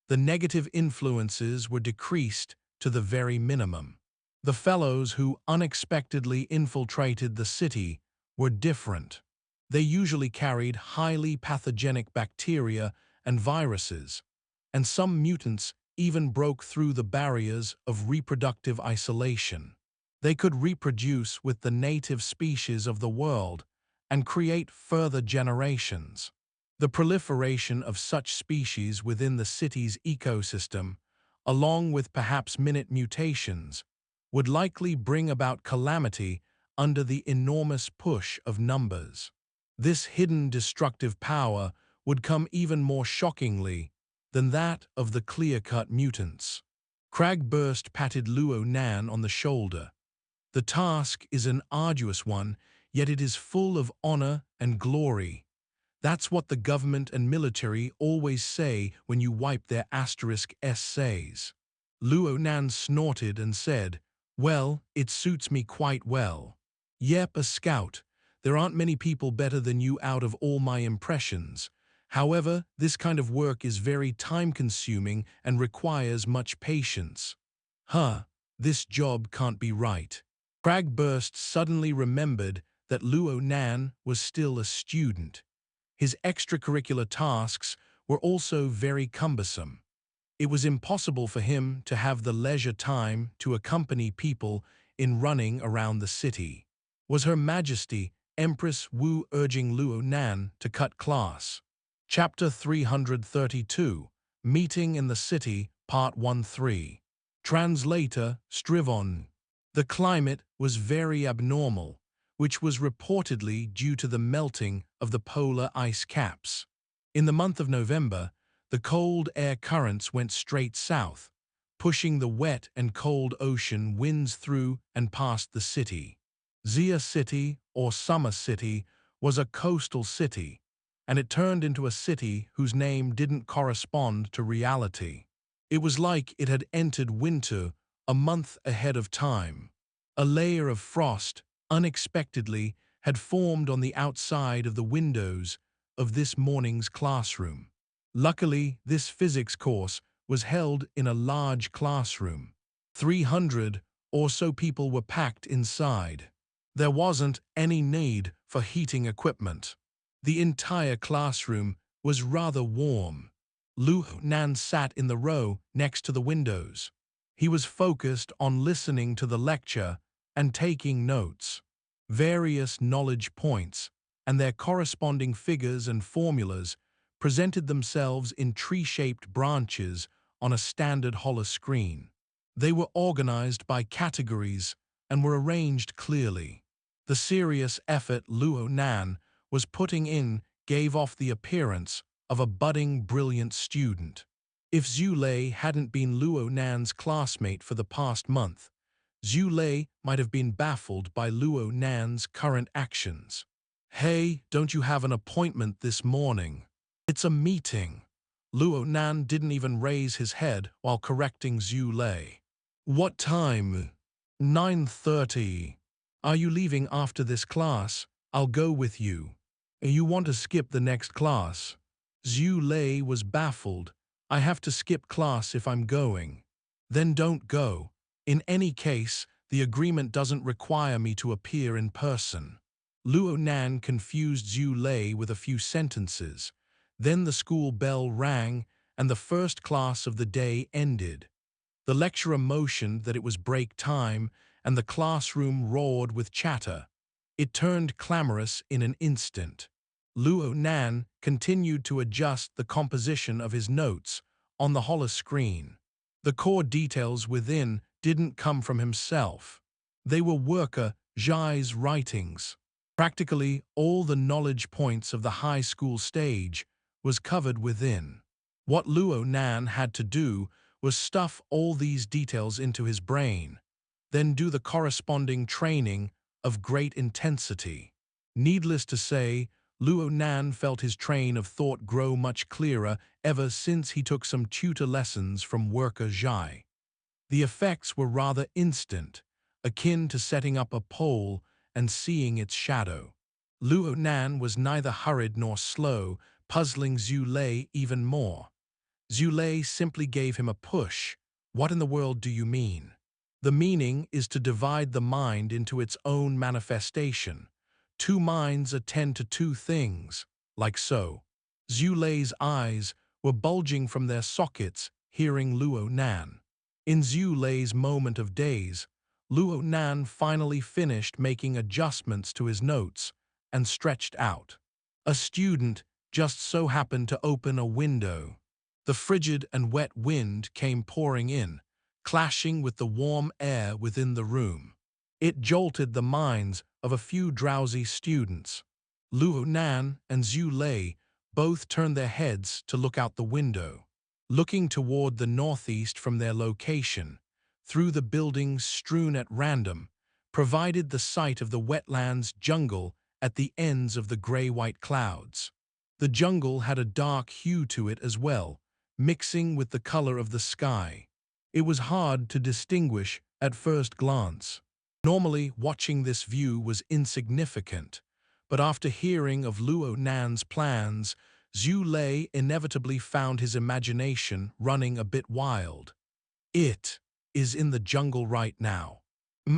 The negative influences were decreased to the very minimum. The fellows who unexpectedly infiltrated the city were different. They usually carried highly pathogenic bacteria and viruses, and some mutants even broke through the barriers of reproductive isolation. They could reproduce with the native species of the world and create further generations. The proliferation of such species within the city's ecosystem, along with perhaps minute mutations, would likely bring about calamity under the enormous push of numbers. This hidden destructive power would come even more shockingly than that of the clear-cut mutants. Crag burst patted Luo Nan on the shoulder. The task is an arduous one, yet it is full of honor and glory. That's what the government and military always say when you wipe their asterisk essays. Luo Nan snorted and said, "Well, it suits me quite well. Yep, a scout. There aren't many people better than you out of all my impressions. However, this kind of work is very time-consuming and requires much patience." This job can't be right. Cragburst suddenly remembered that Luo Nan was still a student. His extracurricular tasks were also very cumbersome. It was impossible for him to have the leisure time to accompany people in running around the city. Was Her Majesty Empress Wu urging Luo Nan to cut class? Chapter 332, Meeting in the City, Part 1-3. Translator Strivon. The climate was very abnormal, which was reportedly due to the melting of the polar ice caps. In the month of November, the cold air currents went straight south, pushing the wet and cold ocean winds through and past the city. Xia City, or Summer City, was a coastal city, and it turned into a city whose name didn't correspond to reality. It was like it had entered winter a month ahead of time. A layer of frost, unexpectedly, had formed on the outside of the windows of this morning's classroom. Luckily, this physics course was held in a large classroom. 300 or so people were packed inside. There wasn't any need for heating equipment. The entire classroom was rather warm. Luo Nan sat in the row next to the windows. He was focused on listening to the lecture and taking notes. Various knowledge points and their corresponding figures and formulas presented themselves in tree-shaped branches on a standard holoscreen. They were organized by categories and were arranged clearly. The serious effort Luo Nan was putting in gave off the appearance of a budding, brilliant student. If Zhu Lei hadn't been Luo Nan's classmate for the past month, Zhu Lei might have been baffled by Luo Nan's current actions. "Hey, don't you have an appointment this morning?" "It's a meeting." Luo Nan didn't even raise his head while correcting Zhu Lei. "What time?" 9:30. Are you leaving after this class? I'll go with you. You want to skip the next class? Zhu Lei was baffled. I have to skip class if I'm going. Then don't go. In any case, the agreement doesn't require me to appear in person. Luo Nan confused Zhu Lei with a few sentences. Then the school bell rang, and the first class of the day ended. The lecturer motioned that it was break time, and the classroom roared with chatter. It turned clamorous in an instant. Luo Nan continued to adjust the composition of his notes on the holoscreen. The core details within didn't come from himself. They were Worker Zhai's writings. Practically all the knowledge points of the high school stage was covered within. What Luo Nan had to do was stuff all these details into his brain, then do the corresponding training of great intensity. Needless to say, Luo Nan felt his train of thought grow much clearer ever since he took some tutor lessons from Worker Zhai. The effects were rather instant, akin to setting up a pole and seeing its shadow. Luo Nan was neither hurried nor slow, puzzling Zhu Lei even more. Zhu Lei simply gave him a push. What in the world do you mean? The meaning is to divide the mind into its own manifestation. Two minds attend to two things, like so. Zhu Lei's eyes were bulging from their sockets, hearing Luo Nan. In Zhu Lei's moment of daze, Luo Nan finally finished making adjustments to his notes and stretched out. A student just so happened to open a window. The frigid and wet wind came pouring in, clashing with the warm air within the room. It jolted the minds of a few drowsy students. Luo Nan and Zhu Lei both turned their heads to look out the window. Looking toward the northeast from their location, through the buildings strewn at random, provided the sight of the wetlands jungle at the ends of the gray-white clouds. The jungle had a dark hue to it as well, mixing with the color of the sky. It was hard to distinguish at first glance. Normally, watching this view was insignificant, but after hearing of Luo Nan's plans, Zhu Lei inevitably found his imagination running a bit wild. It is in the jungle right now.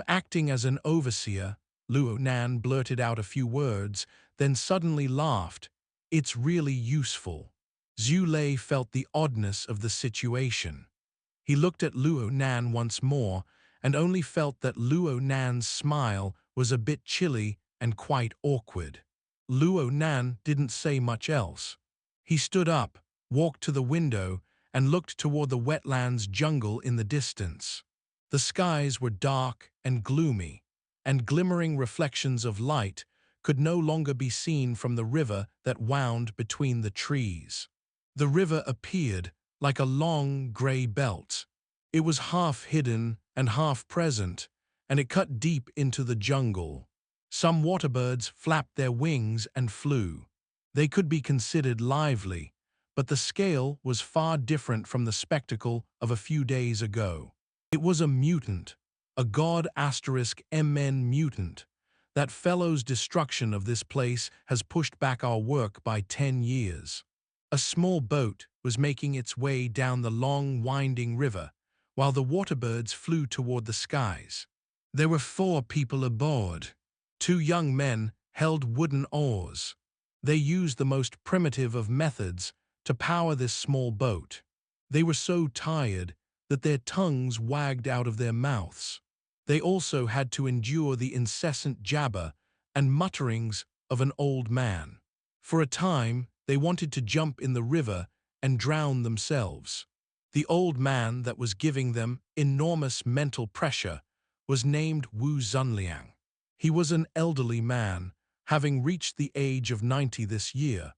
Acting as an overseer, Luo Nan blurted out a few words, then suddenly laughed. It's really useful. Zhu Lei felt the oddness of the situation. He looked at Luo Nan once more, and only felt that Luo Nan's smile was a bit chilly and quite awkward. Luo Nan didn't say much else. He stood up, walked to the window, and looked toward the wetlands jungle in the distance. The skies were dark and gloomy, and glimmering reflections of light could no longer be seen from the river that wound between the trees. The river appeared like a long gray belt. It was half hidden and half present, and it cut deep into the jungle. Some waterbirds flapped their wings and flew. They could be considered lively, but the scale was far different from the spectacle of a few days ago. It was a mutant, a god*MN mutant. That fellow's destruction of this place has pushed back our work by 10 years. A small boat was making its way down the long, winding river, while the waterbirds flew toward the skies. There were 4 people aboard. 2 young men held wooden oars. They used the most primitive of methods to power this small boat. They were so tired that their tongues wagged out of their mouths. They also had to endure the incessant jabber and mutterings of an old man. For a time, they wanted to jump in the river and drown themselves. The old man that was giving them enormous mental pressure was named Wu Zunliang. He was an elderly man, having reached the age of 90 this year,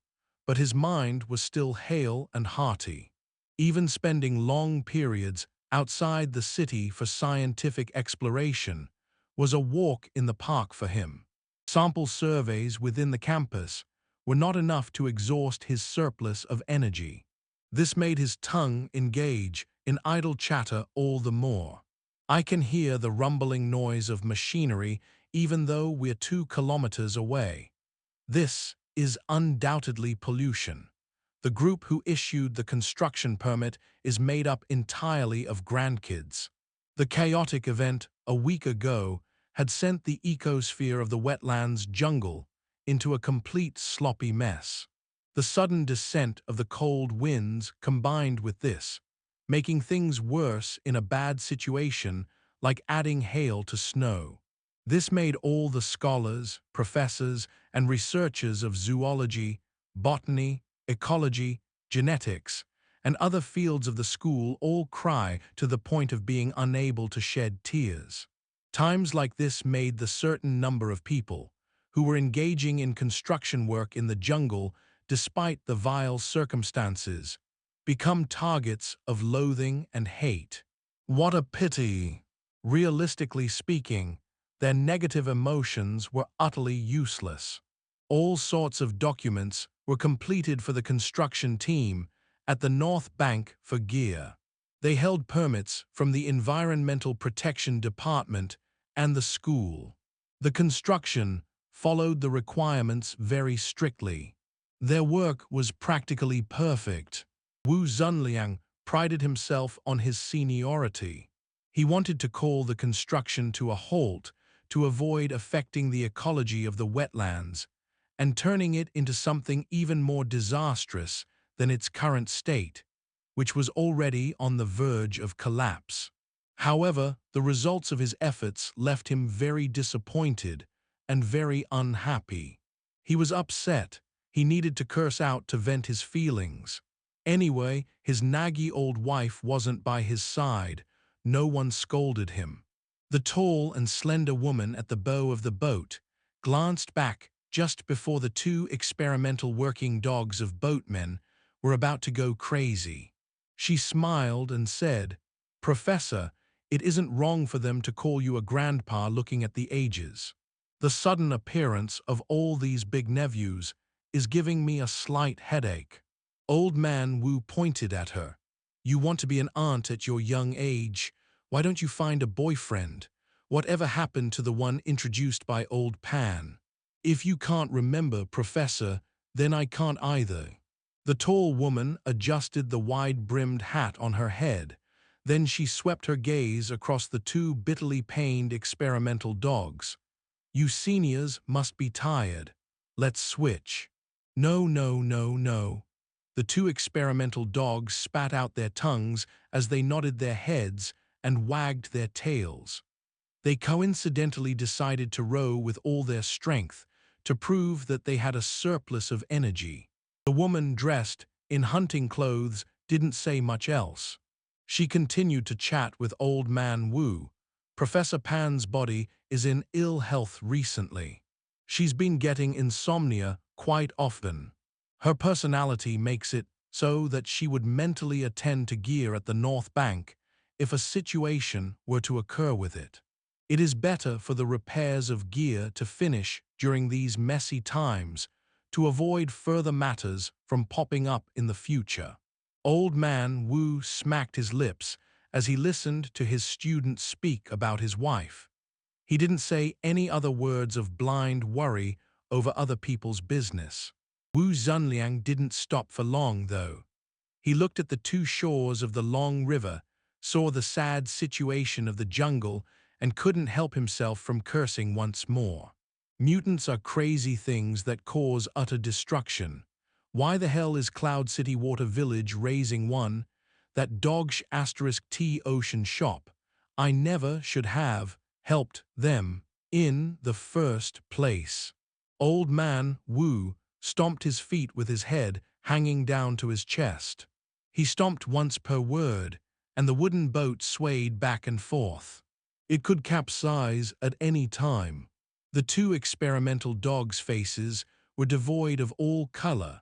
but his mind was still hale and hearty. Even spending long periods outside the city for scientific exploration was a walk in the park for him. Sample surveys within the campus were not enough to exhaust his surplus of energy. This made his tongue engage in idle chatter all the more. I can hear the rumbling noise of machinery even though we're 2 kilometers away. This is undoubtedly pollution. The group who issued the construction permit is made up entirely of grandkids. The chaotic event a week ago had sent the ecosphere of the wetlands jungle into a complete sloppy mess. The sudden descent of the cold winds combined with this, making things worse in a bad situation like adding hail to snow. This made all the scholars, professors, and researchers of zoology, botany, ecology, genetics, and other fields of the school all cry to the point of being unable to shed tears. Times like this made the certain number of people who were engaging in construction work in the jungle despite the vile circumstances become targets of loathing and hate. What a pity! Realistically speaking, their negative emotions were utterly useless. All sorts of documents were completed for the construction team at the North Bank for gear. They held permits from the Environmental Protection Department and the school. The construction followed the requirements very strictly. Their work was practically perfect. Wu Zunliang prided himself on his seniority. He wanted to call the construction to a halt to avoid affecting the ecology of the wetlands and turning it into something even more disastrous than its current state, which was already on the verge of collapse. However, the results of his efforts left him very disappointed and very unhappy. He was upset. He needed to curse out to vent his feelings. Anyway, his naggy old wife wasn't by his side. No one scolded him. The tall and slender woman at the bow of the boat glanced back just before the 2 experimental working dogs of boatmen were about to go crazy. She smiled and said, "Professor, it isn't wrong for them to call you a grandpa looking at the ages. The sudden appearance of all these big nephews is giving me a slight headache." Old Man Wu pointed at her. "You want to be an aunt at your young age. Why don't you find a boyfriend? Whatever happened to the one introduced by Old Pan?" "If you can't remember, Professor, then I can't either." The tall woman adjusted the wide-brimmed hat on her head. Then she swept her gaze across the 2 bitterly pained experimental dogs. "You seniors must be tired. Let's switch." "No, no, no, no." The 2 experimental dogs spat out their tongues as they nodded their heads and wagged their tails. They coincidentally decided to row with all their strength to prove that they had a surplus of energy. The woman dressed in hunting clothes didn't say much else. She continued to chat with Old Man Wu. "Professor Pan's body is in ill health recently. She's been getting insomnia quite often. Her personality makes it so that she would mentally attend to gear at the North Bank if a situation were to occur with it. It is better for the repairs of gear to finish during these messy times to avoid further matters from popping up in the future." Old Man Wu smacked his lips as he listened to his student speak about his wife. He didn't say any other words of blind worry over other people's business. Wu Zunliang didn't stop for long, though. He looked at the 2 shores of the long river, saw the sad situation of the jungle, and couldn't help himself from cursing once more. Mutants are crazy things that cause utter destruction. Why the hell is Cloud City Water Village raising one? That dog**T ocean shop. I never should have helped them in the first place. Old Man Wu stomped his feet with his head hanging down to his chest. He stomped once per word, and the wooden boat swayed back and forth. It could capsize at any time. The 2 experimental dogs' faces were devoid of all color,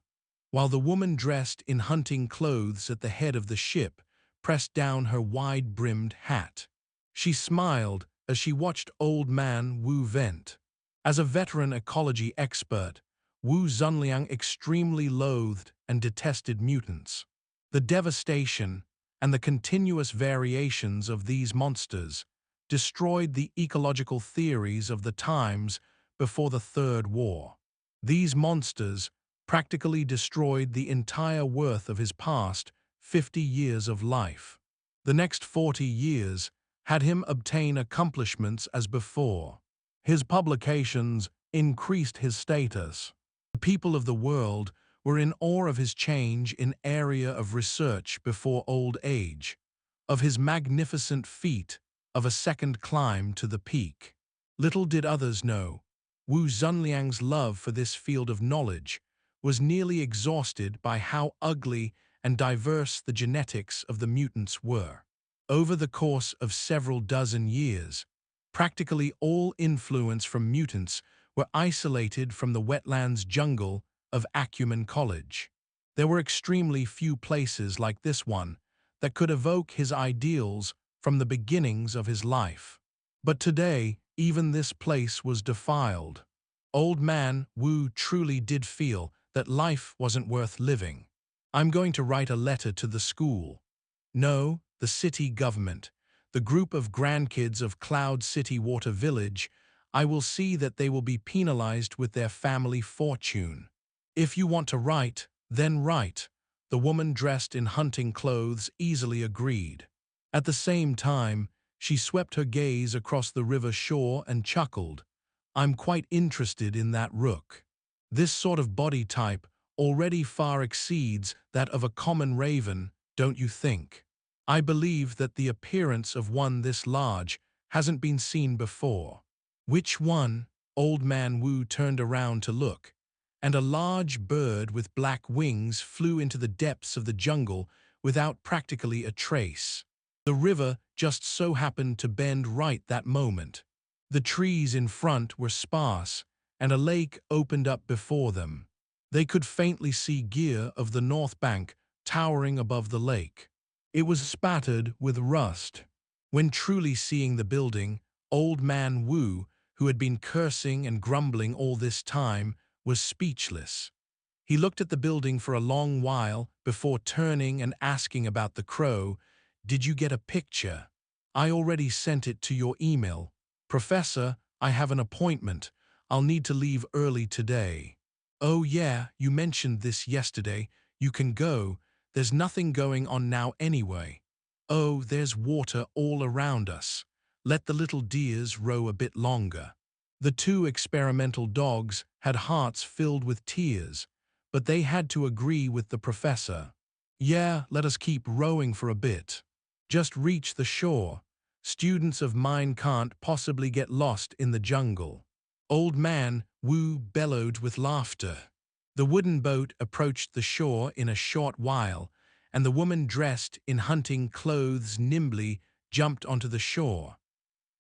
while the woman dressed in hunting clothes at the head of the ship pressed down her wide-brimmed hat. She smiled as she watched Old Man Wu vent. As a veteran ecology expert, Wu Zunliang extremely loathed and detested mutants. The devastation and the continuous variations of these monsters destroyed the ecological theories of the times before the Third War. These monsters practically destroyed the entire worth of his past 50 years of life. The next 40 years had him obtain accomplishments as before. His publications increased his status. The people of the world were in awe of his change in area of research before old age, of his magnificent feat of a second climb to the peak. Little did others know, Wu Zunliang's love for this field of knowledge was nearly exhausted by how ugly and diverse the genetics of the mutants were. Over the course of several dozen years, practically all influence from mutants were isolated from the wetlands jungle of Acumen College. There were extremely few places like this one that could evoke his ideals from the beginnings of his life. But today, even this place was defiled. Old man Wu truly did feel that life wasn't worth living. I'm going to write a letter to the school. No, the city government, the group of grandkids of Cloud City Water Village. I will see that they will be penalized with their family fortune. If you want to write, then write, the woman dressed in hunting clothes easily agreed. At the same time, she swept her gaze across the river shore and chuckled. I'm quite interested in that rook. This sort of body type already far exceeds that of a common raven, don't you think? I believe that the appearance of one this large hasn't been seen before. Which one? Old man Wu turned around to look, and a large bird with black wings flew into the depths of the jungle without practically a trace. The river just so happened to bend right that moment. The trees in front were sparse, and a lake opened up before them. They could faintly see gear of the north bank towering above the lake. It was spattered with rust. When truly seeing the building, old man Wu, who had been cursing and grumbling all this time, was speechless. He looked at the building for a long while before turning and asking about the crow. Did you get a picture? I already sent it to your email. Professor, I have an appointment. I'll need to leave early today. Oh yeah, you mentioned this yesterday. You can go. There's nothing going on now anyway. Oh, there's water all around us. Let the little deers row a bit longer. The two experimental dogs had hearts filled with tears, but they had to agree with the professor. Yeah, let us keep rowing for a bit. Just reach the shore. Students of mine can't possibly get lost in the jungle. Old man Wu bellowed with laughter. The wooden boat approached the shore in a short while, and the woman dressed in hunting clothes nimbly jumped onto the shore.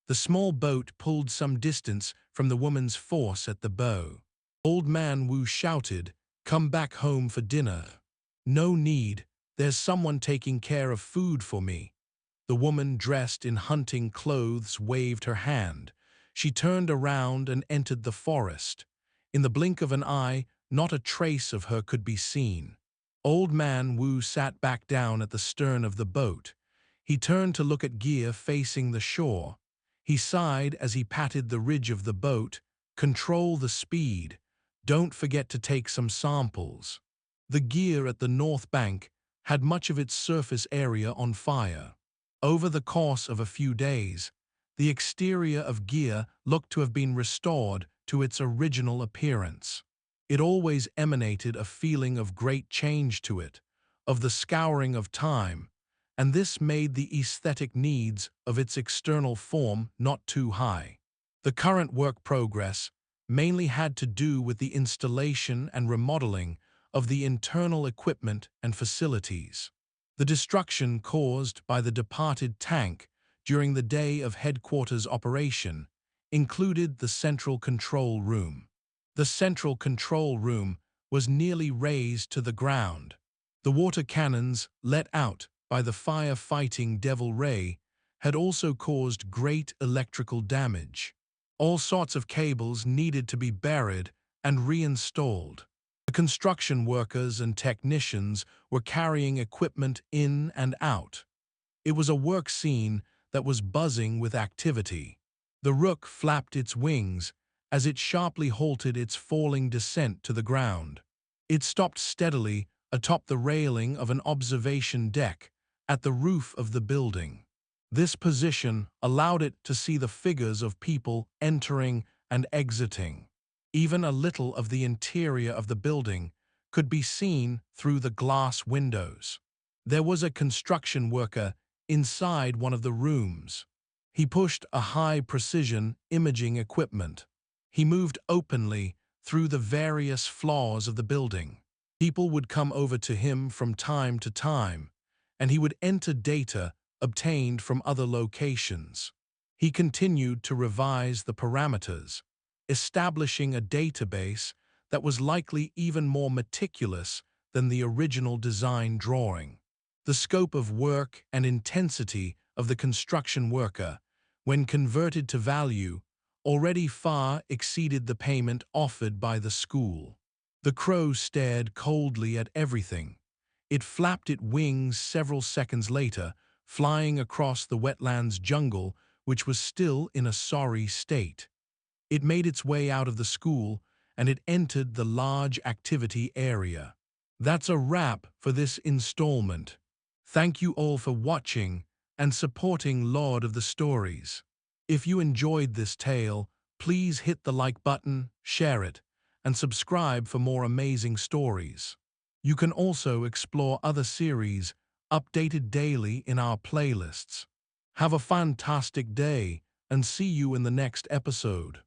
The small boat pulled some distance from the woman's force at the bow. Old man Wu shouted, "Come back home for dinner." "No need, there's someone taking care of food for me." The woman dressed in hunting clothes waved her hand. She turned around and entered the forest. In the blink of an eye, not a trace of her could be seen. Old man Wu sat back down at the stern of the boat. He turned to look at gear facing the shore. He sighed as he patted the ridge of the boat. Control the speed. Don't forget to take some samples. The gear at the north bank had much of its surface area on fire. Over the course of a few days, the exterior of gear looked to have been restored to its original appearance. It always emanated a feeling of great change to it, of the scouring of time, and this made the aesthetic needs of its external form not too high. The current work progress mainly had to do with the installation and remodeling of the internal equipment and facilities. The destruction caused by the departed tank during the day of headquarters operation included the central control room. The central control room was nearly razed to the ground. The water cannons let out by the fire-fighting Devil Ray had also caused great electrical damage. All sorts of cables needed to be buried and reinstalled. The construction workers and technicians were carrying equipment in and out. It was a work scene that was buzzing with activity. The rook flapped its wings as it sharply halted its falling descent to the ground. It stopped steadily atop the railing of an observation deck at the roof of the building. This position allowed it to see the figures of people entering and exiting. Even a little of the interior of the building could be seen through the glass windows. There was a construction worker inside one of the rooms. He pushed a high-precision imaging equipment. He moved openly through the various floors of the building. People would come over to him from time to time, and he would enter data obtained from other locations. He continued to revise the parameters, establishing a database that was likely even more meticulous than the original design drawing. The scope of work and intensity of the construction worker, when converted to value, already far exceeded the payment offered by the school. The crow stared coldly at everything. It flapped its wings several seconds later, flying across the wetlands jungle, which was still in a sorry state. It made its way out of the school, and it entered the large activity area. That's a wrap for this installment. Thank you all for watching and supporting Lord of the Stories. If you enjoyed this tale, please hit the like button, share it, and subscribe for more amazing stories. You can also explore other series updated daily in our playlists. Have a fantastic day and see you in the next episode.